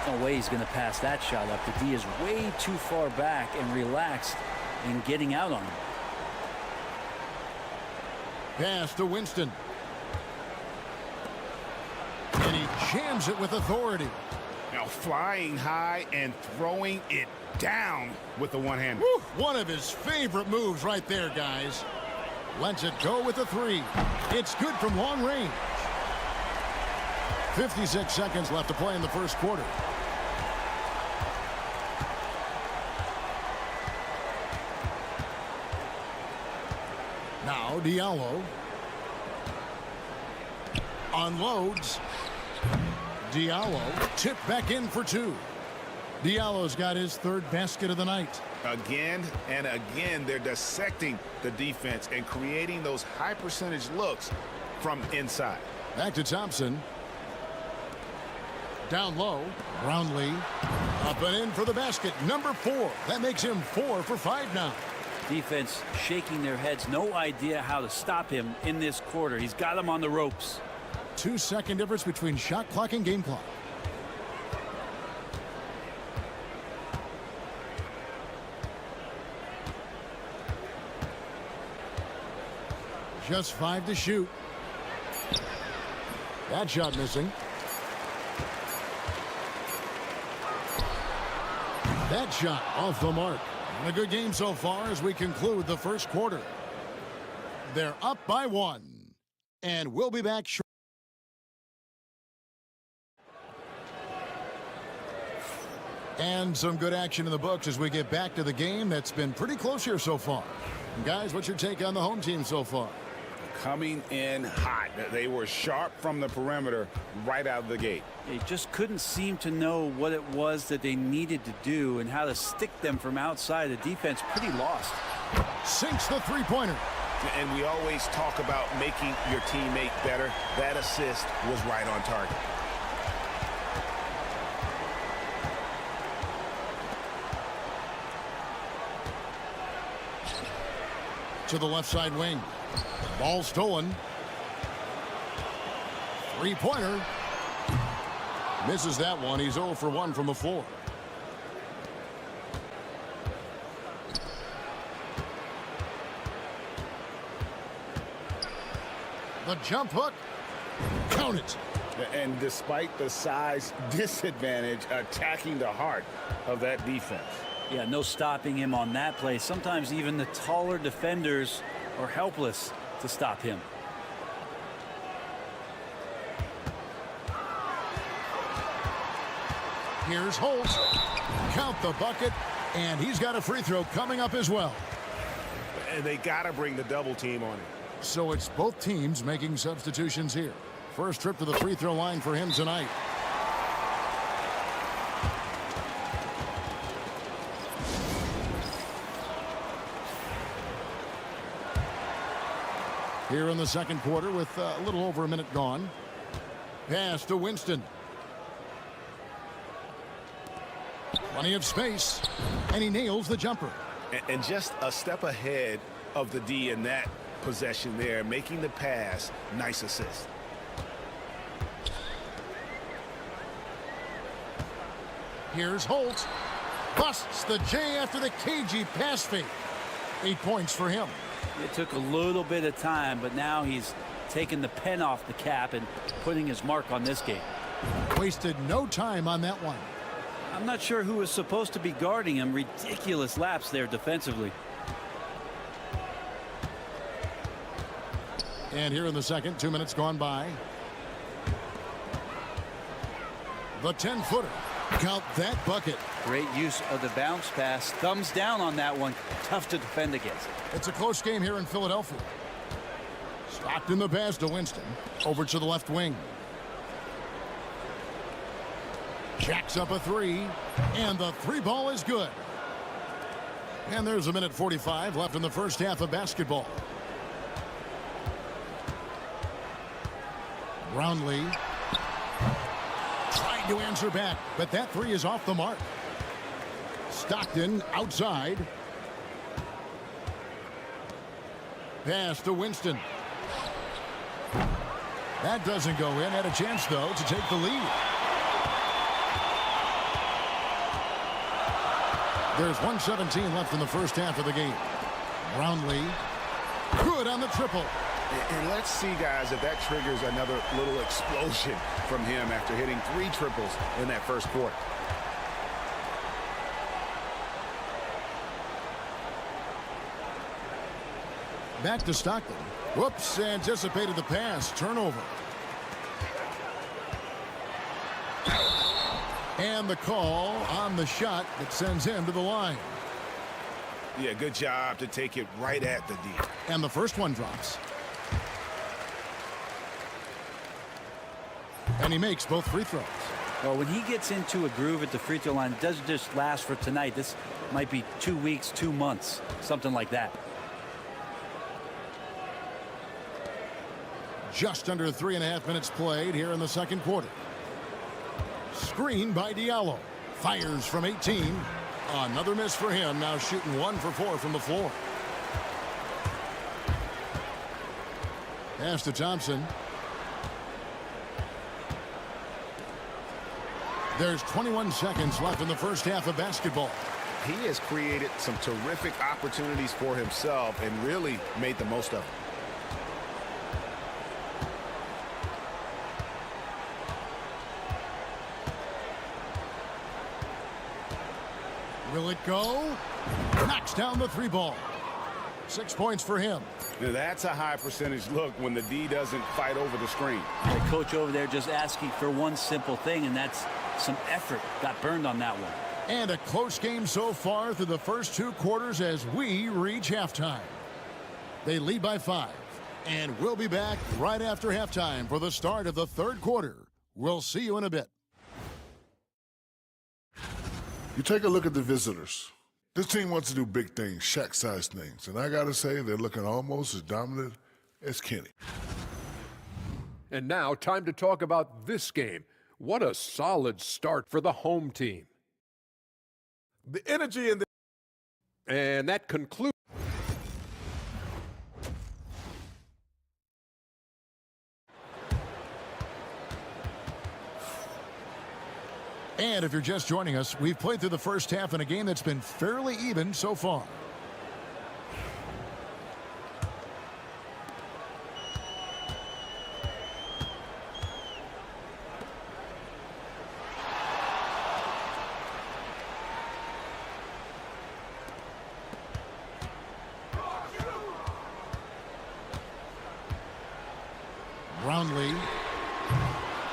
No way he's going to pass that shot up. The D is way too far back and relaxed in getting out on him. Pass to Winston. And he jams it with authority. Now flying high and throwing it down with the one-hander. One of his favorite moves right there, guys. Lets it go with the 3. It's good from long range. 56 seconds left to play in the first quarter. Now Diallo unloads. Diallo tipped back in for 2. Diallo's got his 3rd basket of the night. Again and again, they're dissecting the defense and creating those high percentage looks from inside. Back to Thompson. Down low. Brownlee up and in for the basket. Number 4. That makes him 4 for 5 now. Defense shaking their heads. No idea how to stop him in this quarter. He's got him on the ropes. 2-second difference between shot clock and game clock. Just 5 to shoot. That shot missing. That shot off the mark. And a good game so far as we conclude the first quarter. They're up by 1. And we'll be back shortly. And some good action in the books as we get back to the game that's been pretty close here so far. And guys, what's your take on the home team so far? Coming in hot. They were sharp from the perimeter right out of the gate. They just couldn't seem to know what it was that they needed to do and how to stick them from outside. The defense pretty lost. Sinks the three-pointer. And we always talk about making your teammate better. That assist was right on target. To the left side wing. Ball stolen. Three-pointer. Misses that one. He's 0 for 1 from the floor. The jump hook. Count it. And despite the size disadvantage, attacking the heart of that defense. Yeah, no stopping him on that play. Sometimes even the taller defenders are helpless to stop him. Here's Holt. Count the bucket, and he's got a free throw coming up as well. And they got to bring the double team on it. So it's both teams making substitutions here. First trip to the free throw line for him tonight. Here in the second quarter with a little over a minute gone. Pass to Winston. Plenty of space, and he nails the jumper. And just a step ahead of the D in that possession there, making the pass. Nice assist. Here's Holt. Busts the J after the cagey pass fake. 8 points for him. It took a little bit of time, but now he's taking the pen off the cap and putting his mark on this game. Wasted no time on that one. I'm not sure who was supposed to be guarding him. Ridiculous lapse there defensively. And here in the second, 2 minutes gone by. The 10-footer. Count that bucket. Great use of the bounce pass. Thumbs down on that one. Tough to defend against. It's a close game here in Philadelphia. Stocked in the pass to Winston. Over to the left wing. Jacks up a three. And the three ball is good. And there's a minute 45 left in the first half of basketball. Brownlee to answer back, but that three is off the mark. Stockton outside. Pass to Winston. That doesn't go in. Had a chance, though, to take the lead. There's 1:17 left in the first half of the game. Brownlee, good on the triple. And let's see, guys, if that triggers another little explosion from him after hitting 3 triples in that first quarter. Back to Stockton. Whoops, anticipated the pass. Turnover. And the call on the shot that sends him to the line. Yeah, good job to take it right at the D. And the first one drops. And he makes both free throws. Well, when he gets into a groove at the free throw line, it doesn't just last for tonight. This might be 2 weeks, 2 months, something like that. Just under 3.5 minutes played here in the second quarter. Screen by Diallo. Fires from 18. Another miss for him. Now shooting 1 for 4 from the floor. Pass to Thompson. There's 21 seconds left in the first half of basketball. He has created some terrific opportunities for himself and really made the most of them. Will it go? Knocks down the 3 ball. 6 points for him. Now that's a high percentage look when the D doesn't fight over the screen. The coach over there just asking for one simple thing, and that's some effort. Got burned on that one. And a close game so far through the first 2 quarters as we reach halftime. They lead by 5. And we'll be back right after halftime for the start of the third quarter. We'll see you in a bit. You take a look at the visitors. This team wants to do big things, Shaq-sized things. And I got to say, they're looking almost as dominant as Kenny. And now, time to talk about this game. What a solid start for the home team. The energy in the... And that concludes. And if you're just joining us, we've played through the first half in a game that's been fairly even so far. Brownlee.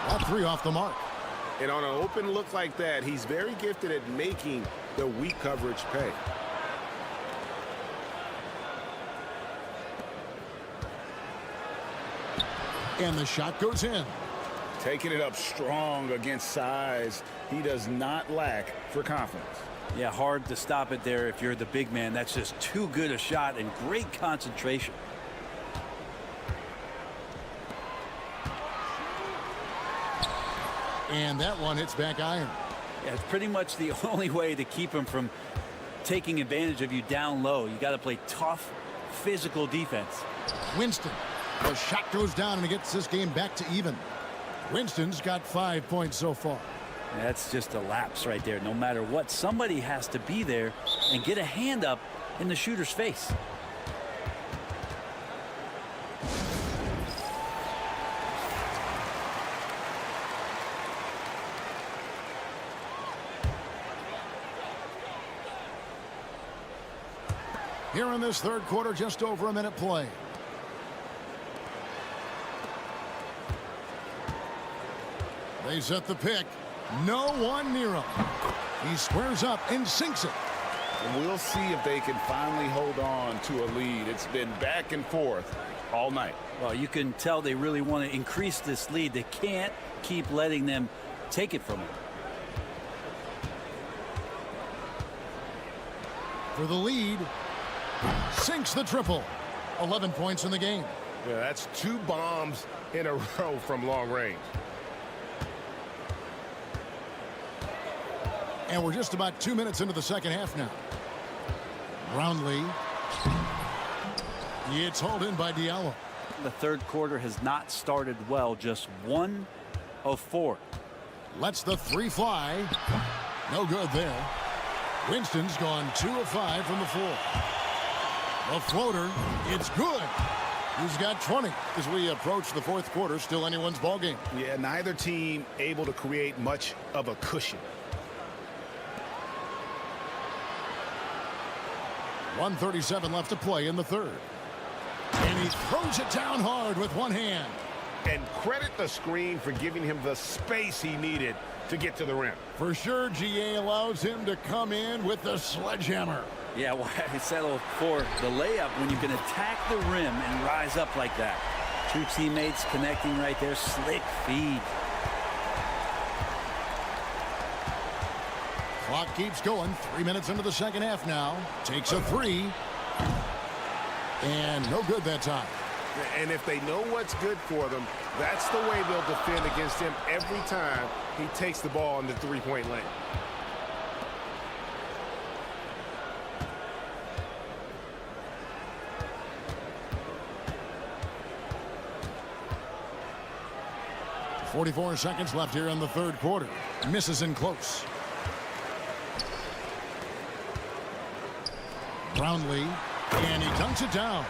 That 3 off the mark. And on an open look like that, he's very gifted at making the weak coverage pay. And the shot goes in. Taking it up strong against size. He does not lack for confidence. Yeah, hard to stop it there if you're the big man. That's just too good a shot and great concentration. And that one hits back iron. Yeah, it's pretty much the only way to keep him from taking advantage of you down low. You got to play tough, physical defense. Winston. The shot goes down and it gets this game back to even. Winston's got 5 points so far. That's just a lapse right there. No matter what, somebody has to be there and get a hand up in the shooter's face. Here in this third quarter, just over a minute play. They set the pick. No one near him. He squares up and sinks it. And we'll see if they can finally hold on to a lead. It's been back and forth all night. Well, you can tell they really want to increase this lead. They can't keep letting them take it from them. For the lead. Sinks the triple. 11 points in the game. Yeah, that's 2 bombs in a row from long range. And we're just about 2 minutes into the second half now. Brownlee. It's hauled in by Diallo. The third quarter has not started well. Just 1 of 4. Lets the 3 fly. No good there. Winston's gone 2 of 5 from the floor. The floater. It's good. He's got 20 as we approach the fourth quarter. Still anyone's ball game. Yeah, neither team able to create much of a cushion. 1:37 left to play in the third. And he throws it down hard with one hand. And credit the screen for giving him the space he needed to get to the rim. For sure, GA allows him to come in with the sledgehammer. Yeah, why settle for the layup when you can attack the rim and rise up like that? Two teammates connecting right there. Slick feed. Clock keeps going. 3 minutes into the second half now. Takes a 3. And no good that time. And if they know what's good for them, that's the way they'll defend against him every time he takes the ball in the three-point lane. .44 seconds left here in the third quarter. Misses in close. Brownlee, and he dunks it down.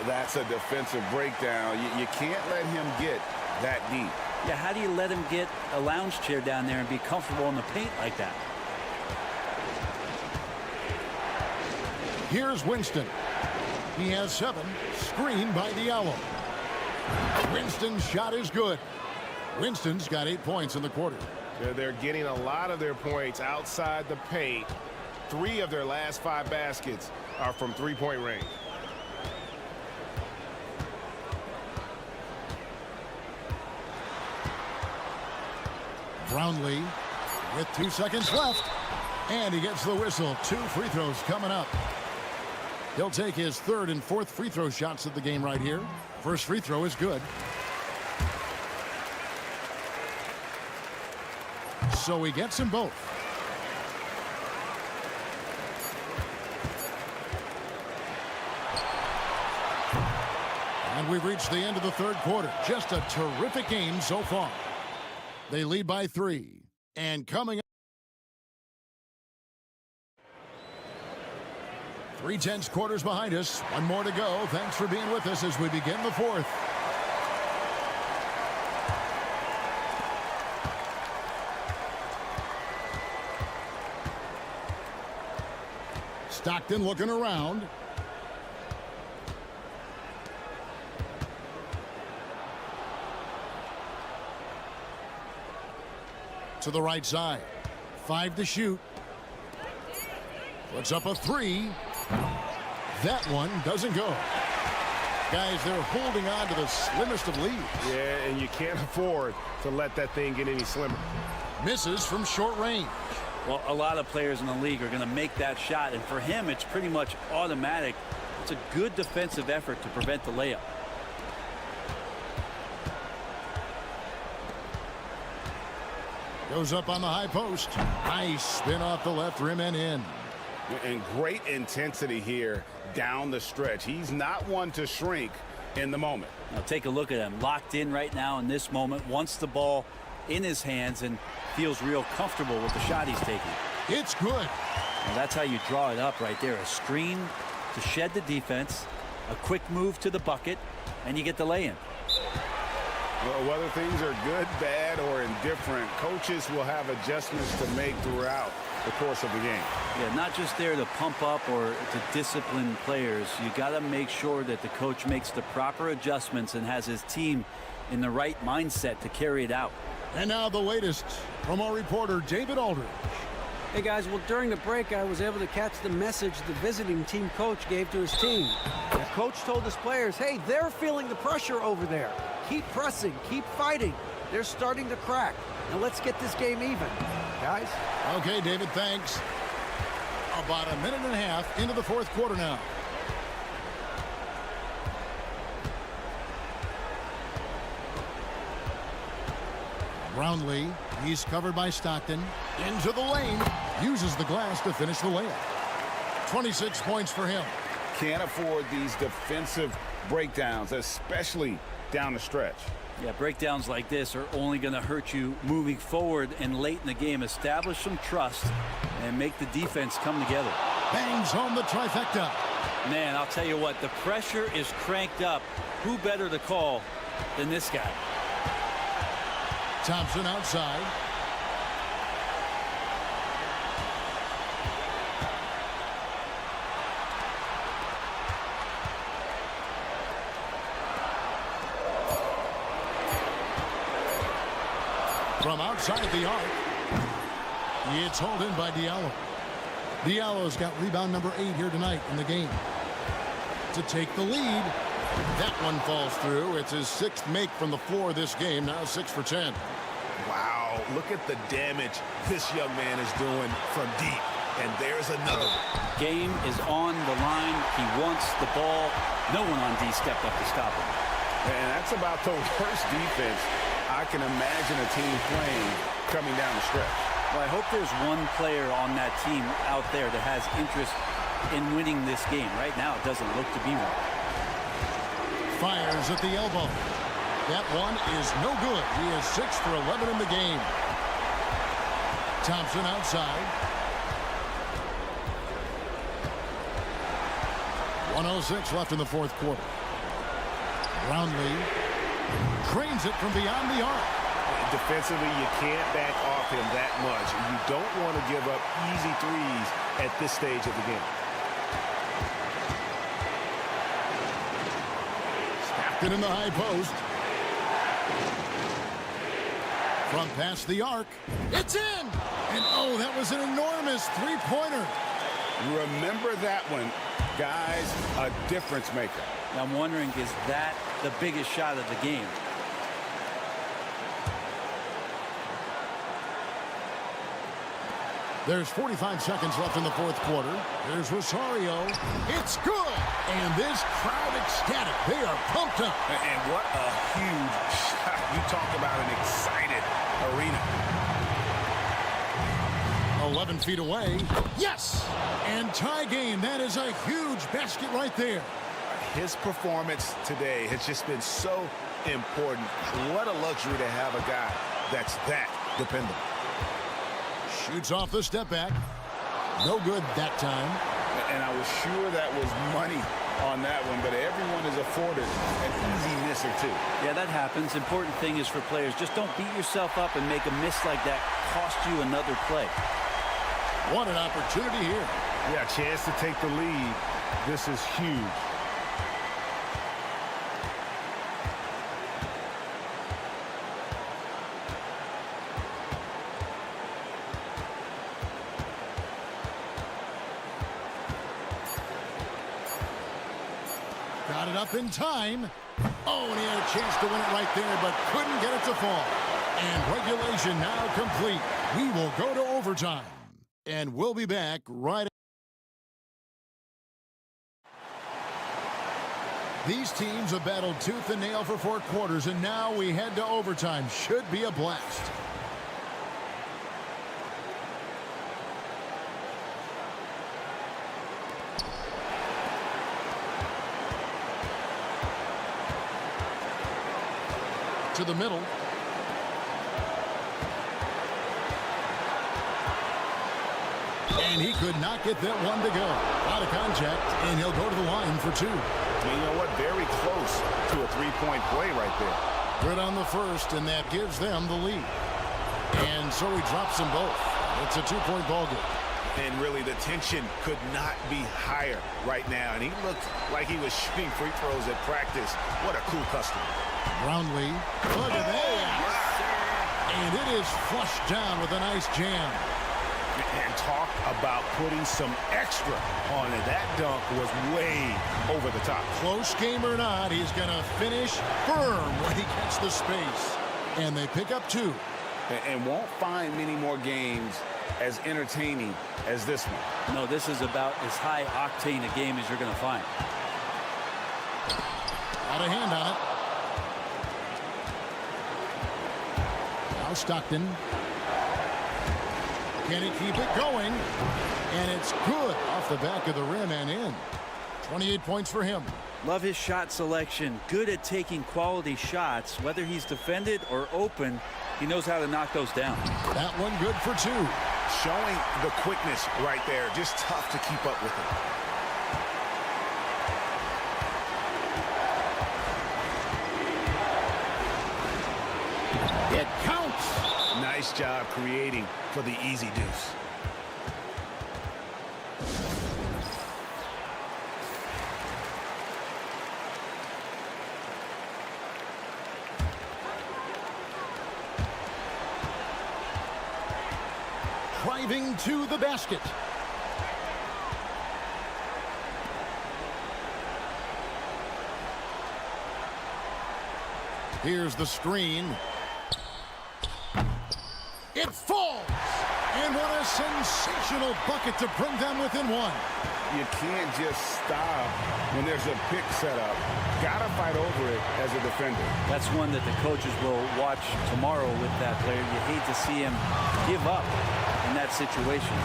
That's a defensive breakdown. You can't let him get that deep. Yeah, how do you let him get a lounge chair down there and be comfortable in the paint like that? Here's Winston. He has 7. Screened by Diallo. Winston's shot is good. Winston's got 8 points in the quarter. They're getting a lot of their points outside the paint. 3 of their last 5 baskets are from three-point range. Brownlee with 2 seconds left. And he gets the whistle. 2 free throws coming up. He'll take his 3rd and 4th free throw shots of the game right here. First free throw is good. So he gets them both. And we've reached the end of the third quarter. Just a terrific game so far. They lead by 3. And coming up, 3/10 quarters behind us. One more to go. Thanks for being with us as we begin the fourth. Stockton looking around. To the right side. 5 to shoot. Puts up a 3. That one doesn't go. Guys, they're holding on to the slimmest of leads. Yeah, and you can't afford to let that thing get any slimmer. Misses from short range. Well, a lot of players in the league are going to make that shot, and for him, it's pretty much automatic. It's a good defensive effort to prevent the layup. Goes up on the high post. Nice spin off the left rim and in. And great intensity here down the stretch. He's not one to shrink in the moment. Now take a look at him. Locked in right now in this moment. Wants the ball in his hands and feels real comfortable with the shot he's taking. It's good. Now that's how you draw it up right there. A screen to shed the defense. A quick move to the bucket. And you get the lay-in. Well, whether things are good, bad, or indifferent, coaches will have adjustments to make throughout the course of the game. Yeah, not just there to pump up or to discipline players. You got to make sure that the coach makes the proper adjustments and has his team in the right mindset to carry it out. And now the latest from our reporter, David Aldridge. Hey, guys, well, during the break, I was able to catch the message the visiting team coach gave to his team. The coach told his players, hey, they're feeling the pressure over there. Keep pressing, keep fighting. They're starting to crack. Now let's get this game even, guys. Okay, David, thanks. About a minute and a half into the fourth quarter now. Brownlee, he's covered by Stockton. Into the lane. Uses the glass to finish the layup. 26 points for him. Can't afford these defensive breakdowns, especially down the stretch. Yeah, breakdowns like this are only going to hurt you moving forward and late in the game. Establish some trust and make the defense come together. Bangs home the trifecta. Man, I'll tell you what, the pressure is cranked up. Who better to call than this guy? Thompson outside. From outside the arc. It's hauled in by Diallo. Diallo's got rebound number 8 here tonight in the game. To take the lead. That one falls through. It's his 6th make from the floor this game. Now 6 for 10. Wow, look at the damage this young man is doing from deep. And there's another one. Game is on the line. He wants the ball. No one on D stepped up to stop him. And that's about the worst defense I can imagine a team playing coming down the stretch. Well, I hope there's one player on that team out there that has interest in winning this game. Right now, it doesn't look to be one. Fires at the elbow. That one is no good. He is 6 for 11 in the game. Thompson outside. 1:06 left in the fourth quarter. Brownlee trains it from beyond the arc. Defensively, you can't back off him that much. You don't want to give up easy threes at this stage of the game. Stacked it in the high post. From past the arc. It's in! And oh, that was an enormous three-pointer. Remember that one. Guys, a difference maker. I'm wondering, is that the biggest shot of the game? There's 45 seconds left in the fourth quarter. There's Rosario. It's good! And this crowd ecstatic. They are pumped up. And what a huge shot. You talk about an excited arena. 11 feet away. Yes! And tie game. That is a huge basket right there. His performance today has just been so important. What a luxury to have a guy that's that dependable. Shoots off the step back. No good that time. And I was sure that was money on that one, but everyone is afforded an easy misser too. Yeah, that happens. Important thing is for players, just don't beat yourself up and make a miss like that cost you another play. What an opportunity here. Yeah, chance to take the lead. This is huge. Got it up in time. Oh, and he had a chance to win it right there, but couldn't get it to fall. And regulation now complete. We will go to overtime. And we'll be back right. These teams have battled tooth and nail for 4 quarters, and now we head to overtime. Should be a blast. To the middle. And he could not get that one to go. Out of contact, and he'll go to the line for 2. You know what? Very close to a three-point play right there. Good on the first, and that gives them the lead. And so he drops them both. It's a 2-point ball game. And really, the tension could not be higher right now. And he looked like he was shooting free throws at practice. What a cool customer. Brownlee. Look at that. And it is flushed down with a nice jam. And talk about putting some extra on it. That dunk was way over the top. Close game or not, he's going to finish firm when he gets the space. And they pick up 2. And won't find many more games as entertaining as this one. No, this is about as high octane a game as you're going to find. Got a hand on it. Now Stockton. Can he keep it going? And it's good off the back of the rim and in. 28 points for him. Love his shot selection. Good at taking quality shots. Whether he's defended or open, he knows how to knock those down. That one good for 2. Showing the quickness right there. Just tough to keep up with it. It counts. Nice job creating for the easy deuce. Driving to the basket. Here's the screen. It falls! And what a sensational bucket to bring them within 1. You can't just stop when there's a pick set up. Gotta fight over it as a defender. That's one that the coaches will watch tomorrow with that player. You hate to see him give up in that situation.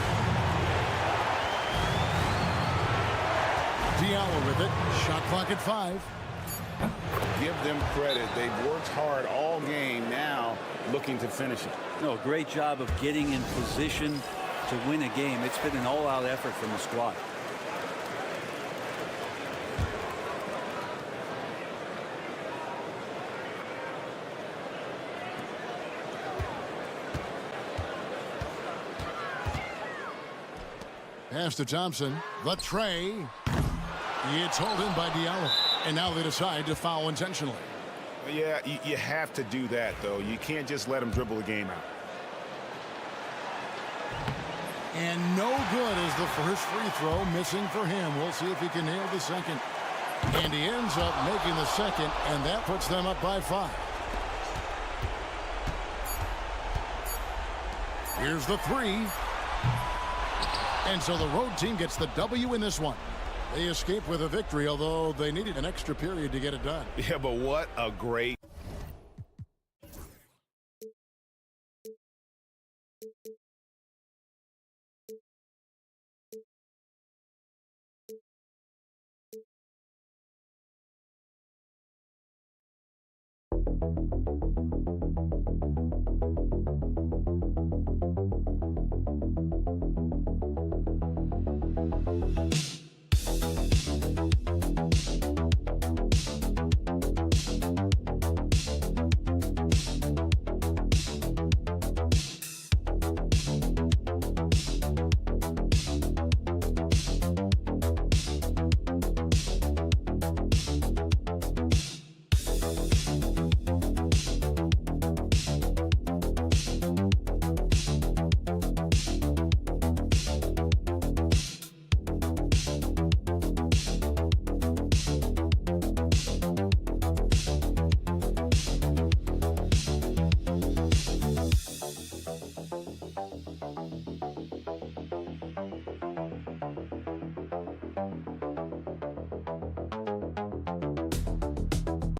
Diallo with it. Shot clock at 5. Give them credit. They've worked hard all game, now looking to finish it. No, great job of getting in position to win a game. It's been an all-out effort from the squad. Pass to Thompson. The tray. It's hauled in by Diallo. And now they decide to foul intentionally. Yeah, you have to do that, though. You can't just let him dribble the game out. And no good is the first free throw, missing for him. We'll see if he can nail the second. And he ends up making the second, and that puts them up by 5. Here's the 3. And so the road team gets the W in this one. They escape with a victory, although they needed an extra period to get it done. Yeah, but what a great...